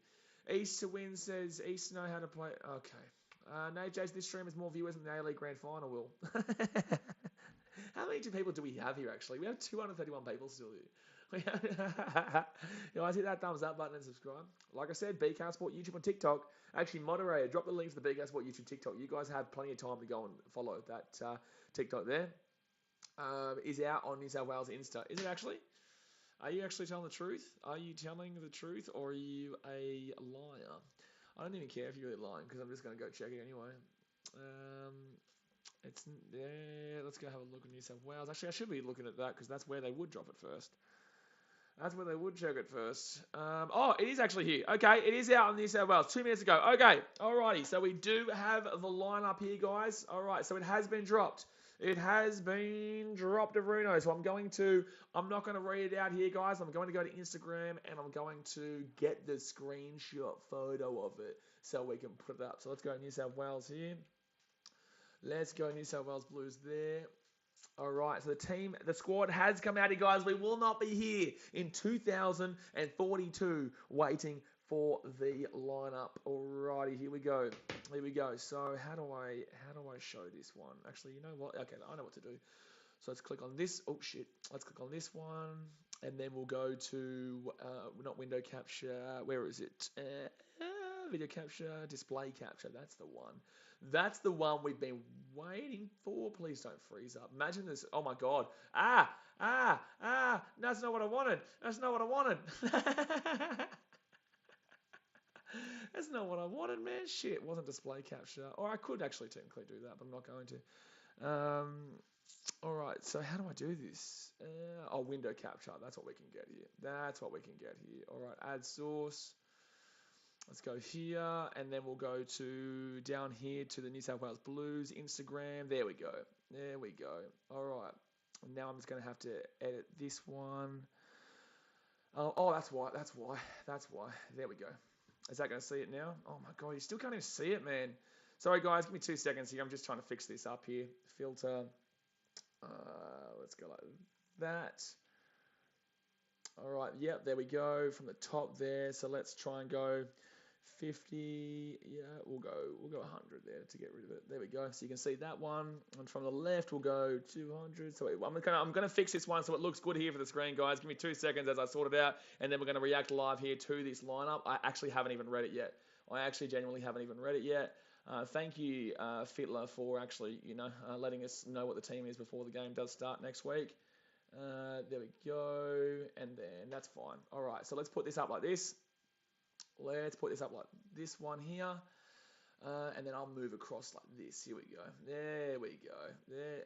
East to win says East to know how to play. Okay. Nate Jace, this stream has more viewers than the A-League Grand Final will. How many people do we have here actually? We have 231 people still here. You guys hit that thumbs up button and subscribe. Like I said, BCAR Sport YouTube and TikTok. Actually, moderator, drop the links to the BCAR Sport YouTube TikTok. You guys have plenty of time to go and follow that TikTok there. Is out on New South Wales Insta. Is it actually? Are you actually telling the truth? Are you telling the truth or are you a liar? I don't even care if you're really lying because I'm just going to go check it anyway. It's there. Let's go have a look at New South Wales. Actually, I should be looking at that because that's where they would drop it first. That's where they would check it first. Oh, it is actually here. Okay, it is out on New South Wales 2 minutes ago. Okay, alrighty. So we do have the lineup here, guys. All right, so it has been dropped. It has been dropped, Bruno. So I'm not going to read it out here, guys. I'm going to go to Instagram and I'm going to get the screenshot photo of it so we can put it up. So let's go to New South Wales here. Let's go New South Wales Blues there. All right, so the squad has come out here, guys. We will not be here in 2042 waiting for the lineup. Alrighty, here we go. So how do I show this one? Actually, you know what? Okay, I know what to do. So let's click on this. Oh shit! Let's click on this one, and then we'll go to not window capture. Where is it? Video capture, display capture. That's the one. That's the one we've been waiting for. Please don't freeze up. Imagine this. Oh my God. That's not what I wanted. That's not what I wanted. That's not what I wanted, man. Shit, it wasn't display capture. Or I could actually technically do that, but I'm not going to. All right, so how do I do this? Window capture. That's what we can get here. All right, add source. Let's go here, and then we'll go to down here to the New South Wales Blues Instagram. There we go. All right. Now I'm just going to have to edit this one. Oh, that's why. There we go. Is that going to see it now? Oh my God, you still can't even see it, man. Sorry, guys. Give me 2 seconds here. I'm just trying to fix this up here. Filter. Let's go like that. All right. Yep. There we go. From the top there. So let's try and go 50, yeah, we'll go 100 there to get rid of it. There we go. So you can see that one. And from the left, we'll go 200. So I'm going to fix this one so it looks good here for the screen, guys. Give me 2 seconds as I sort it out, and then we're going to react live here to this lineup. I actually haven't even read it yet. I actually genuinely haven't even read it yet. Thank you, Fitler, for actually, letting us know what the team is before the game does start next week. There we go, and then that's fine. All right, so let's put this up like this. Let's put this up like this one here. And then I'll move across like this. Here we go. There we go. There.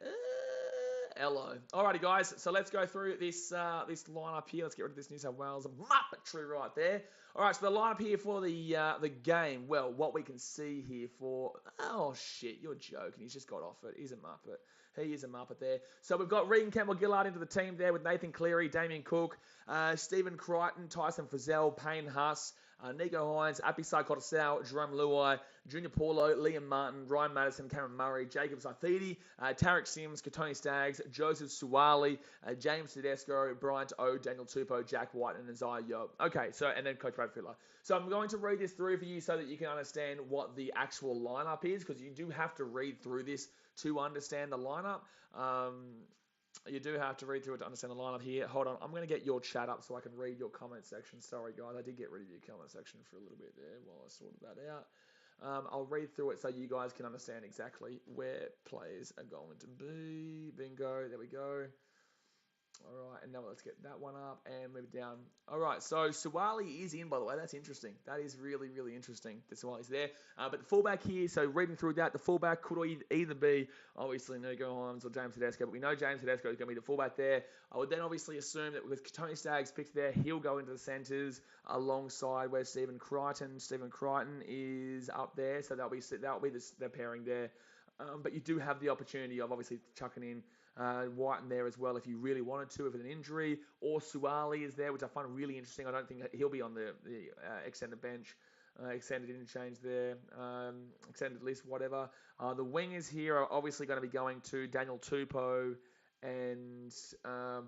Hello. Alrighty, guys. So let's go through this lineup here. Let's get rid of this New South Wales muppetry right there. All right. So the lineup here for the game. Well, what we can see here for. Oh shit! You're joking. He's just got off it. He's a muppet. He is a muppet there. So we've got Regan Campbell-Gillard into the team there with Nathan Cleary, Damien Cook, Stephen Crichton, Tyson Frizzell, Payne Huss, Nico Hines, Apisai Kotosau, Jerome Luai, Junior Paulo, Liam Martin, Ryan Madison, Cameron Murray, Jacob Saifidi, Tarek Sims, Katoni Staggs, Joseph Suwali, James Tedesco, Bryant O, Daniel Tupou, Jack White, and Isaiah Yo. Okay, so and then Coach Brad Fittler. So I'm going to read this through for you so that you can understand what the actual lineup is, because you do have to read through this to understand the lineup. You do have to read through it to understand the lineup here. Hold on, I'm going to get your chat up so I can read your comment section. Sorry, guys, I did get rid of your comment section for a little bit there while I sorted that out. I'll read through it so you guys can understand exactly where players are going to be. Bingo, there we go. All right, and now let's get that one up and move it down. All right, so Suwali is in, by the way. That's interesting. That is really, really interesting that Suwali's there. But the fullback here, so reading through that, the fullback could either be, obviously, Nico Hines or James Tedesco, but we know James Tedesco is going to be the fullback there. I would then obviously assume that with Tony Stagg's picked there, he'll go into the centres alongside where Stephen Crichton. Stephen Crichton is up there, so that'll be the pairing there. But you do have the opportunity of obviously chucking in Whiten there as well if you really wanted to, if it's an injury, or Suwali is there, which I find really interesting. I don't think he'll be on the extended bench, extended interchange there, extended list, whatever. The wingers here are obviously going to be going to Daniel Tupou and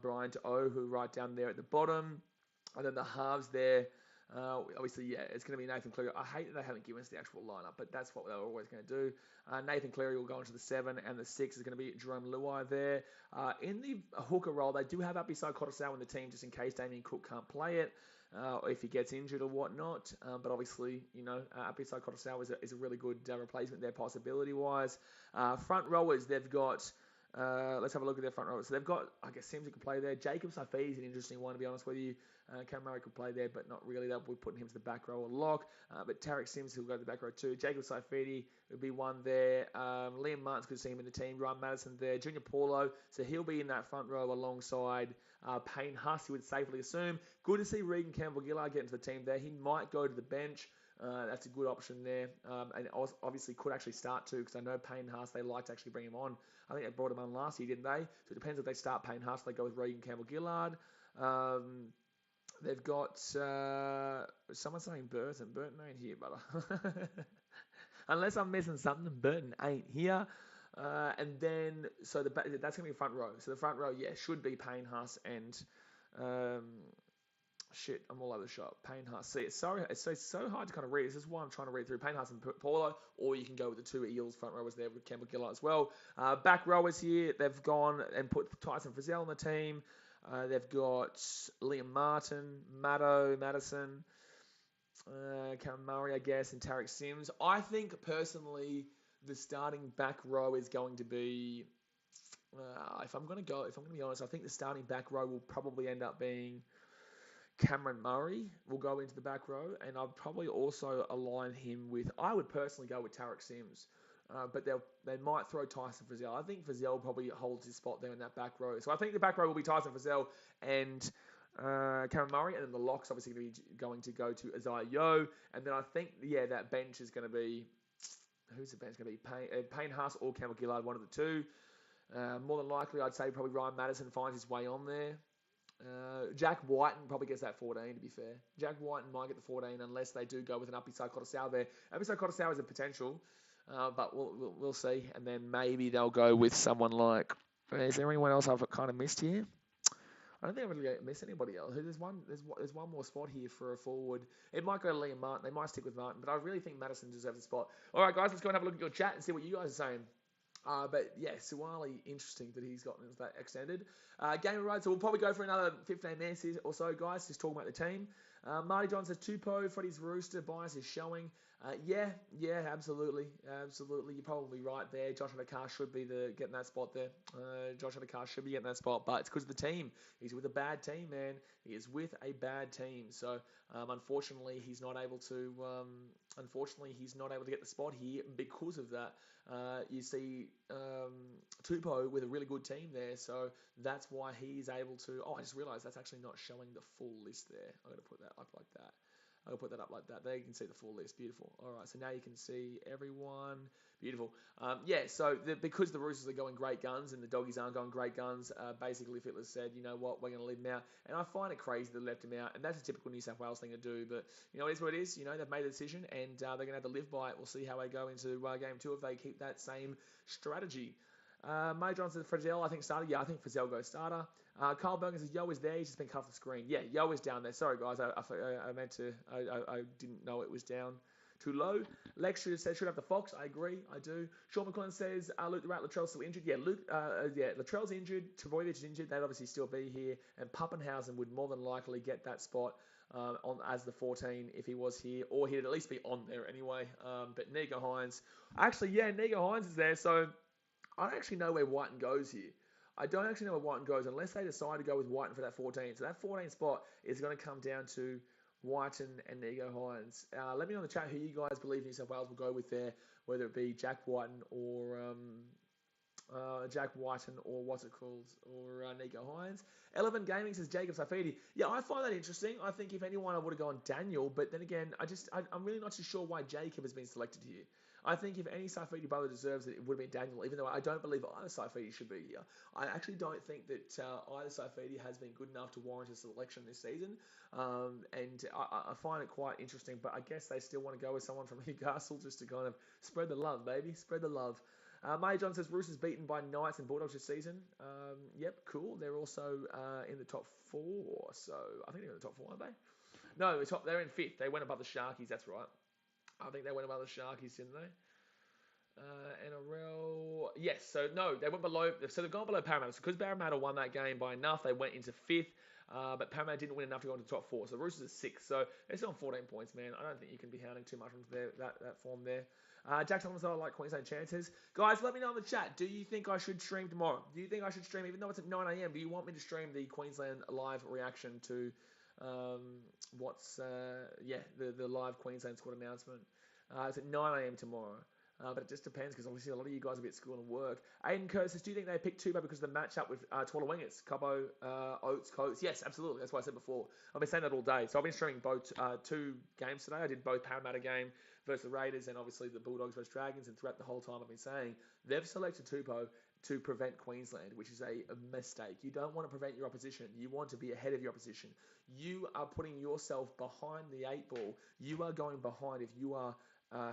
Brian To'o, who are right down there at the bottom. And then the halves there, obviously, yeah, it's going to be Nathan Cleary. I hate that they haven't given us the actual lineup, but that's what they were always going to do. Nathan Cleary will go into the 7, and the 6 is going to be Jerome Luai there. In the hooker role, they do have Apisai Kotosau in the team just in case Damien Cook can't play it, if he gets injured or whatnot. But obviously, Apisai Kotosau is a really good replacement there, possibility-wise. Front rowers, they've got... let's have a look at their front rowers. So they've got, I guess, Sims who can play there. Jacob Safi is an interesting one, to be honest with you. Cam Murray could play there, but not really. They'll be putting him to the back row a lock. But Tarek Sims, who'll go to the back row too. Jacob Saifidi will be one there. Liam Martins could see him in the team. Ryan Madison there. Junior Paulo, so he'll be in that front row alongside Payne Huss, you would safely assume. Good to see Regan Campbell-Gillard get into the team there. He might go to the bench. That's a good option there. And obviously could actually start too, because I know Payne Haas, they like to actually bring him on. I think they brought him on last year, didn't they? So it depends if they start Payne Haas, they go with Regan Campbell-Gillard. They've got someone saying Burton. Burton ain't here, brother. Unless I'm missing something, Burton ain't here. And then, so that's going to be front row. So the front row, yeah, should be Payne Haas and... shit, I'm all over the shop. Payne Haas. See, it's so hard to kind of read. This is why I'm trying to read through Payne Haas and Paulo, or you can go with the 2 Eels front rowers there with Campbell Gillard as well. Back rowers here, they've gone and put Tyson Frizzell on the team. They've got Liam Martin, Madison, Cameron Murray, I guess, and Tarek Sims. I think personally, the starting back row is going to be. If I'm going to be honest, I think the starting back row will probably end up being Cameron Murray will go into the back row, and I'd probably also align him with. I would personally go with Tarek Sims, but they might throw Tyson Frizzell. I think Frizzell probably holds his spot there in that back row. So I think the back row will be Tyson Frizzell and Cameron Murray, and then the lock's obviously going to go to Isaiah Yeo, and then I think that bench is going to be. Who's the bench going to be? Payne Haas or Campbell Gillard, one of the two. More than likely, I'd say probably Ryan Madison finds his way on there. Jack Whiten probably gets that 14, to be fair. Jack Whiten might get the 14 unless they do go with an Apisai Kotosau there. Apisai Kotosau is a potential, but we'll see. And then maybe they'll go with someone like... Is there anyone else I've kind of missed here? I don't think I've really missed anybody else. There's one more spot here for a forward. It might go to Liam Martin. They might stick with Martin, but I really think Madison deserves a spot. All right, guys, let's go and have a look at your chat and see what you guys are saying. But yeah, Suwali, interesting that he's gotten that extended. Game of Road, so we'll probably go for another 15 minutes or so, guys, just talking about the team. Marty John says Tupou, Freddie's Rooster, bias is showing. Yeah, absolutely. You're probably right there. Josh Adokar should be getting that spot there. Josh Adokar should be getting that spot, but it's because of the team. He's with a bad team, man. He is with a bad team. So, unfortunately, he's not able to. Get the spot here because of that. You see Tupou with a really good team there, so that's why he's able to. Oh, I just realised that's actually not showing the full list there. I'm going to put that up like that. I'll put that up like that. There you can see the full list. Beautiful. All right, so now you can see everyone. Beautiful. So because the Roosters are going great guns and the Doggies aren't going great guns, basically Fittler said, you know what, we're going to leave him out. And I find it crazy they left him out, and that's a typical New South Wales thing to do. But, it is what it is. They've made a decision, and they're going to have to live by it. We'll see how they go into Game 2 if they keep that same strategy. May Johnson says Frizzell, I think starter. Yeah, I think Frizzell goes starter. Carl Bergen says Yo is there. He's just been cut off the screen. Yeah, Yo is down there. Sorry, guys. I meant to. I didn't know it was down too low. Lex says should have the Fox. I agree. I do. Sean McClellan says Luke the Rat Latrell's still injured. Yeah, Latrell's injured. Trebojevic is injured. They'd obviously still be here. And Pappenhausen would more than likely get that spot on as the 14 if he was here, or he'd at least be on there anyway. But Nico Hines. Actually, yeah, Nico Hines is there. So I don't actually know where Whiten goes here. I don't actually know where Whiten goes unless they decide to go with Whiten for that 14. So that 14 spot is going to come down to Whiten and Nico Hines. Let me know in the chat who you guys believe New South Wales will go with there, whether it be Jack Whiten or Jack Whiten or what's it called, or Nico Hines. Eleven Gaming says Jacob Safidi. Yeah, I find that interesting. I think if anyone, I would have gone Daniel, but then again, I'm really not too sure why Jacob has been selected here. I think if any Saifidi brother deserves it, it would have been Daniel, even though I don't believe either Saifidi should be here. I actually don't think that either Saifidi has been good enough to warrant a selection this season, and I find it quite interesting, but I guess they still want to go with someone from Newcastle just to kind of spread the love, baby, spread the love. May John says Roosters beaten by Knights and Bulldogs this season. Yep, cool. They're also in the top 4, so I think they're in the top 4, aren't they? No, they're in 5th. They went above the Sharkies, that's right. I think they went above the Sharkies, didn't they? NRL, yes. So no, they went below. So they've gone below Parramatta. So because Parramatta won that game by enough, they went into 5th. But Parramatta didn't win enough to go into the top 4. So the Roosters are 6th. So they're still on 14 points, man. I don't think you can be hounding too much from that form there. Jack Thomas, I like Queensland chances. Guys, let me know in the chat. Do you think I should stream tomorrow? Do you think I should stream, even though it's at 9 a.m., do you want me to stream the Queensland live reaction to the live Queensland squad announcement? It's at 9 a.m. tomorrow. But it just depends because obviously a lot of you guys will be at school and work. Aiden Kerr says, do you think they picked Tupou because of the matchup with taller wingers? Cobbo, Oates, Coates. Yes, absolutely. That's what I said before. I've been saying that all day. So I've been streaming both 2 games today. I did both Parramatta game versus the Raiders and obviously the Bulldogs versus Dragons. And throughout the whole time I've been saying they've selected Tupou to prevent Queensland, which is a mistake. You don't want to prevent your opposition. You want to be ahead of your opposition. You are putting yourself behind the 8 ball. You are going behind if you are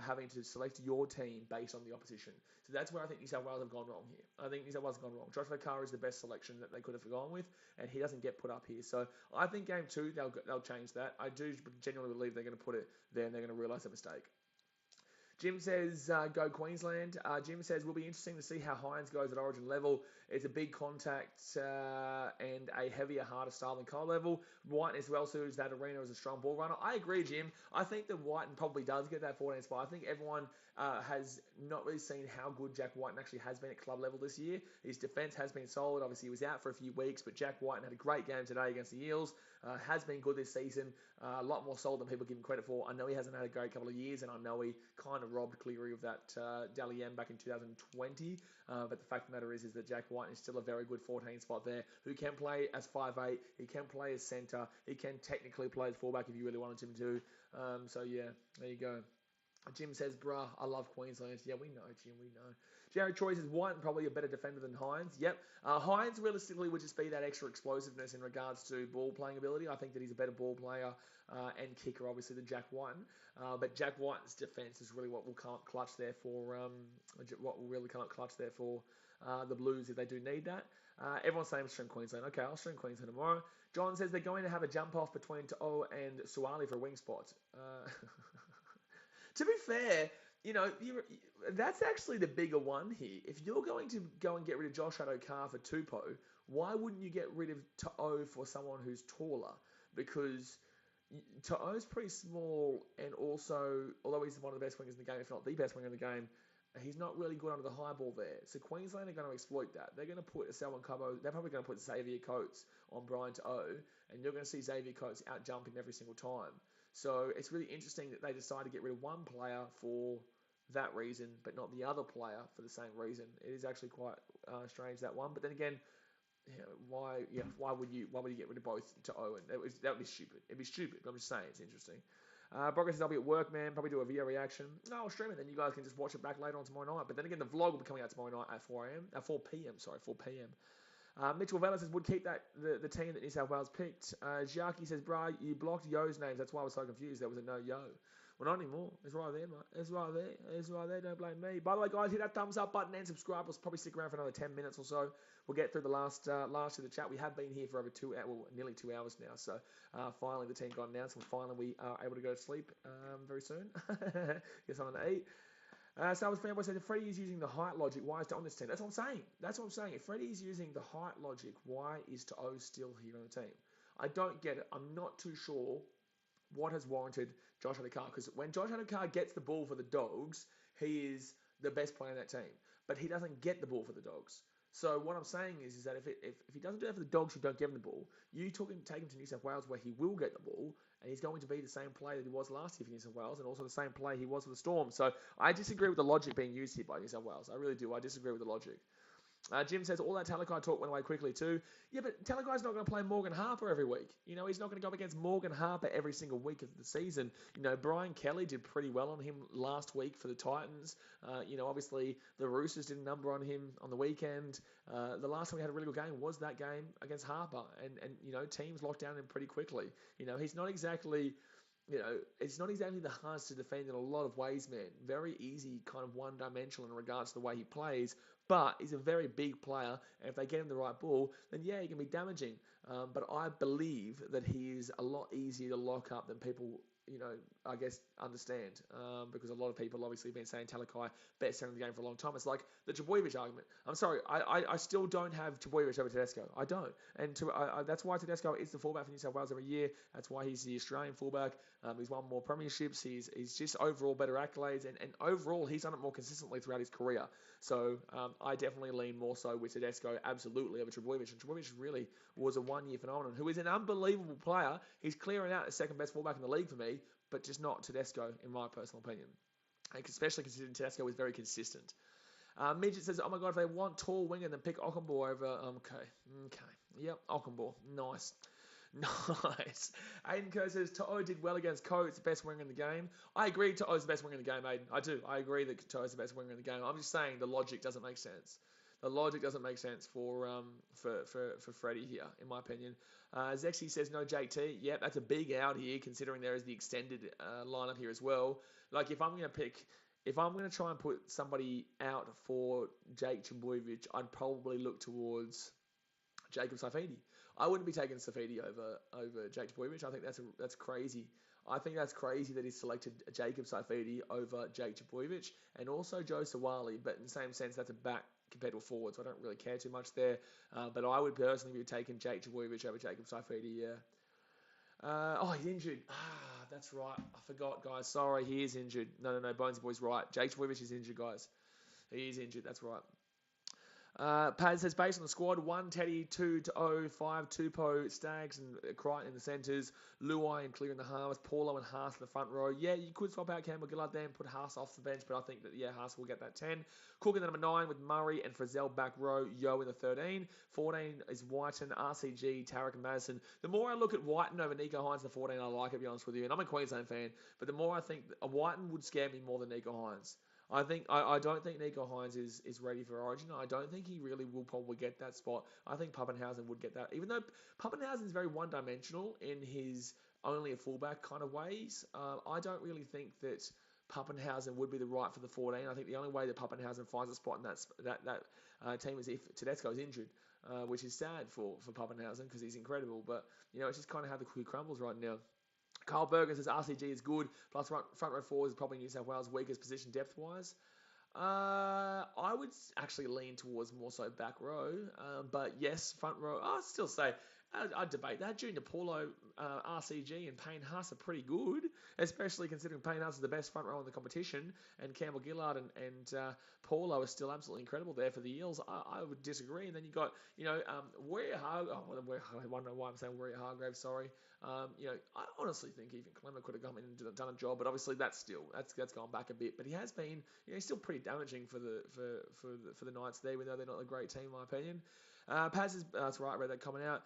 having to select your team based on the opposition. So that's where I think New South Wales have gone wrong here. I think New South Wales have gone wrong. Joshua Carr is the best selection that they could have gone with, and he doesn't get put up here. So I think game 2, they'll change that. I do genuinely believe they're going to put it there, and they're going to realise their mistake. Jim says, go Queensland. Jim says, will be interesting to see how Hines goes at origin level. It's a big contact and a heavier, harder style than Cole level. Whiten as well suits that arena as a strong ball runner. I agree, Jim. I think that Whiten probably does get that 14 spot. I think everyone has not really seen how good Jack Whiten actually has been at club level this year. His defence has been solid. Obviously, he was out for a few weeks, but Jack Whiten had a great game today against the Eels. Has been good this season. A lot more solid than people give him credit for. I know he hasn't had a great couple of years, and I know he kind of robbed Cleary of that Dally M back in 2020. But the fact of the matter is that Jack Whiten is still a very good 14 spot there, who can play as 5'8", he can play as centre, he can technically play as fullback if you really wanted him to. So yeah, there you go. Jim says, bruh, I love Queensland. Yeah, we know, Jim, we know. Jared Troy says, Whiten probably a better defender than Hines. Yep. Hines realistically would just be that extra explosiveness in regards to ball playing ability. I think that he's a better ball player and kicker, obviously, than Jack Whiten. But Jack Whiten's defence is really what will come up clutch there for the Blues if they do need that. Everyone's saying stream Queensland. Okay, I'll stream Queensland tomorrow. John says they're going to have a jump off between To'o and Suwali for a wing spot. To be fair, that's actually the bigger one here. If you're going to go and get rid of Josh Adokar for Tupou, why wouldn't you get rid of To'o for someone who's taller? Because To'o's pretty small, and also, although he's one of the best wingers in the game, if not the best winger in the game, he's not really good under the high ball there. So Queensland are going to exploit that. They're going to put Selwyn Cobbo, they're probably going to put Xavier Coates on Brian To'o, and you're going to see Xavier Coates out jump him every single time. So it's really interesting that they decide to get rid of one player for that reason, but not the other player for the same reason. It is actually quite strange, that one. But then again, why would you get rid of both to Owen? That would be stupid. It'd be stupid, but I'm just saying it's interesting. Brock says I'll be at work, man. Probably do a video reaction. No, I'll stream it. Then you guys can just watch it back later on tomorrow night. But then again, the vlog will be coming out tomorrow night at 4 p.m. Mitchell Vela says would keep the team that New South Wales picked. Jackie says, bro, you blocked Yo's names. That's why I was so confused. There was a no Yo. Well, not anymore. It's right there, mate. It's right there. It's right there. Don't blame me. By the way, guys, hit that thumbs up button and subscribe. We'll probably stick around for another 10 minutes or so. We'll get through the last of the chat. We have been here for over nearly 2 hours now. So finally the team got announced, and finally we are able to go to sleep very soon. Get something to eat. So I was fanboy saying, if Freddie is using the height logic, why is To'o on this team? That's what I'm saying. If Freddie is using the height logic, why is To'o still here on the team? I don't get it. I'm not too sure what has warranted Josh Adokar, because when Josh Adokar gets the ball for the Dogs, he is the best player in that team. But he doesn't get the ball for the Dogs. So what I'm saying is that if he doesn't do that for the Dogs who don't give him the ball, you take him to New South Wales where he will get the ball, and he's going to be the same player that he was last year for New South Wales, and also the same player he was for the Storm. So I disagree with the logic being used here by New South Wales. I really do. I disagree with the logic. Jim says all that Talakai talk went away quickly too. Yeah, but Talakai's not going to play Morgan Harper every week. He's not going to go up against Morgan Harper every single week of the season. Brian Kelly did pretty well on him last week for the Titans. Obviously the Roosters did a number on him on the weekend. The last time we had a really good game was that game against Harper, and teams locked down him pretty quickly. He's not exactly. It's not exactly the hardest to defend in a lot of ways, man. Very easy, kind of one-dimensional in regards to the way he plays, but he's a very big player, and if they get him the right ball, then yeah, he can be damaging. But I believe that he is a lot easier to lock up than people, I guess, understand. Because a lot of people obviously have been saying Talakai best center in the game for a long time. It's like the Trbojevic argument. I'm sorry, I still don't have Trbojevic over Tedesco. I don't. And that's why Tedesco is the fullback for New South Wales every year. That's why he's the Australian fullback. He's won more premierships. He's just overall better accolades. And overall, he's done it more consistently throughout his career. So I definitely lean more so with Tedesco, absolutely, over Trbojevic. And Trbojevic really was a one-year phenomenon who is an unbelievable player. He's clearing out the second best fullback in the league for me, but just not Tedesco, in my personal opinion. Especially considering Tedesco was very consistent. Midget says, oh my God, if they want tall winger, then pick Ockenbaugh over... Okay. Yep, Ockenbaugh. Nice. Nice. Aiden Kerr says, To'o did well against Coe. It's the best winger in the game. I agree To'o's the best winger in the game, Aiden. I do. I agree that To'o's the best winger in the game. I'm just saying the logic doesn't make sense. The logic doesn't make sense for Freddie here, in my opinion. Zexy says no Jake T. Yep, that's a big out here, considering there is the extended lineup here as well. Like, if I'm going to try and put somebody out for Jake Trbojevic, I'd probably look towards Jacob Saifidi. I wouldn't be taking Saifidi over Jake Trbojevic. I think that's crazy. I think that's crazy that he selected Jacob Saifidi over Jake Trbojevic and also Joe Sawali, but in the same sense, that's a back compared to a forward, so I don't really care too much there. But I would personally be taking Jake Trbojevic over Jacob Saifidi, yeah. He's injured. That's right. I forgot, guys. Sorry, he is injured. No, Bones Boy's right. Jake Trbojevic is injured, guys. He is injured, that's right. Paz says, based on the squad, 1 Teddy, 2 To'o, 5 Tupou, Stags and Crichton in the centres, Luai and Clear in the halves, Paulo and Haas in the front row. Yeah, you could swap out Campbell Gillard there and put Haas off the bench, but I think that, yeah, Haas will get that 10. Cook in the number 9 with Murray and Frizzell back row, Yo in the 13. 14 is Whiten, RCG, Tarek and Madison. The more I look at Whiten over Nico Hines in the 14, I like it, to be honest with you. And I'm a Queensland fan, but the more I think Whiten would scare me more than Nico Hines. I don't think Nico Hines is ready for Origin. I don't think he really will probably get that spot. I think Pappenhausen would get that, even though Pappenhausen is very one-dimensional in his only a fullback kind of ways. I don't really think that Pappenhausen would be the right for the 14. I think the only way that Pappenhausen finds a spot in that team is if Tedesco is injured, which is sad for Pappenhausen because he's incredible. But it's just kind of how the cookie crumbles right now. Carl Berger says RCG is good, plus front row forward is probably New South Wales' weakest position depth-wise. I would actually lean towards more so back row, but yes, front row. I'd still say I'd debate that. Junior Paulo, RCG, and Payne Haas are pretty good, especially considering Payne Haas is the best front row in the competition, and Campbell Gillard and Paulo are still absolutely incredible there for the Eels. I would disagree. And then you got Warrior Hargrave. I wonder why I'm saying Warrior Hargrave. Sorry. I honestly think even Clemmer could have come in and done a job, but obviously that's gone back a bit. But he has been, he's still pretty damaging for the Knights there, even though they're not a great team in my opinion. Paz is that's right. I read that comment out.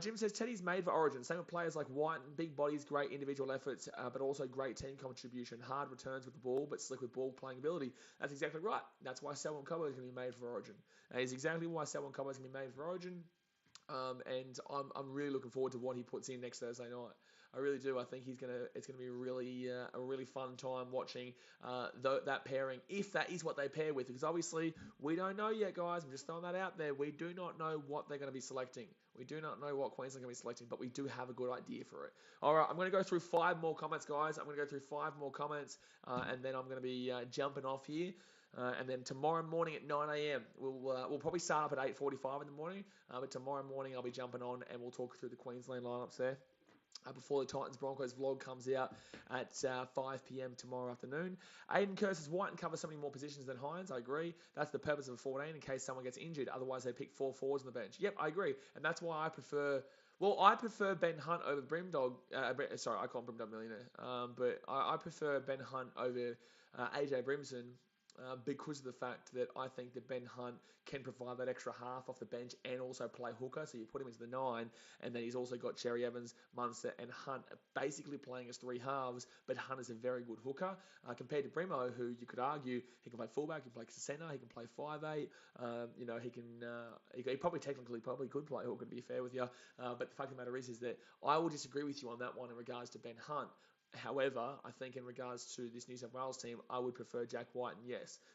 Jim says Teddy's made for Origin. Same with players like White, big bodies, great individual efforts, but also great team contribution. Hard returns with the ball, but slick with ball playing ability. That's exactly right. That's why Selwyn Cobbo is going to be made for Origin. That is exactly why Selwyn Cobbo is going to be made for Origin. And I'm really looking forward to what he puts in next Thursday night. I really do. I think it's gonna be a really fun time watching that pairing, if that is what they pair with. Because obviously we don't know yet, guys. I'm just throwing that out there. We do not know what they're going to be selecting. We do not know what Queensland are going to be selecting, but we do have a good idea for it. All right, I'm going to go through 5 more comments, guys. I'm going to go through 5 more comments, and then I'm going to be jumping off here. And then tomorrow morning at 9 a.m. we'll probably start up at 8:45 in the morning. But tomorrow morning I'll be jumping on and we'll talk through the Queensland lineups there. before the Titans-Broncos vlog comes out at 5 p.m. tomorrow afternoon. Aiden Kerr says White covers so many more positions than Hines. I agree. That's the purpose of a 14 in case someone gets injured. Otherwise, they pick 4 forwards on the bench. Yep, I agree. And that's why I prefer... Well, I prefer Ben Hunt over Brimdog. Sorry, I call him Brimdog Millionaire. But I prefer Ben Hunt over AJ Brimson. Because of the fact that I think that Ben Hunt can provide that extra half off the bench and also play hooker. So you put him into the 9, and then he's also got Cherry Evans, Munster, and Hunt basically playing as 3 halves. But Hunt is a very good hooker compared to Brimo, who you could argue he can play fullback, he can play centre, he can play 5'8". He probably technically could play hooker, to be fair with you. But the fact of the matter is that I will disagree with you on that one in regards to Ben Hunt. However, I think in regards to this New South Wales team, I would prefer Jack White, and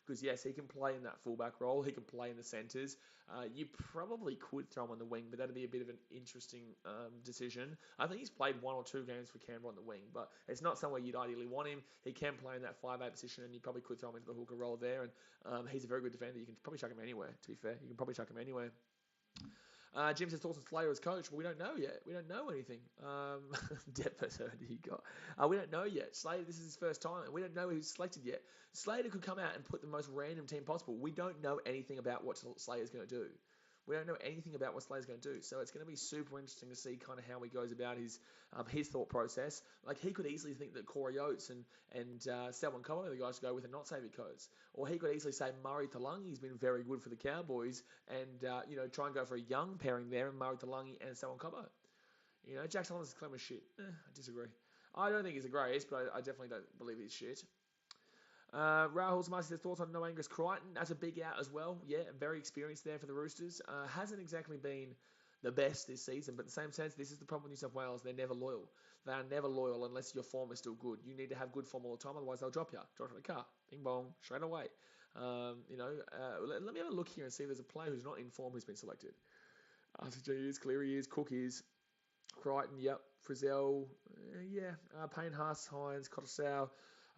because yes, he can play in that fullback role, he can play in the centres. You probably could throw him on the wing, but that'd be a bit of an interesting decision. I think he's played 1 or 2 games for Canberra on the wing, but it's not somewhere you'd ideally want him. He can play in that 5'8" position, and you probably could throw him into the hooker role there, and he's a very good defender. You can probably chuck him anywhere, to be fair. You can probably chuck him anywhere. Jim says Thorsten Slater as coach. Well, we don't know yet. We don't know anything. Depth he got. We don't know yet. Slater, this is his first time. We don't know who's selected yet. Slater could come out and put the most random team possible. We don't know anything about what Slater's going to do. We don't know anything about what Slater's going to do. So it's going to be super interesting to see kind of how he goes about his thought process. Like, he could easily think that Corey Oates and Selwyn Cobbo are the guys to go with and not Xavier Coates. Or he could easily say Murray Talangi's been very good for the Cowboys and, try and go for a young pairing there and Murray Talangi and Selwyn Cobbo. Jack Sullivan's is clever shit. I disagree. I don't think he's the greatest, but I definitely don't believe he's shit. Rahul's Master's thoughts on No Angus Crichton. That's a big out as well. Yeah, very experienced there for the Roosters. Hasn't exactly been the best this season, but in the same sense, this is the problem with New South Wales. They're never loyal. They are never loyal unless your form is still good. You need to have good form all the time, otherwise they'll drop you. Drop in the car. Bing bong, straight away. Let me have a look here and see if there's a player who's not in form who's been selected. RCG is, Cleary is, Cook is, Crichton, yep, Frizzell, Payne Haas, Hines, Cottesau,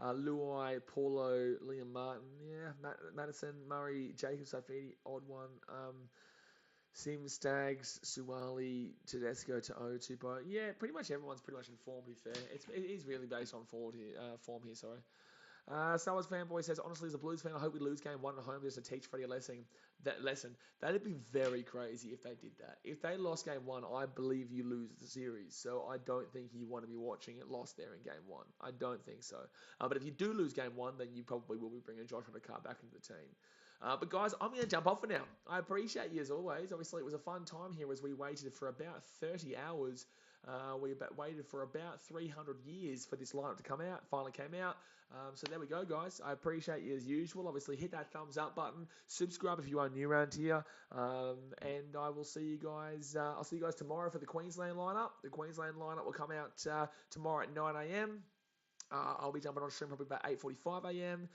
Luai, Paulo, Liam Martin, Madison, Murray, Jacob Safidi, odd one, Sims, Staggs, Suwali, Tedesco, To'o, Tupo. Yeah, pretty much everyone's pretty much in form, to be fair. It is really based on form here, sorry. Star Wars fanboy says, honestly, as a Blues fan, I hope we lose game 1 at home just to teach Freddie a lesson. That'd be very crazy if they did that. If they lost game 1, I believe you lose the series. So I don't think you want to be watching it lost there in game 1. I don't think so. But if you do lose game 1, then you probably will be bringing Josh Adokar back into the team. But guys, I'm going to jump off for now. I appreciate you as always. Obviously, it was a fun time here as we waited for about 30 hours. We waited for about 300 years for this lineup to come out. Finally came out. So there we go, guys. I appreciate you as usual. Obviously, hit that thumbs up button. Subscribe if you are new around here. And I will see you guys. I'll see you guys tomorrow for the Queensland lineup. The Queensland lineup will come out tomorrow at 9 a.m. I'll be jumping on stream probably about 8:45 a.m.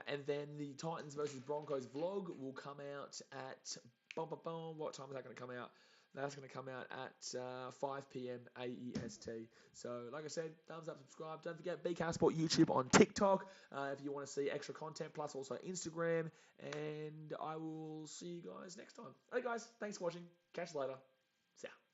And then the Titans versus Broncos vlog will come out at what time is that going to come out? That's going to come out at 5 p.m. AEST. So, like I said, thumbs up, subscribe. Don't forget BCAR Sport YouTube on TikTok if you want to see extra content, plus also Instagram. And I will see you guys next time. Hey, guys, thanks for watching. Catch you later. See ya.